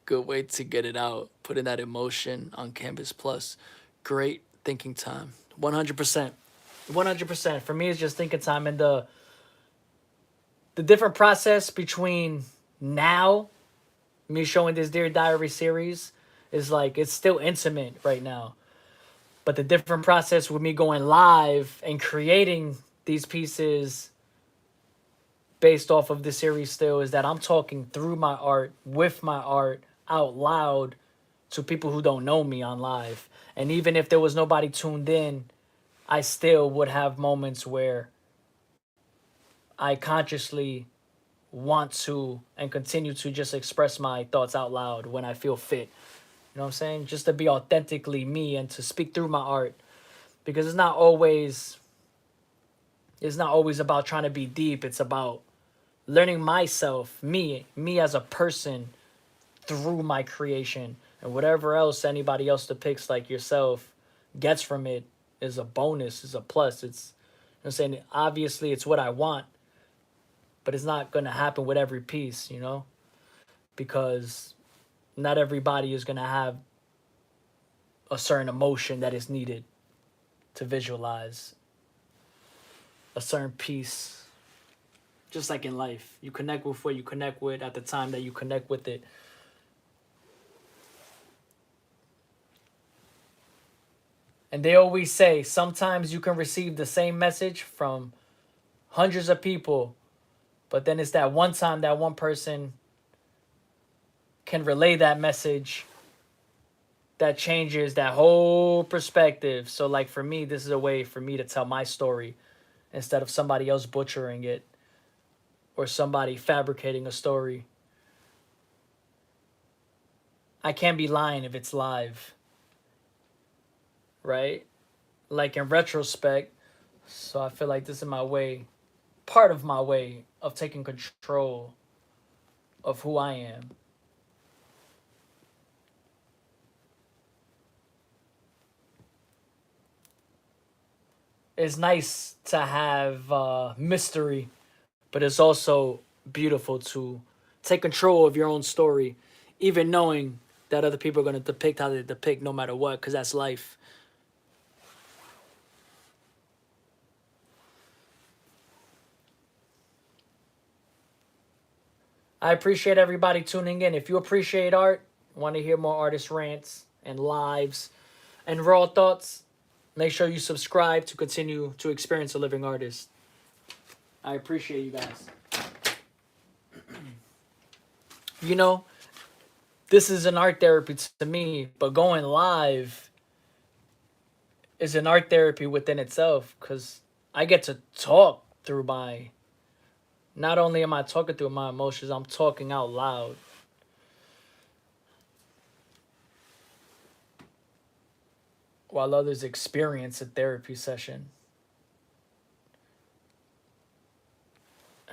Good way to get it out. Putting that emotion on Canvas Plus. Great thinking time. 100%. 100%. For me, it's just thinking time, and the different process between now, me showing this Dear Diary series, is like, it's still intimate right now. But the different process with me going live and creating these pieces based off of the series still is that I'm talking through my art, with my art, out loud to people who don't know me on live. And even if there was nobody tuned in, I still would have moments where I consciously want to and continue to just express my thoughts out loud when I feel fit. You know what I'm saying? Just to be authentically me and to speak through my art, because it's not always about trying to be deep. It's about learning myself, me as a person, through my creation, and whatever else anybody else depicts like yourself gets from it is a bonus, is a plus. It's, you know what I'm saying, obviously it's what I want, but it's not going to happen with every piece, you know, because not everybody is going to have a certain emotion that is needed to visualize a certain piece. Just like in life, you connect with what you connect with at the time that you connect with it. And they always say sometimes you can receive the same message from hundreds of people, but then it's that one time that one person can relay that message that changes that whole perspective. So, like, for me, this is a way for me to tell my story instead of somebody else butchering it or somebody fabricating a story. I can't be lying if it's live, right? Like, in retrospect, so I feel like this is my way, part of my way of taking control of who I am. it's nice to have mystery, but it's also beautiful to take control of your own story, even knowing that other people are going to depict how they depict no matter what, because that's life. I appreciate everybody tuning in. If you appreciate art, want to hear more artist rants and lives and raw thoughts, make sure you subscribe to continue to experience a living artist. I appreciate you guys. You know, this is an art therapy to me, but going live is an art therapy within itself because I get to talk through my. Not only am I talking through my emotions, I'm talking out loud. While others experience a therapy session.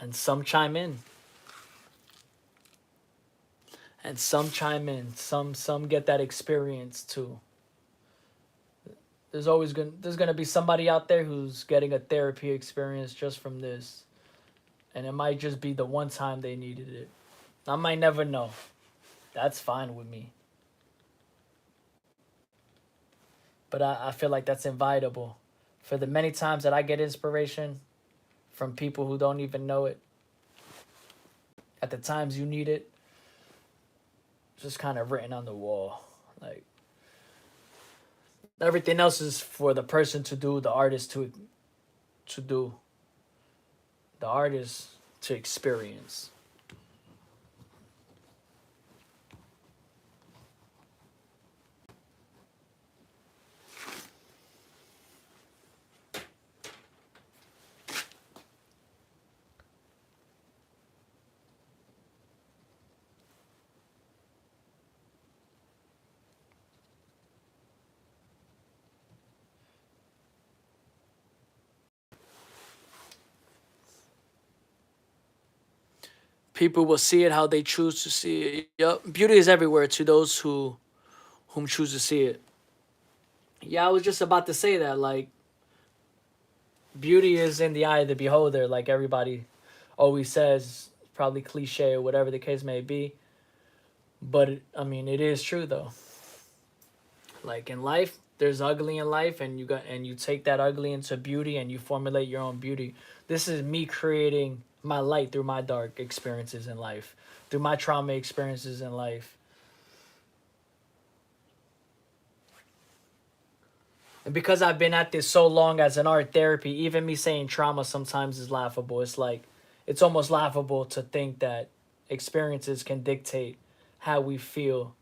And some chime in. And some chime in. Some get that experience too. There's gonna be somebody out there who's getting a therapy experience just from this. And it might just be the one time they needed it. I might never know. That's fine with me. But I feel like that's inevitable. For the many times that I get inspiration from people who don't even know it, at the times you need it, just kind of written on the wall. Like, everything else is for the person to do, the artist to do, the artist to experience. People will see it how they choose to see it. Yep. Beauty is everywhere to those whom choose to see it. Yeah, I was just about to say that. Like, beauty is in the eye of the beholder, like everybody always says, probably cliche or whatever the case may be. But I mean, it is true though. Like in life, there's ugly in life, and you take that ugly into beauty, and you formulate your own beauty. This is me creating my light through my dark experiences in life, through my trauma experiences in life. And because I've been at this so long as an art therapy, even me saying trauma sometimes is laughable. It's like, it's almost laughable to think that experiences can dictate how we feel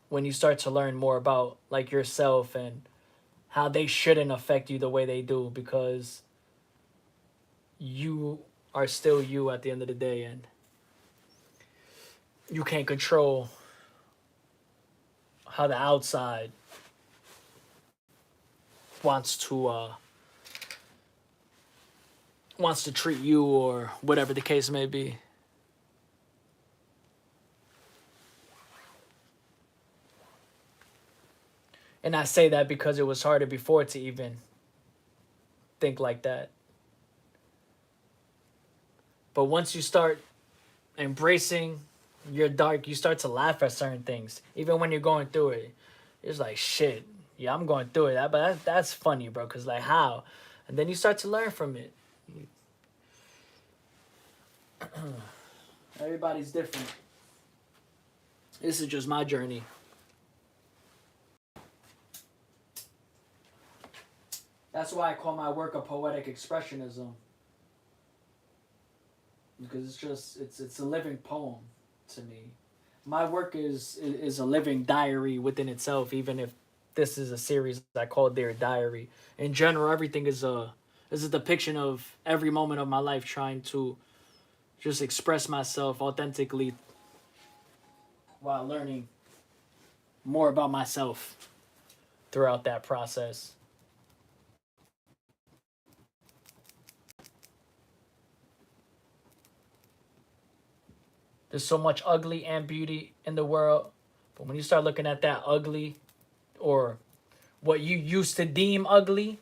when you start to learn more about like yourself and how they shouldn't affect you the way they do, because you are still you at the end of the day, and you can't control how the outside wants to treat you or whatever the case may be. And I say that because it was harder before to even think like that. But once you start embracing your dark, you start to laugh at certain things. Even when you're going through it, it's like, shit, yeah, I'm going through it. But that's funny, bro, because like, how? And then you start to learn from it. Everybody's different. This is just my journey. That's why I call my work a poetic expressionism. Because it's a living poem to me. My work is a living diary within itself, even if this is a series I call Dear Diary. In general, everything is a depiction of every moment of my life, trying to just express myself authentically while learning more about myself throughout that process. There's so much ugly and beauty in the world, but when you start looking at that ugly, or what you used to deem ugly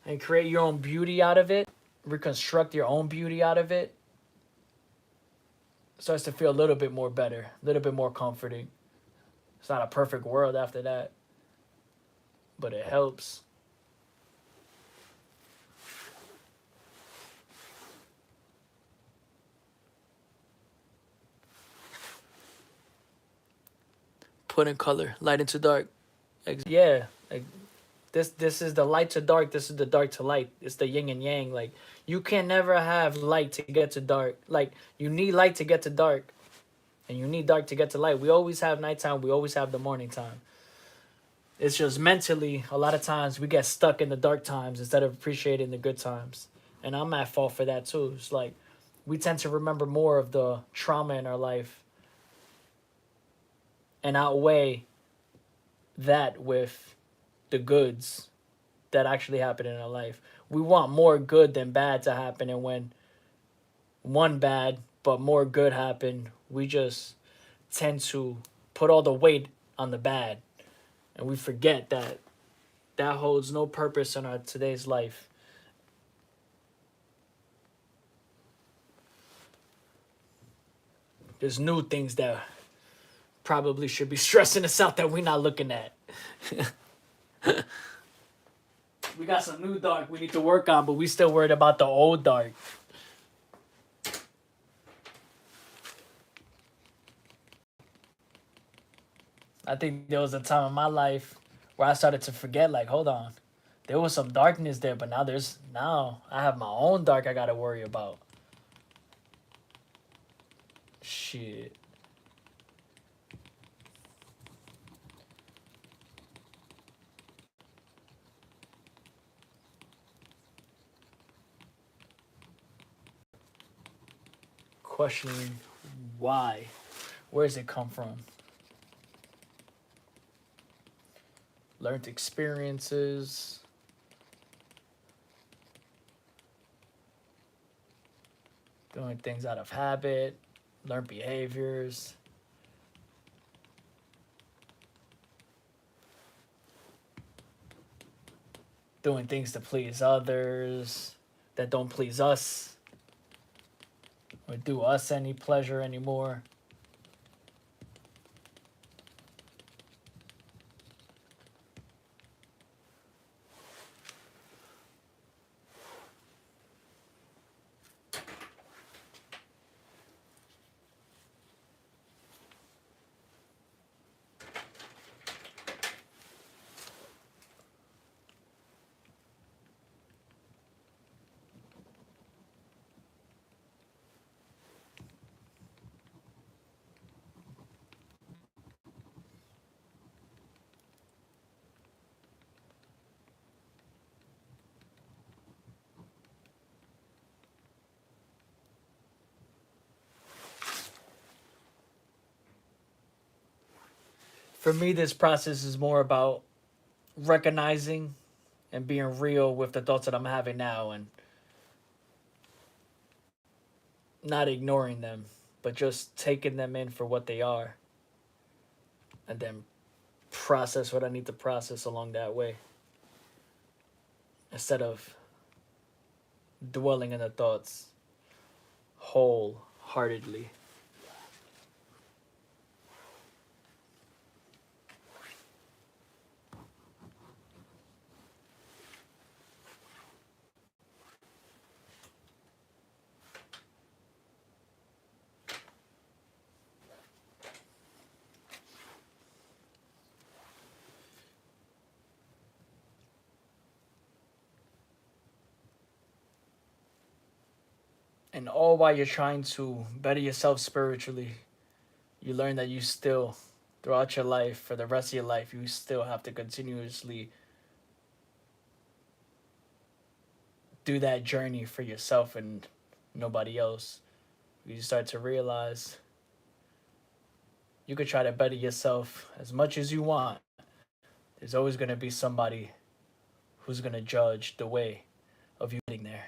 and create your own beauty out of it, reconstruct your own beauty out of it, starts to feel a little bit more better, a little bit more comforting. It's not a perfect world after that, but it helps. Put in color, light into dark. Yeah, like this is the light to dark. This is the dark to light. It's the yin and yang. Like you can never have light to get to dark. Like you need light to get to dark, and you need dark to get to light. We always have nighttime. We always have the morning time. It's just mentally, a lot of times we get stuck in the dark times instead of appreciating the good times. And I'm at fault for that too. It's like we tend to remember more of the trauma in our life and outweigh that with the goods that actually happen in our life. We want more good than bad to happen. And when one bad but more good happen, we just tend to put all the weight on the bad. And we forget that that holds no purpose in our today's life. There's new things that probably should be stressing us out that we're not looking at. We got some new dark we need to work on, but we still worried about the old dark. I think there was a time in my life where I started to forget, like, hold on. There was some darkness there, but now I have my own dark I gotta worry about. Shit. Questioning why. Where does it come from? Learned experiences. Doing things out of habit. Learned behaviors. Doing things to please others that don't please us or do us any pleasure anymore. For me, this process is more about recognizing and being real with the thoughts that I'm having now and not ignoring them, but just taking them in for what they are and then process what I need to process along that way instead of dwelling in the thoughts wholeheartedly. And all while you're trying to better yourself spiritually, you learn that you still, throughout your life, for the rest of your life, you still have to continuously do that journey for yourself and nobody else. You start to realize you could try to better yourself as much as you want. There's always going to be somebody who's going to judge the way of you getting there.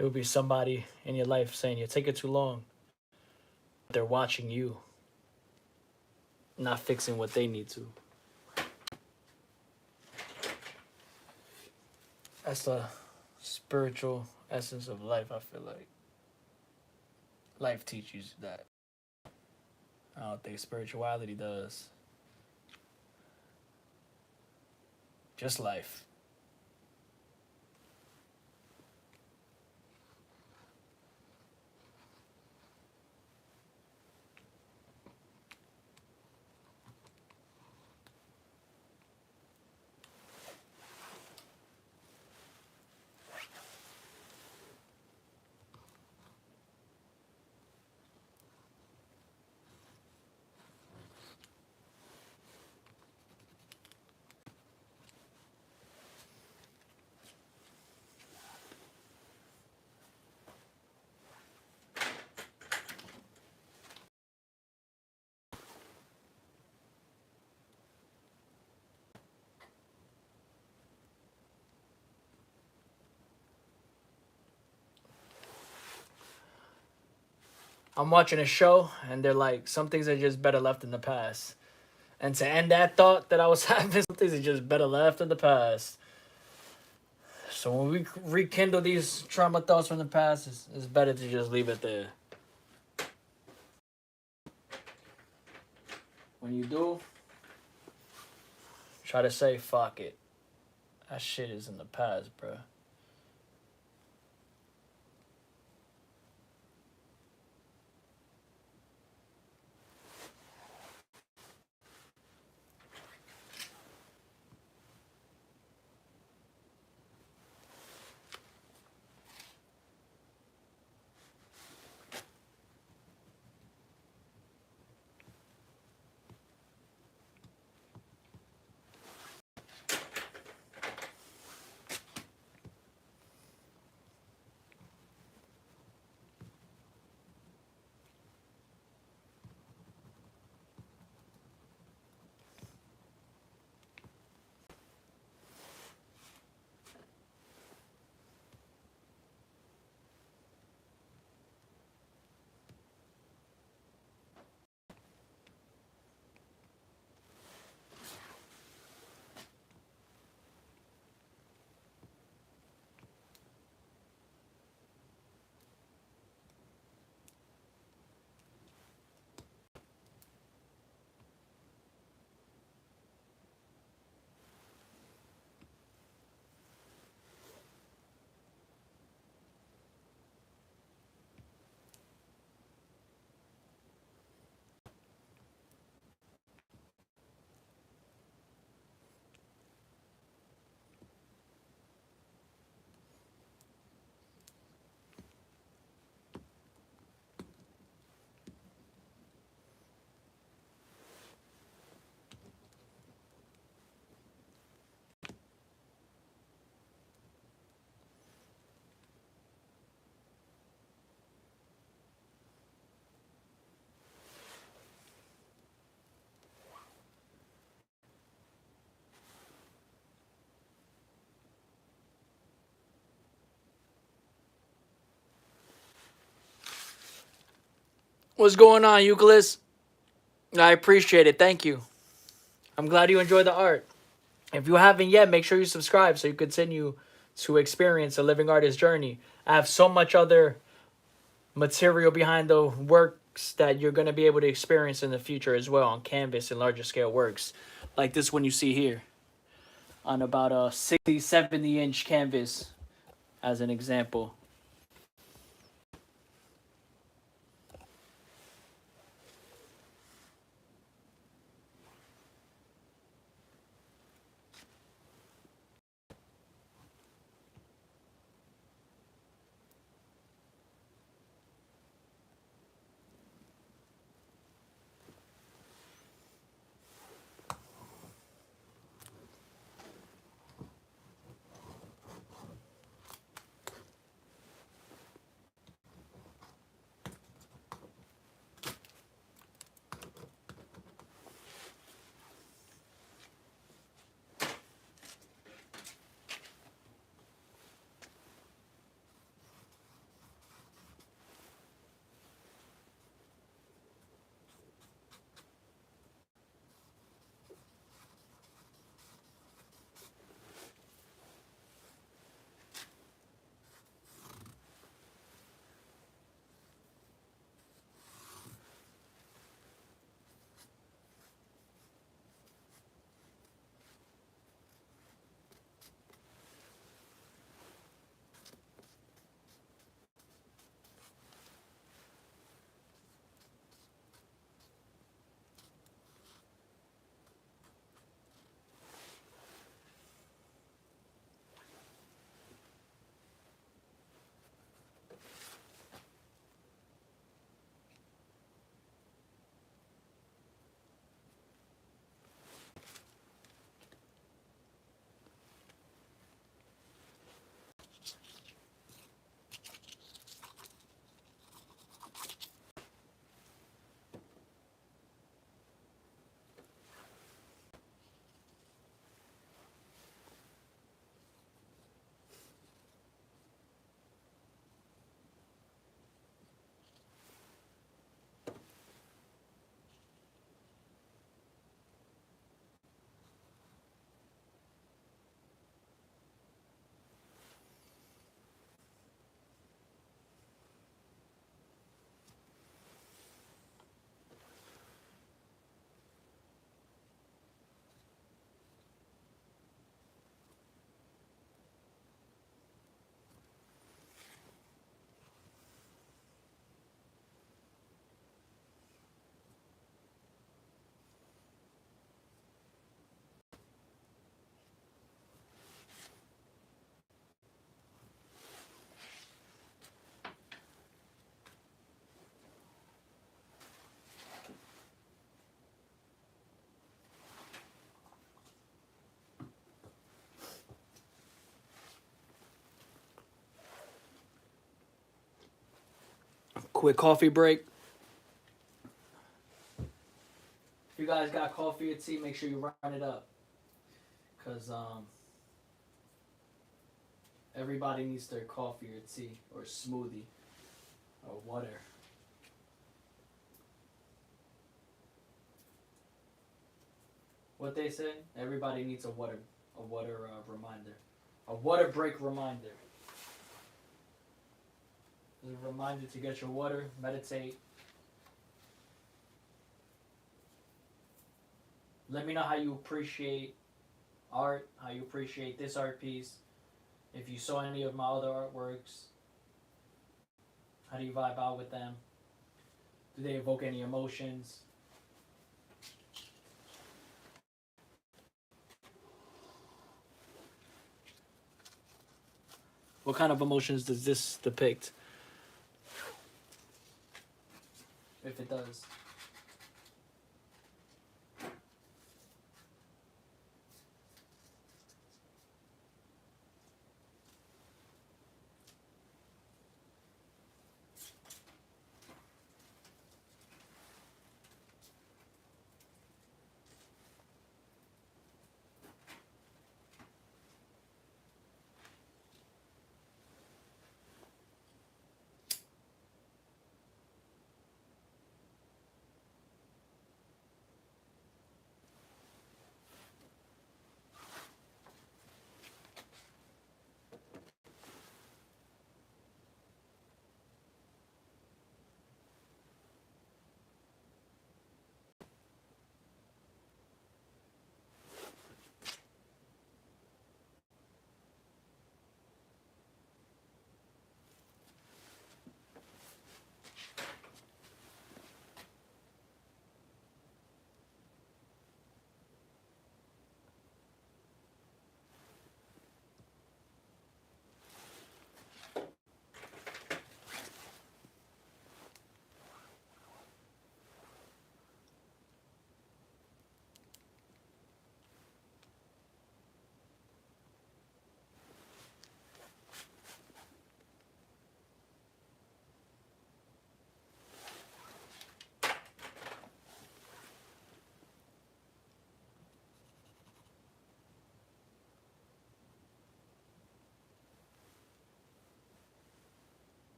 There will be somebody in your life saying you're taking too long. They're watching you, not fixing what they need to. That's the spiritual essence of life, I feel like. Life teaches you that. I don't think spirituality does. Just life. I'm watching a show and they're like, some things are just better left in the past. And to end that thought that I was having, some things are just better left in the past. So when we rekindle these trauma thoughts from the past, it's better to just leave it there. When you do, try to say, fuck it. That shit is in the past, bro. What's going on, Euclid? I appreciate it. Thank you. I'm glad you enjoy the art. If you haven't yet, make sure you subscribe so you continue to experience a living artist journey. I have so much other material behind the works that you're going to be able to experience in the future as well on canvas and larger scale works. Like this one you see here on about a 60, 70-inch canvas as an example. Quick coffee break. If you guys got coffee or tea, make sure you run it up. Because everybody needs their coffee or tea or smoothie or water. What they say? Everybody needs a water reminder. A water break reminder. It's a reminder to get your water, meditate. Let me know how you appreciate art, how you appreciate this art piece. If you saw any of my other artworks, how do you vibe out with them? Do they evoke any emotions? What kind of emotions does this depict? If it does.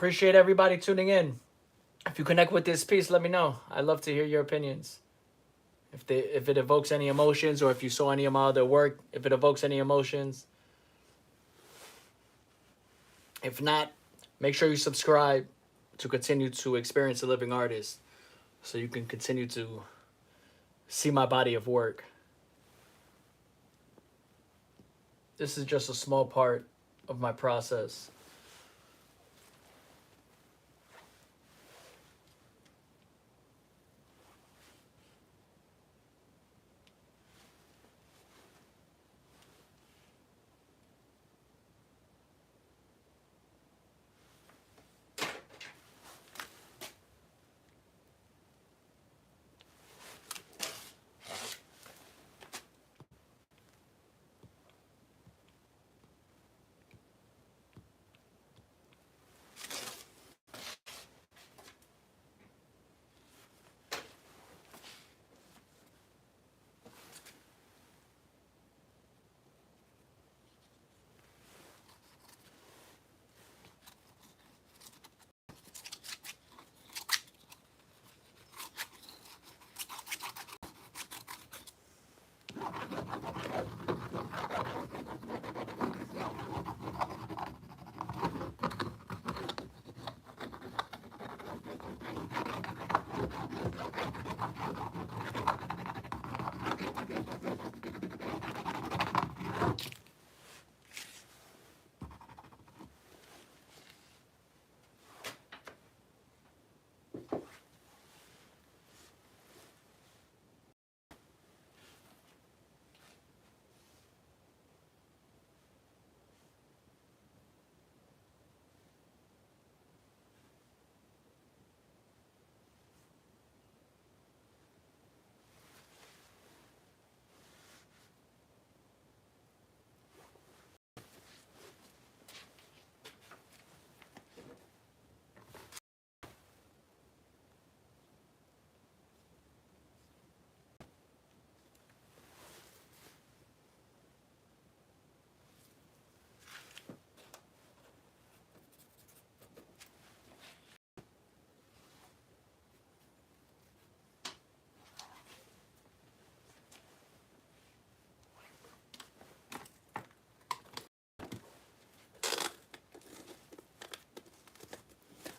Appreciate everybody tuning in. If you connect with this piece, let me know. I'd love to hear your opinions. If it evokes any emotions, or if you saw any of my other work, if it evokes any emotions. If not, make sure you subscribe to continue to experience a living artist, so you can continue to see my body of work. This is just a small part of my process.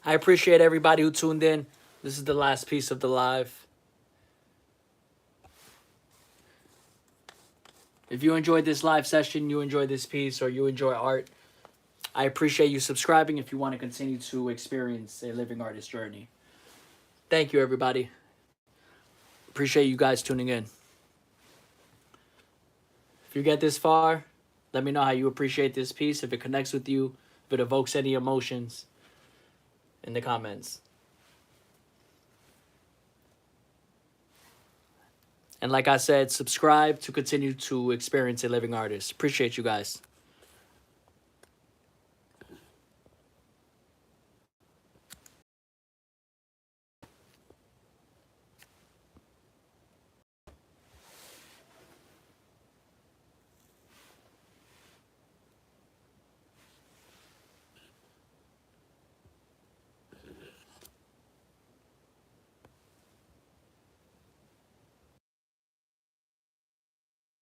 I appreciate everybody who tuned in. This is the last piece of the live. If you enjoyed this live session, you enjoyed this piece, or you enjoy art, I appreciate you subscribing if you want to continue to experience a living artist journey. Thank you, everybody. Appreciate you guys tuning in. If you get this far, let me know how you appreciate this piece, if it connects with you, if it evokes any emotions in the comments. And like I said, subscribe to continue to experience a living artist. Appreciate you guys.